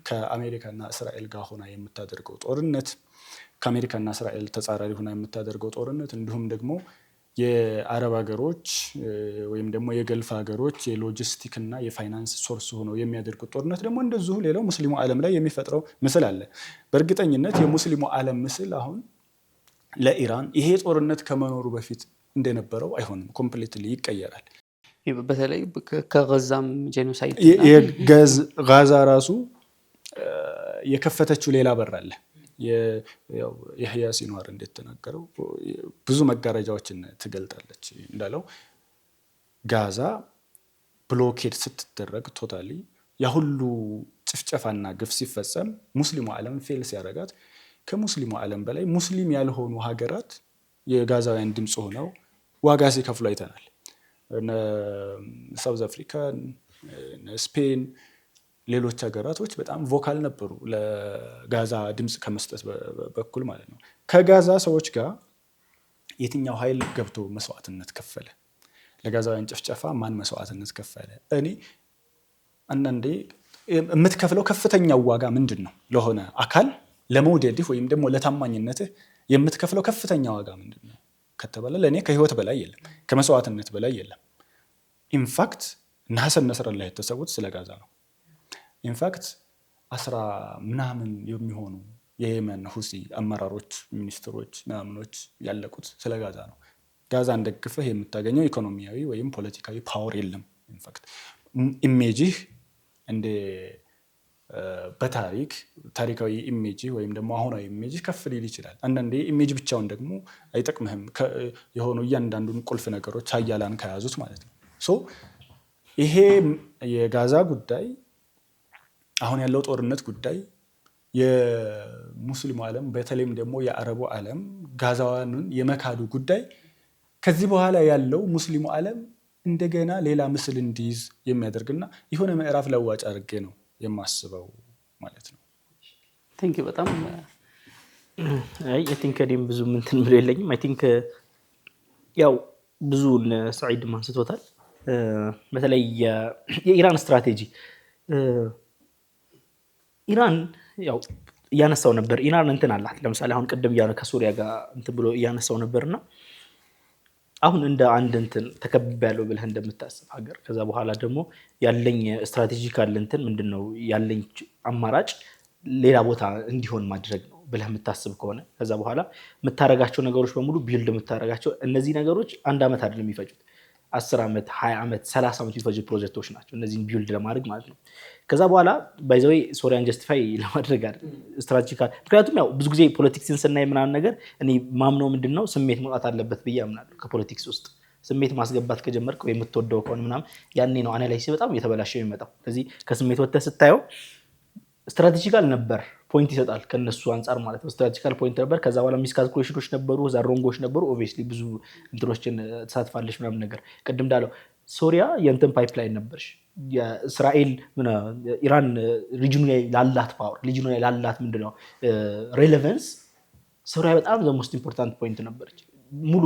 ከአሜሪካና እስራኤል ጋር ሆና የምታደርገው ጦርነት፣ ከአሜሪካና እስራኤል ተጻራሪ ሆና የምታደርገው ጦርነት፣ እንዲሁም ደግሞ የአረብ ሀገሮች ወይም ደግሞ የገልፍ ሀገሮች የሎጂስቲክ እና የፋይናንስ ሶርስ ሆነው የሚያደርጉት ጦርነት ደግሞ እንደዚሁ ሌላው ሙስሊሙ ዓለም ላይ የሚፈጥረው ምስል አለ። በእርግጠኝነት የሙስሊሙ ዓለም ምስል አሁን ለኢራን ይሄ ጦርነት ከመኖሩ በፊት እንደነበረው አይሆንም፣ ኮምፕሊትሊ ይቀየራል። በተለይ ከጋዛም ጄኖሳይድ ጋዛ ራሱ የከፈተችው ሌላ በር አለ። የህያ ሲኗር እንደተናገረው ብዙ መጋረጃዎችን ትገልጣለች እንዳለው ጋዛ ብሎኬድ ስትደረግ ቶታሊ ያሁሉ ጭፍጨፋና ግፍ ሲፈጸም ሙስሊሙ ዓለም ፌል ሲያደርጋት ከሙስሊሙ ዓለም በላይ ሙስሊም ያልሆኑ ሀገራት የጋዛውያን ድምፅ ሆነው ዋጋ ሲከፍሉ አይተናል። ሳውዝ አፍሪካ፣ ስፔን፣ ሌሎች ሀገራቶች በጣም ቮካል ነበሩ ለጋዛ ድምፅ ከመስጠት በኩል ማለት ነው። ከጋዛ ሰዎች ጋር የትኛው ኃይል ገብቶ መስዋዕትነት ከፈለ? ለጋዛውያን ጭፍጨፋ ማን መስዋዕትነት ከፈለ? እኔ አንዳንዴ የምትከፍለው ከፍተኛው ዋጋ ምንድን ነው? ለሆነ አካል ለመውደድህ ወይም ደግሞ ለታማኝነትህ የምትከፍለው ከፍተኛ ዋጋ ምንድን ነው ከተባለ ለእኔ ከህይወት በላይ የለም፣ ከመስዋዕትነት በላይ የለም። ኢንፋክት እነ ሐሰን ነስረላህ የተሰዉት ስለ ጋዛ ነው። ኢንፋክት 10 ምናምን የሚሆኑ የየመን ሁሲ አመራሮች፣ ሚኒስትሮች ምናምኖች ያለቁት ስለ ጋዛ ነው። ጋዛን ደግፈህ የምታገኘው ኢኮኖሚያዊ ወይም ፖለቲካዊ ፓወር የለም። ኢንፋክት ኢሜጅህ እንደ ታሪካዊ ኢሜጅ ወይም ደግሞ አሁናዊ ኢሜጅ ከፍ ሊል ይችላል። አንዳንዴ ኢሜጅ ብቻውን ደግሞ አይጠቅምህም የሆኑ እያንዳንዱን ቁልፍ ነገሮች ሀያላን ከያዙት ማለት ነው። ሶ ይሄ የጋዛ ጉዳይ አሁን ያለው ጦርነት ጉዳይ የሙስሊሙ ዓለም በተለይም ደግሞ የአረቡ ዓለም ጋዛዋንን የመካዱ ጉዳይ ከዚህ በኋላ ያለው ሙስሊሙ ዓለም እንደገና ሌላ ምስል እንዲይዝ የሚያደርግና የሆነ ምዕራፍ ለዋጭ አድርጌ ነው የማስበው ማለት ነው። ቴንክ ዩ በጣም አይ ቲንክ እኔም ብዙ እንትን ብሎ የለኝም። አይ ቲንክ ያው ብዙ ሰዒድ ማንስቶታል። በተለይ የኢራን ስትራቴጂ ኢራን ያው እያነሳው ነበር። ኢራን እንትን አላት ለምሳሌ አሁን ቅድም ከሱሪያ ጋር እንትን ብሎ እያነሳው ነበርና አሁን እንደ አንድ እንትን ተከብቤያለሁ ብለህ እንደምታስብ ሀገር ከዛ በኋላ ደግሞ ያለኝ ስትራቴጂካል እንትን ምንድነው ያለኝ አማራጭ ሌላ ቦታ እንዲሆን ማድረግ ነው ብለህ የምታስብ ከሆነ ከዛ በኋላ የምታረጋቸው ነገሮች በሙሉ ቢልድ የምታረጋቸው እነዚህ ነገሮች አንድ አመት አይደለም የሚፈጁት 10 ዓመት 20 ዓመት 30 ዓመት የሚፈጁ ፕሮጀክቶች ናቸው እነዚህን ቢልድ ለማድረግ ማለት ነው። ከዛ በኋላ ባይ ዘ ዌይ ሶሪያን ጀስቲፋይ ለማድረግ አይደል ስትራቴጂካል ምክንያቱም ያው ብዙ ጊዜ ፖለቲክስን ስናይ ምናምን ነገር እኔ ማምነው ምንድነው ስሜት መውጣት አለበት ብዬ አምናለሁ። ከፖለቲክስ ውስጥ ስሜት ማስገባት ከጀመርክ ወይ የምትወደው ከሆነ ምናምን ያኔ ነው አናላይሲስ በጣም እየተበላሸ የሚመጣው። ስለዚህ ከስሜት ወጥተህ ስታየው ስትራቴጂካል ነበር ፖይንት ይሰጣል ከነሱ አንፃር ማለት ነው። ስትራቴጂካል ፖይንት ነበር። ከዛ በኋላ ሚስካልኩሌሽኖች ነበሩ፣ ዛሮንጎች ነበሩ። ኦብቪየስሊ ብዙ እንትኖችን ተሳትፋለች ምናምን ነገር ቅድም እንዳለው ሶሪያ የእንትን ፓይፕላይን ነበርሽ የእስራኤል ኢራን ሪጅኑ ላይ ላላት ፓወር ሪጅኑ ላይ ላላት ምንድነው ሬሌቫንስ ሶሪያ በጣም ዘ ሞስት ኢምፖርታንት ፖይንት ነበረች። ሙሉ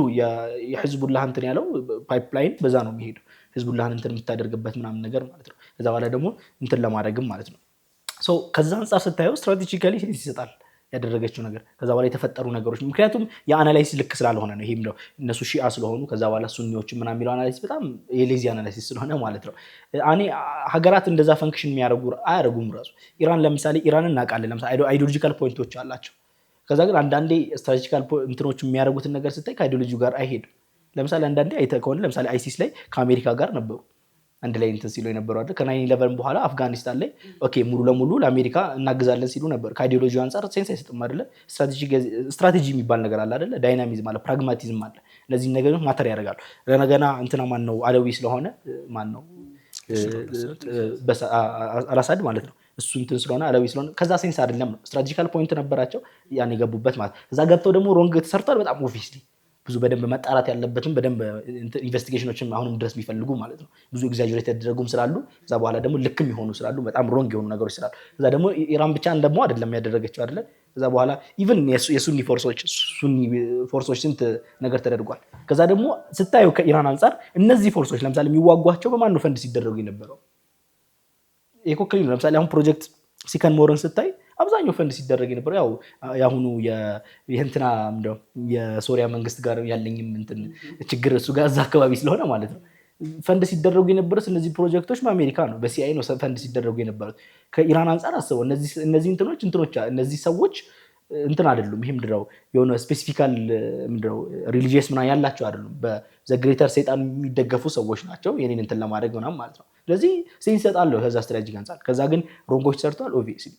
የህዝቡላህ እንትን ያለው ፓይፕላይን በዛ ነው የሚሄደው ህዝቡላህን እንትን የምታደርግበት ምናምን ነገር ማለት ነው። ከዛ በኋላ ደግሞ እንትን ለማድረግም ማለት ነው። ሶ ከዛ አንፃር ስታየው ስትራቴጂካሊ ሴንስ ይሰጣል ያደረገችው ነገር ከዛ በኋላ የተፈጠሩ ነገሮች ምክንያቱም የአናላይሲስ ልክ ስላልሆነ ነው። ይሄም ነው እነሱ ሺአ ስለሆኑ ከዛ በኋላ ሱኒዎች ምናምን የሚለው አናላይሲስ በጣም የሌዚ አናላይሲስ ስለሆነ ማለት ነው። እኔ ሀገራት እንደዛ ፈንክሽን አያደርጉም ራሱ ኢራን ለምሳሌ ኢራንን እናውቃለን ለምሳሌ አይዲዮሎጂካል ፖይንቶች አላቸው። ከዛ ግን አንዳንዴ ስትራቴጂካል እንትኖች የሚያደርጉትን ነገር ስታይ ከአይዲዮሎጂው ጋር አይሄድም። ለምሳሌ አንዳንዴ አይተህ ከሆነ ለምሳሌ አይሲስ ላይ ከአሜሪካ ጋር ነበሩ አንድ ላይ እንትን ሲሉ የነበረው አይደል። ከ9/11 በኋላ አፍጋኒስታን ላይ ኦኬ ሙሉ ለሙሉ ለአሜሪካ እናግዛለን ሲሉ ነበር። ከአይዲዮሎጂው አንፃር ሴንስ አይሰጥም አይደለ። ስትራቴጂ የሚባል ነገር አለ አይደለ። ዳይናሚዝም አለ፣ ፕራግማቲዝም አለ። እነዚህ ነገሮች ማተር ያደርጋሉ። ለነገና እንትና ማን ነው አለዊ ስለሆነ ማን ነው አላሳድ ማለት ነው እሱ እንትን ስለሆነ አለዊ ስለሆነ ከዛ ሴንስ አይደለም ነው። ስትራቴጂካል ፖይንት ነበራቸው ያን የገቡበት ማለት። እዛ ገብተው ደግሞ ሮንግ ተሰርቷል በጣም ኦብቪየስሊ ብዙ በደንብ መጣራት ያለበትም በደንብ ኢንቨስቲጌሽኖችን አሁንም ድረስ የሚፈልጉ ማለት ነው። ብዙ ኤግዛጀሬት የተደረጉም ስላሉ እዛ በኋላ ደግሞ ልክም የሆኑ ስላሉ በጣም ሮንግ የሆኑ ነገሮች ስላሉ እዛ ደግሞ ኢራን ብቻ ደግሞ አይደለም ያደረገችው አይደለ። እዛ በኋላ ኢቭን የሱኒ ፎርሶች ስንት ነገር ተደርጓል። ከዛ ደግሞ ስታዩ ከኢራን አንፃር እነዚህ ፎርሶች ለምሳሌ የሚዋጓቸው በማን ነው ፈንድ ሲደረጉ የነበረው የኮክሊ ነው። ለምሳሌ አሁን ፕሮጀክት ሲከን ሞረን ስታይ አብዛኛው ፈንድ ሲደረግ የነበረው ያው ያሁኑ የእንትና የሶሪያ መንግስት ጋር ያለኝም እንትን ችግር እሱ ጋር እዛ አካባቢ ስለሆነ ማለት ነው ፈንድ ሲደረጉ የነበሩት እነዚህ ፕሮጀክቶች በአሜሪካ ነው በሲአይ ነው ፈንድ ሲደረጉ የነበሩት። ከኢራን አንፃር አስበው እነዚህ እንትኖች እነዚህ ሰዎች እንትን አይደሉም። ይሄ ምንድነው የሆነ ስፔሲፊካል ምንድነው ሪሊጂየስ ምናምን ያላቸው አይደሉም። በዘግሬተር ሰይጣን የሚደገፉ ሰዎች ናቸው የኔን እንትን ለማድረግ ምናምን ማለት ነው። ስለዚህ ሴንስ ይሰጣል ከዛ ስትራቴጂክ አንፃር። ከዛ ግን ሮንጎች ሰርቷል ኦብቪየስሊ።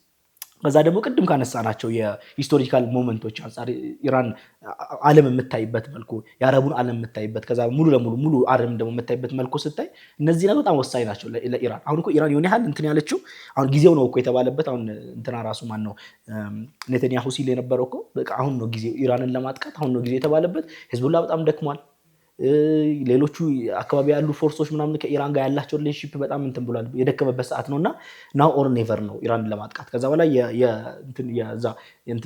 ከዛ ደግሞ ቅድም ካነሳናቸው የሂስቶሪካል ሞመንቶች አንፃር ኢራን ዓለም የምታይበት መልኩ የአረቡን ዓለም የምታይበት ከዛ ሙሉ ለሙሉ ሙሉ ዓለም ደግሞ የምታይበት መልኩ ስታይ እነዚህ ነገሮች በጣም ወሳኝ ናቸው ለኢራን። አሁን እኮ ኢራን የሆነ ያህል እንትን ያለችው አሁን ጊዜው ነው እኮ የተባለበት። አሁን እንትና ራሱ ማን ነው ኔታንያሁ ሲል የነበረው እኮ በቃ አሁን ነው ጊዜው ኢራንን ለማጥቃት አሁን ነው ጊዜው የተባለበት። ሂዝቡላ በጣም ደክሟል። ሌሎቹ አካባቢ ያሉ ፎርሶች ምናምን ከኢራን ጋር ያላቸው ሪሌሽንሺፕ በጣም እንትን ብሏል የደከመበት ሰዓት ነውና ናው ኦር ኔቨር ነው ኢራንን ለማጥቃት። ከዛ በኋላ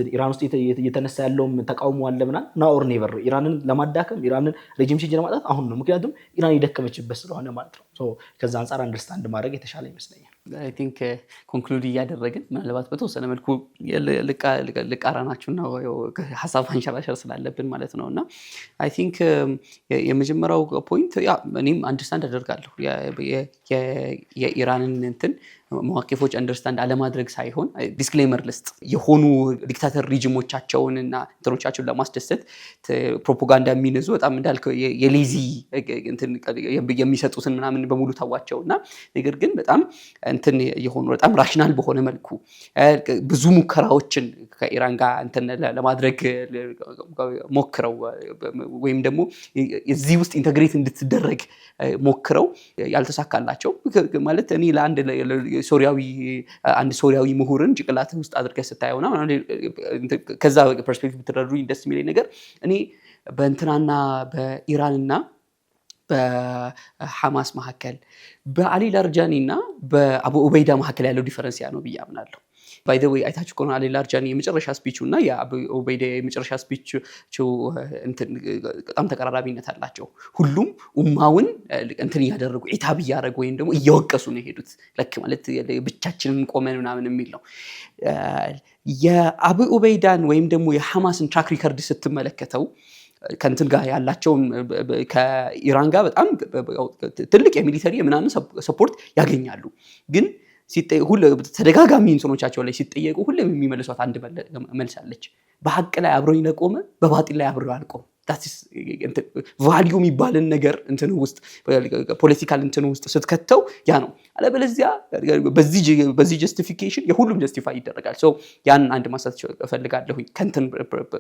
ኢራን ውስጥ እየተነሳ ያለውም ተቃውሞ አለ ምናምን ናው ኦር ኔቨር ነው ኢራንን ለማዳከም ኢራንን ሬጂም ቼንጅ ለማጥቃት አሁን ነው። ምክንያቱም ኢራን የደከመችበት ስለሆነ ማለት ነው። ከዛ አንፃር አንደርስታንድ ማድረግ የተሻለ ይመስለኛል። አይ ቲንክ ኮንክሉድ እያደረግን ምናልባት በተወሰነ መልኩ ልቃራናችሁና ሀሳብ አንሸራሸር ስላለብን ማለት ነው። እና አይ ቲንክ የመጀመሪያው ፖይንት እኔም አንደርስታንድ አደርጋለሁ የኢራንን እንትን መዋቅፎች አንደርስታንድ አለማድረግ ሳይሆን ዲስክሌመር ልስጥ የሆኑ ዲክታተር ሪጅሞቻቸውንና እንትኖቻቸውን ለማስደሰት ፕሮፓጋንዳ የሚነዙ በጣም እንዳልከው የሌዚ የሚሰጡትን ምናምን በሙሉ ተዋቸውና ነገር ግን በጣም እንትን የሆኑ በጣም ራሽናል በሆነ መልኩ ብዙ ሙከራዎችን ከኢራን ጋር እንትን ለማድረግ ሞክረው ወይም ደግሞ እዚህ ውስጥ ኢንተግሬት እንድትደረግ ሞክረው ያልተሳካላቸው ማለት እኔ ለአንድ ሶሪያዊ ምሁርን ጭቅላት ውስጥ አድርገህ ስታየውና ከዛ ፐርስፔክቲቭ ተደርዱኝ ደስ የሚለኝ ነገር እኔ በእንትናና በኢራንና በሐማስ መካከል በአሊ ላርጃኒ እና በአቡ ኡበይዳ መካከል ያለው ዲፈረንስ ያ ነው ብዬ አምናለሁ። ባይ ዘ ዌይ አይታችሁ ከሆነ አሊ ላርጃኒ የመጨረሻ ስፒቹ እና የአቡ ኡበይዳ የመጨረሻ ስፒቹ በጣም ተቀራራቢነት አላቸው። ሁሉም ኡማውን እንትን እያደረጉ ኢታብ እያደረጉ ወይም ደግሞ እየወቀሱ ነው የሄዱት። ልክ ማለት ብቻችንን ቆመን ምናምን የሚል ነው። የአቡ ኡበይዳን ወይም ደግሞ የሐማስን ትራክ ሪከርድ ስትመለከተው ከንትን ጋር ያላቸውን ከኢራን ጋር በጣም ትልቅ የሚሊተሪ ምናምን ሰፖርት ያገኛሉ። ግን ተደጋጋሚ እንትኖቻቸው ላይ ሲጠየቁ ሁሌም የሚመልሷት አንድ መልስ አለች። በሐቅ ላይ አብሮኝ ለቆመ በባጢል ላይ አብሮ አልቆም። ቫሊዩ የሚባልን ነገር እንትን ውስጥ ፖለቲካል እንትን ውስጥ ስትከተው ያ ነው። አለበለዚያ በዚህ ጀስቲፊኬሽን የሁሉም ጀስቲፋይ ይደረጋል። ሰው ያን አንድ ማሳት እፈልጋለሁኝ ከንትን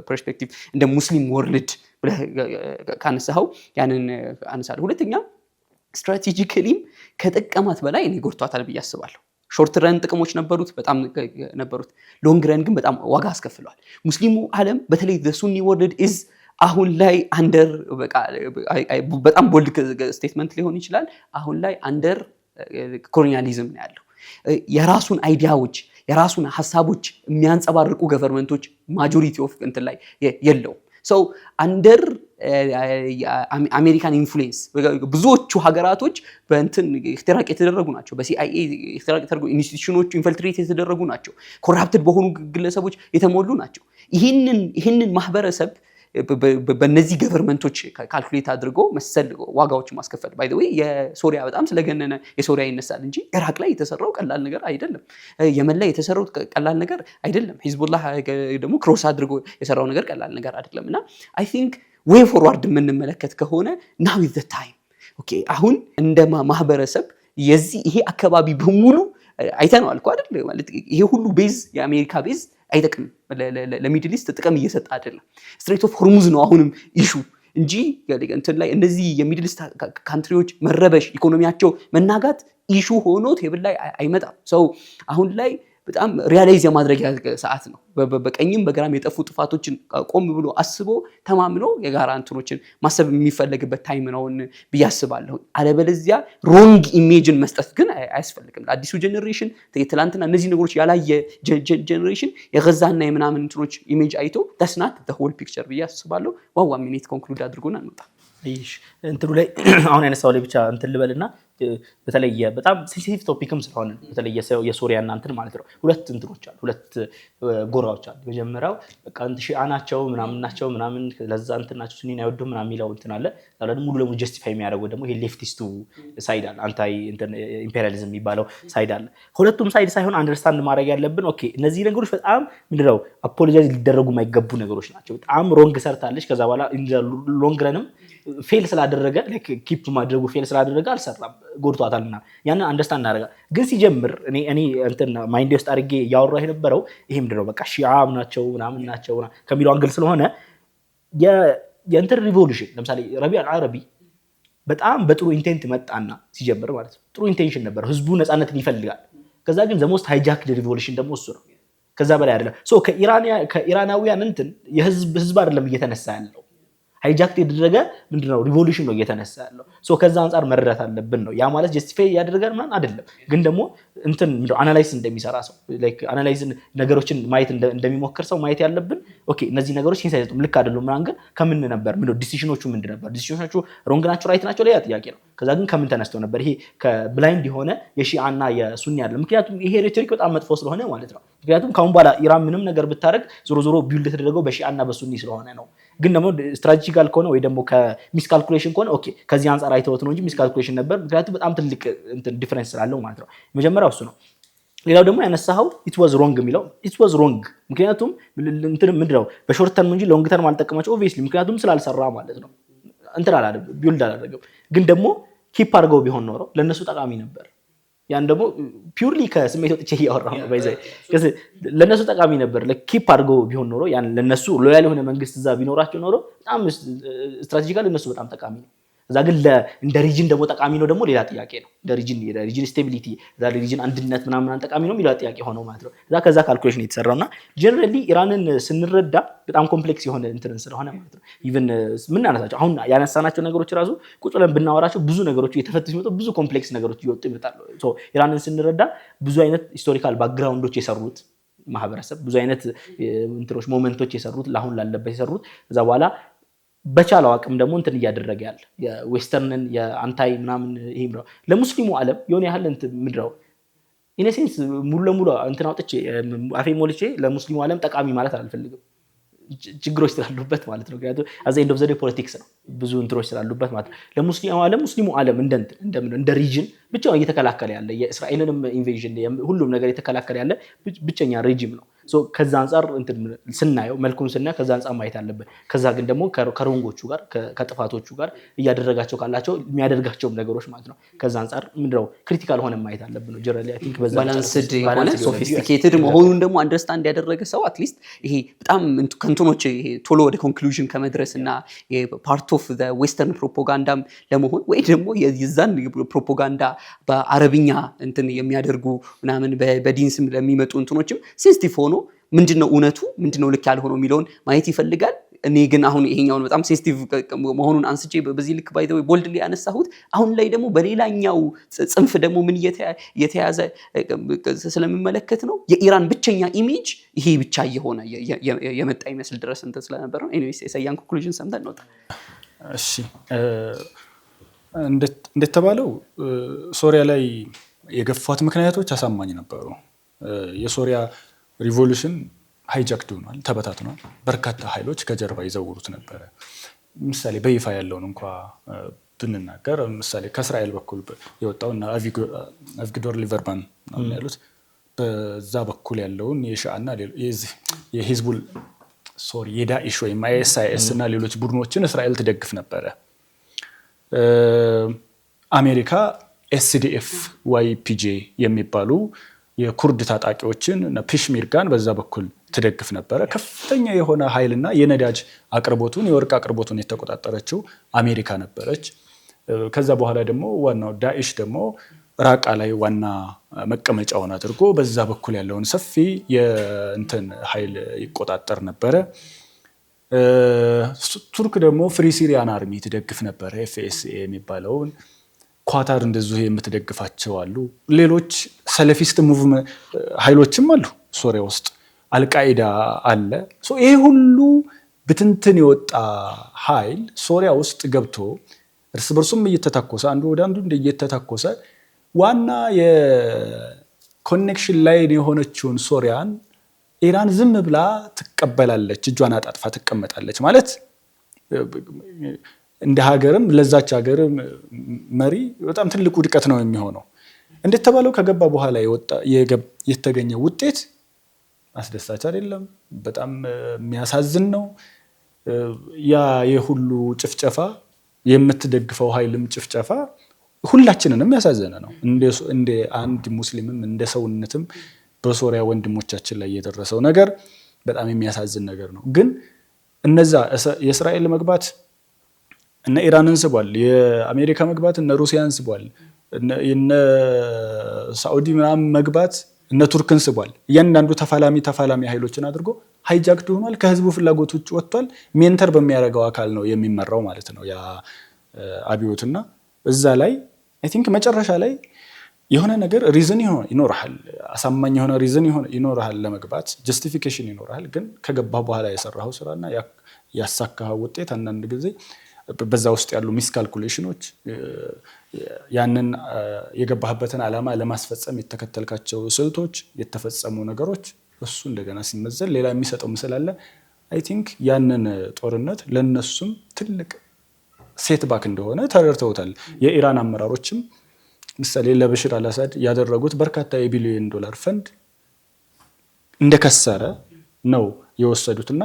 ፐርስፔክቲቭ እንደ ሙስሊም ወርልድ ብለህ ካነሳኸው ያንን አነሳለሁ። ሁለተኛ ስትራቴጂካሊም ከጠቀማት በላይ እኔ ጎድቷታል ብዬ አስባለሁ። ሾርት ረን ጥቅሞች ነበሩት፣ በጣም ነበሩት። ሎንግ ረን ግን በጣም ዋጋ አስከፍለዋል። ሙስሊሙ ዓለም በተለይ ሱኒ ወርልድ ኢዝ አሁን ላይ አንደር በጣም ቦልድ ስቴትመንት ሊሆን ይችላል። አሁን ላይ አንደር ኮሎኒያሊዝም ነው ያለው። የራሱን አይዲያዎች የራሱን ሀሳቦች የሚያንጸባርቁ ገቨርንመንቶች ማጆሪቲ ኦፍ እንትን ላይ የለውም። ሰው አንደር አሜሪካን ኢንፍሉዌንስ ብዙዎቹ ሀገራቶች በእንትን ኢክትራቅ የተደረጉ ናቸው። በሲአይኤ ኢክትራቅ የተደረጉ ኢንስቲትዩሽኖቹ ኢንፈልትሬት የተደረጉ ናቸው። ኮራፕትድ በሆኑ ግለሰቦች የተሞሉ ናቸው። ይህንን ማህበረሰብ በእነዚህ ገቨርንመንቶች ካልኩሌት አድርጎ መሰል ዋጋዎችን ማስከፈል ባይ ዘ ዌይ የሶሪያ በጣም ስለገነነ የሶሪያ ይነሳል እንጂ ኢራቅ ላይ የተሰራው ቀላል ነገር አይደለም። የመን ላይ የተሰራው ቀላል ነገር አይደለም። ሂዝቡላህ ደግሞ ክሮስ አድርጎ የሰራው ነገር ቀላል ነገር አይደለም። እና አይ ቲንክ ዌይ ፎርዋርድ የምንመለከት ከሆነ ናው ኢዝ ዘ ታይም። ኦኬ አሁን እንደ ማህበረሰብ ይሄ አካባቢ በሙሉ አይተነዋል እኮ አይደል? ማለት ይሄ ሁሉ ቤዝ የአሜሪካ ቤዝ አይጠቅም፣ ለሚድል ኢስት ጥቅም እየሰጠ አይደለም። ስትሬት ኦፍ ሆርሙዝ ነው አሁንም ኢሹ እንጂ እንትን ላይ እነዚህ የሚድል ኢስት ካንትሪዎች መረበሽ ኢኮኖሚያቸው መናጋት ኢሹ ሆኖ ቴብል ላይ አይመጣም። ሰው አሁን ላይ በጣም ሪያላይዝ የማድረጊያ ሰዓት ነው። በቀኝም በግራም የጠፉ ጥፋቶችን ቆም ብሎ አስቦ ተማምኖ የጋራ እንትኖችን ማሰብ የሚፈለግበት ታይም ነው ብዬ አስባለሁ። አለበለዚያ ሮንግ ኢሜጅን መስጠት ግን አያስፈልግም። ለአዲሱ ጀኔሬሽን ትላንትና እነዚህ ነገሮች ያላየ ጀኔሬሽን የገዛና የምናምን እንትኖች ኢሜጅ አይቶ ተስናት ሆል ፒክቸር ብዬ አስባለሁ። ዋዋ ሚኒት ኮንክሉድ አድርጎና እንውጣ። እንትኑ ላይ አሁን ያነሳው ላይ ብቻ እንትን ልበልና በተለይ በጣም ሴንሲቲቭ ቶፒክም ስለሆነ በተለይ የሶሪያና እንትን ማለት ነው ሁለት እንትኖች አሉ፣ ሁለት ጎራዎች አሉ። መጀመሪያው በቃ ሺአ ናቸው ምናምን ናቸው ምናምን ለዛ እንትን ናቸው ሱኒን አይወዱም ምናምን የሚለው እንትን አለ። ታዲያ ሙሉ ለሙሉ ጀስቲፋይ የሚያደርገው ደግሞ ይሄ ሌፍቲስቱ ሳይድ አለ፣ አንታይ ኢምፔሪያሊዝም የሚባለው ሳይድ አለ። ሁለቱም ሳይድ ሳይሆን አንደርስታንድ ማድረግ ያለብን ኦኬ እነዚህ ነገሮች በጣም ምንድነው አፖሎጃይዝ ሊደረጉ የማይገቡ ነገሮች ናቸው። በጣም ሮንግ ሰርታለች። ከዛ በኋላ ሎንግ ረንም ፌል ስላደረገ ላይክ ኪፕ ማድረጉ ፌል ስላደረገ አልሰራም ጎድቷታልና ያንን አንደርስታንድ አደረጋ። ግን ሲጀምር እኔ እንትን ማይንድ ውስጥ አድርጌ ያወራሁ የነበረው ይሄ ምንድነው በቃ ሺዓ ናቸው ምናምን ናቸው ከሚለው አንግል ስለሆነ የእንትን ሪቮሉሽን ለምሳሌ ረቢዕ አልዓረቢ በጣም በጥሩ ኢንቴንት መጣና ሲጀምር ማለት ነው ጥሩ ኢንቴንሽን ነበር፣ ህዝቡ ነፃነትን ይፈልጋል። ከዛ ግን ዘሞስት ሃይጃክድ ሪቮሉሽን ደግሞ እሱ ነው። ከዛ በላይ አይደለም። ሶ ከኢራናውያን እንትን ህዝብ አይደለም እየተነሳ ያለው ሃይጃክት የተደረገ ምንድነው ሪቮሉሽን ነው እየተነሳ ያለው። ሶ ከዛ አንፃር መረዳት አለብን ነው። ያ ማለት ጀስቲፋይ ያደርጋል ማለት አይደለም፣ ግን ደግሞ እንትን ምንድነው አናላይዝ እንደሚሰራ ሰው ላይክ አናላይዝ ነገሮችን ማየት እንደሚሞክር ሰው ማየት ያለብን ኦኬ እነዚህ ነገሮች ሴንስ አይሰጡም ልክ አይደሉም ምናምን፣ ግን ከምን ነበር ምንድነው ዲሲሽኖቹ ምንድን ነበር ዲሲሽኖቹ ሮንግ ናቸው ራይት ናቸው ሌላ ጥያቄ ነው። ከዛ ግን ከምን ተነስተው ነበር ይሄ ከብላይንድ የሆነ የሺአና የሱኒ አይደለም። ምክንያቱም ይሄ ሬቶሪክ በጣም መጥፎ ስለሆነ ማለት ነው። ምክንያቱም ካሁን በኋላ ኢራን ምንም ነገር ብታረግ ዞሮ ቢልድ የተደረገው በሺአና በሱኒ ስለሆነ ነው። ግን ደግሞ ስትራቴጂካል ከሆነ ወይ ደግሞ ከሚስካልኩሌሽን ከሆነ ኦኬ ከዚህ አንፃር አይተውት ነው እንጂ ሚስካልኩሌሽን ነበር። ምክንያቱም በጣም ትልቅ እንትን ዲፈረንስ ስላለው ማለት ነው። መጀመሪያው እሱ ነው። ሌላው ደግሞ ያነሳው it was wrong የሚለው it was wrong ምክንያቱም ምንድነው በሾርት ተርም እንጂ ሎንግ ተርም አልጠቀማቸው obviously ምክንያቱም ስላልሰራ ማለት ነው እንትን አላደረገም ቢልድ አላደረገም ግን ደግሞ ኪፕ አድርገው ቢሆን ኖሮ ለነሱ ጠቃሚ ነበር ያን ደግሞ ፒውርሊ ከስሜት ወጥቼ ያወራው ነው ባይዘይ ለነሱ ጠቃሚ ነበር ለኪፕ አድርገው ቢሆን ኖሮ ያን ለነሱ ሎያል የሆነ መንግስት እዛ ቢኖራቸው ኖሮ በጣም ስትራቴጂካሊ ለነሱ በጣም ጠቃሚ ነው እዛ ግን እንደ ሪጅን ደግሞ ጠቃሚ ነው ደግሞ ሌላ ጥያቄ ነው እንደ ሪጅን ስቴቢሊቲ እዛ ሪጅን አንድነት ምናምን ጠቃሚ ነው ሌላ ጥያቄ ሆነው ማለት ነው እዛ ከዛ ካልኩሌሽን የተሰራውና ጀነራሊ ኢራንን ስንረዳ በጣም ኮምፕሌክስ የሆነ እንትን ስለሆነ ማለት ነው ኢቭን ምን አነሳቸው አሁን ያነሳናቸው ነገሮች ራሱ ቁጭ ብለን ብናወራቸው ብዙ ነገሮች እየተፈቱ ሲመጡ ብዙ ኮምፕሌክስ ነገሮች ይወጡ ይመጣሉ ሶ ኢራንን ስንረዳ ብዙ አይነት ሂስቶሪካል ባክግራውንዶች የሰሩት ማህበረሰብ ብዙ አይነት እንትሮች ሞመንቶች የሰሩት ለአሁን ላለበት የሰሩት እዛ በኋላ በቻለው አቅም ደግሞ እንትን እያደረገ ያለ የዌስተርንን የአንታይ ምናምን ይሄ ነው ለሙስሊሙ ዓለም የሆነ ያህል እንትን ምድራው ኢነሴንስ ሙሉ ለሙሉ እንትን አውጥቼ አፌ ሞልቼ ለሙስሊሙ ዓለም ጠቃሚ ማለት አልፈልግም ችግሮች ስላሉበት ማለት ነው ምክንያቱም አዛ ኢንድ ኦፍ ዘ ዴይ ፖለቲክስ ነው ብዙ እንትሮች ስላሉበት ማለት ለሙስሊሙ ዓለም እንደ ሪጅን ብቻውን እየተከላከለ ያለ የእስራኤልንም ኢንቬዥን ሁሉም ነገር እየተከላከለ ያለ ብቸኛ ሬጂም ነው ሶ ከዛ አንፃር እንትን ስናየው መልኩን ስናየው ከዛ አንፃር ማየት አለበት ከዛ ግን ደግሞ ከሮንጎቹ ጋር ከጥፋቶቹ ጋር እያደረጋቸው ካላቸው የሚያደርጋቸው ነገሮች ማለት ነው ከዛ አንፃር ምንድነው ክሪቲካል ሆነ ማየት አለብን ነው ጀነራሊ አይ ቲንክ በዛ ባላንስድ ሆነ ሶፊስቲኬትድ መሆኑን ደግሞ አንደርስታንድ ያደረገ ሰው አትሊስት ይሄ በጣም ከንቶኖች ይሄ ቶሎ ወደ ኮንክሉዥን ከመድረስና ፓርት ኦፍ ዘ ዌስተርን ፕሮፓጋንዳም ለመሆን ወይ ደግሞ የዛን ፕሮፓጋንዳ በአረብኛ እንትን የሚያደርጉ ምናምን በዲን ስም ለሚመጡ እንትኖችም ሴንሲቲቭ ሆኖ ምንድነው እውነቱ ምንድነው ልክ ያልሆነው የሚለውን ማየት ይፈልጋል እኔ ግን አሁን ይሄኛውን በጣም ሴንሲቲቭ መሆኑን አንስቼ በዚህ ልክ ባይ ዘ ወይ ቦልድሊ ያነሳሁት አሁን ላይ ደግሞ በሌላኛው ጽንፍ ደግሞ ምን የተያዘ ስለምመለከት ነው የኢራን ብቸኛ ኢሜጅ ይሄ ብቻ የሆነ የመጣ ይመስል ድረስ እንትን ስለነበር ነው ኤኒዌይስ የሰያን ኮንክሉዥን ሰምተን ነው እሺ እንደተባለው ሶሪያ ላይ የገፋት ምክንያቶች አሳማኝ ነበሩ የሶሪያ ሪቮሉሽን ሃይጃክድ ሆኗል ተበታትኗል በርካታ ኃይሎች ከጀርባ ይዘውሩት ነበር ምሳሌ በይፋ ያለውን እንኳን ብንናገር ምሳሌ ከእስራኤል በኩል የወጣውና አቪግዶር ሊቨርማን ነው ያሉት በዛ በኩል ያለውን የሻአና የሂዝቡል የዳኢሽ ወይም አይኤስአይኤስ እና ሌሎች ቡድኖችን እስራኤል ትደግፍ ነበረ አሜሪካ ኤስዲኤፍ ዋይፒጄ የሚባሉ የኩርድ ታጣቂዎችን እና ፔሽሜርጋን በዛ በኩል ትደግፍ ነበረ ከፍተኛ የሆነ ኃይልና የነዳጅ አቅርቦቱን የወርቅ አቅርቦቱን የተቆጣጠረችው አሜሪካ ነበረች ከዛ በኋላ ደግሞ ዋናው ዳኢሽ ደግሞ ራቃ ላይ ዋና መቀመጫውን አድርጎ በዛ በኩል ያለውን ሰፊ የእንትን ኃይል ይቆጣጠር ነበረ ቱርክ ደግሞ ፍሪ ሲሪያን አርሚ ትደግፍ ነበረ ኤፍኤስኤ የሚባለውን ኳታር እንደዚሁ የምትደግፋቸው አሉ ሌሎች ሰለፊስት ሙቭመንት ኃይሎችም አሉ ሶሪያ ውስጥ አልቃይዳ አለ ይሄ ሁሉ ብትንትን የወጣ ኃይል ሶሪያ ውስጥ ገብቶ እርስ በርሱም እየተታኮሰ አንዱ ወደ አንዱ እየተታኮሰ ዋና የኮኔክሽን ላይን የሆነችውን ሶሪያን ኢራን ዝም ብላ ትቀበላለች እጇን አጣጥፋ ትቀመጣለች ማለት እንደ ሀገርም ለዛች ሀገር መሪ በጣም ትልቁ ውድቀት ነው የሚሆነው እንደተባለው ከገባ በኋላ የተገኘ ውጤት አስደሳች አይደለም በጣም የሚያሳዝን ነው ያ የሁሉ ጭፍጨፋ የምትደግፈው ኃይልም ጭፍጨፋ ሁላችንንም ያሳዘነ ነው እንደ አንድ ሙስሊምም እንደ ሰውነትም በሶሪያ ወንድሞቻችን ላይ የደረሰው ነገር በጣም የሚያሳዝን ነገር ነው ግን እነዛ የእስራኤል መግባት እነ ኢራንን ስቧል የአሜሪካ መግባት እነ ሩሲያን ስቧል እነ ሳዑዲ ምናምን መግባት እነ ቱርክን ስቧል እያንዳንዱ ተፋላሚ ኃይሎችን አድርጎ ሃይጃክድ ሆኗል ከህዝቡ ፍላጎት ውጭ ወጥቷል ሜንተር በሚያደርገው አካል ነው የሚመራው ማለት ነው ያ አብዮትና እዛ ላይ አይ ቲንክ መጨረሻ ላይ የሆነ ነገር ሪዝን ይኖርሃል አሳማኝ የሆነ ሪዝን ይኖርሃል ለመግባት ጀስቲፊኬሽን ይኖርሃል ግን ከገባህ በኋላ የሰራኸው ስራና ያሳካኸው ውጤት አንዳንድ ጊዜ በዛ ውስጥ ያሉ ሚስካልኩሌሽኖች ያንን የገባህበትን ዓላማ ለማስፈጸም የተከተልካቸው ስልቶች የተፈጸሙ ነገሮች እሱ እንደገና ሲመዘን ሌላ የሚሰጠው ምስል አለ አይ ቲንክ ያንን ጦርነት ለነሱም ትልቅ ሴት ባክ እንደሆነ ተረድተውታል የኢራን አመራሮችም ምሳሌ ለበሽር አልአሳድ ያደረጉት በርካታ የቢሊዮን ዶላር ፈንድ እንደከሰረ ነው የወሰዱትና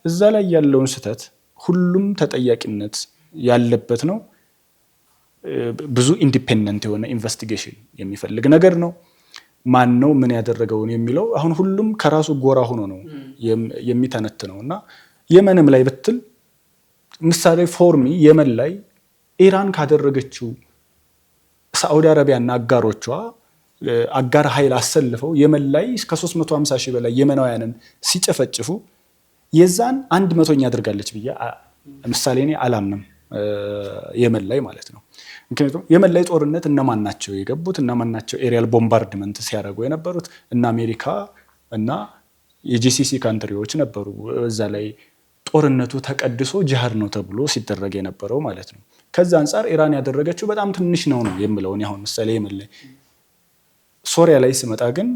እዛ ላይ ያለውን ስህተት ሁሉም ተጠያቂነት ያለበት ነው። ብዙ ኢንዲፔንደንት የሆነ ኢንቨስቲጌሽን የሚፈልግ ነገር ነው። ማን ነው ምን ያደረገውን የሚለው አሁን ሁሉም ከራሱ ጎራ ሆኖ ነው የሚተነትነው እና የመንም ላይ ብትል ምሳሌ ፎርሚ የመን ላይ ኢራን ካደረገችው ሳዑዲ አረቢያና አጋሮቿ አጋር ኃይል አሰልፈው የመን ላይ እስከ 350 ሺህ በላይ የመናውያንን ሲጨፈጭፉ የዛን 100ኛ አድርጋለች ብዬ ምሳሌ እኔ አላምንም። የመን ላይ ማለት ነው። ምክንያቱም የመን ላይ ጦርነት እነማን ናቸው የገቡት? እነማን ናቸው ኤሪያል ቦምባርድመንት ሲያደርጉ የነበሩት? እና አሜሪካ እና የጂሲሲ ካንትሪዎች ነበሩ። እዛ ላይ ጦርነቱ ተቀድሶ ጂሃድ ነው ተብሎ ሲደረግ የነበረው ማለት ነው። ከዛ አንፃር ኢራን ያደረገችው በጣም ትንሽ ነው የምለው እኔ አሁን ምሳሌ የመን ላይ። ሶሪያ ላይ ስመጣ ግን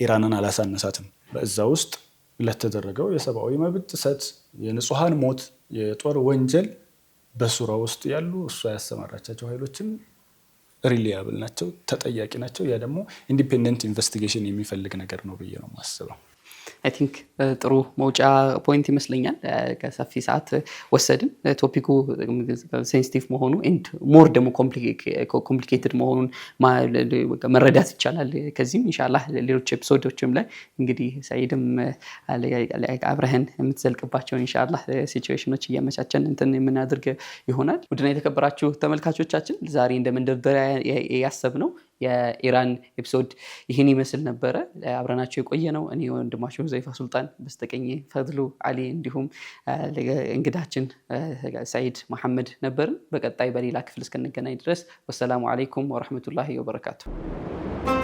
ኢራንን አላሳነሳትም። በዛ ውስጥ ለተደረገው የሰብአዊ መብት ጥሰት፣ የንጹሃን ሞት፣ የጦር ወንጀል በሱራ ውስጥ ያሉ እሷ ያሰማራቻቸው ኃይሎችን ሪሊያብል ናቸው፣ ተጠያቂ ናቸው። ያ ደግሞ ኢንዲፔንደንት ኢንቨስቲጌሽን የሚፈልግ ነገር ነው ብዬ ነው የማስበው። አይ ቲንክ ጥሩ መውጫ ፖይንት ይመስለኛል። ከሰፊ ሰዓት ወሰድን። ቶፒኩ ሴንሲቲቭ መሆኑ ኤንድ ሞር ደግሞ ኮምፕሊኬትድ መሆኑን መረዳት ይቻላል። ከዚህም ኢንሻላህ ሌሎች ኤፒሶዶችም ላይ እንግዲህ ሰይድም አብረህን የምትዘልቅባቸውን ኢንሻላህ ሲቹዌሽኖች እያመቻቸን እንትን የምናደርግ ይሆናል። ውድና የተከበራችሁ ተመልካቾቻችን ዛሬ እንደ መንደርደሪያ ያሰብነው የኢራን ኤፒሶድ ይህን ይመስል ነበረ። አብረናቸው የቆየ ነው እኔ ወንድማችሁ ዘይፋ ሱልጣን፣ በስተቀኝ ፈድሉ አሊ እንዲሁም እንግዳችን ሰይድ መሐመድ ነበርን። በቀጣይ በሌላ ክፍል እስከንገናኝ ድረስ ወሰላሙ አለይኩም ወረሕመቱላሂ ወበረካቱ።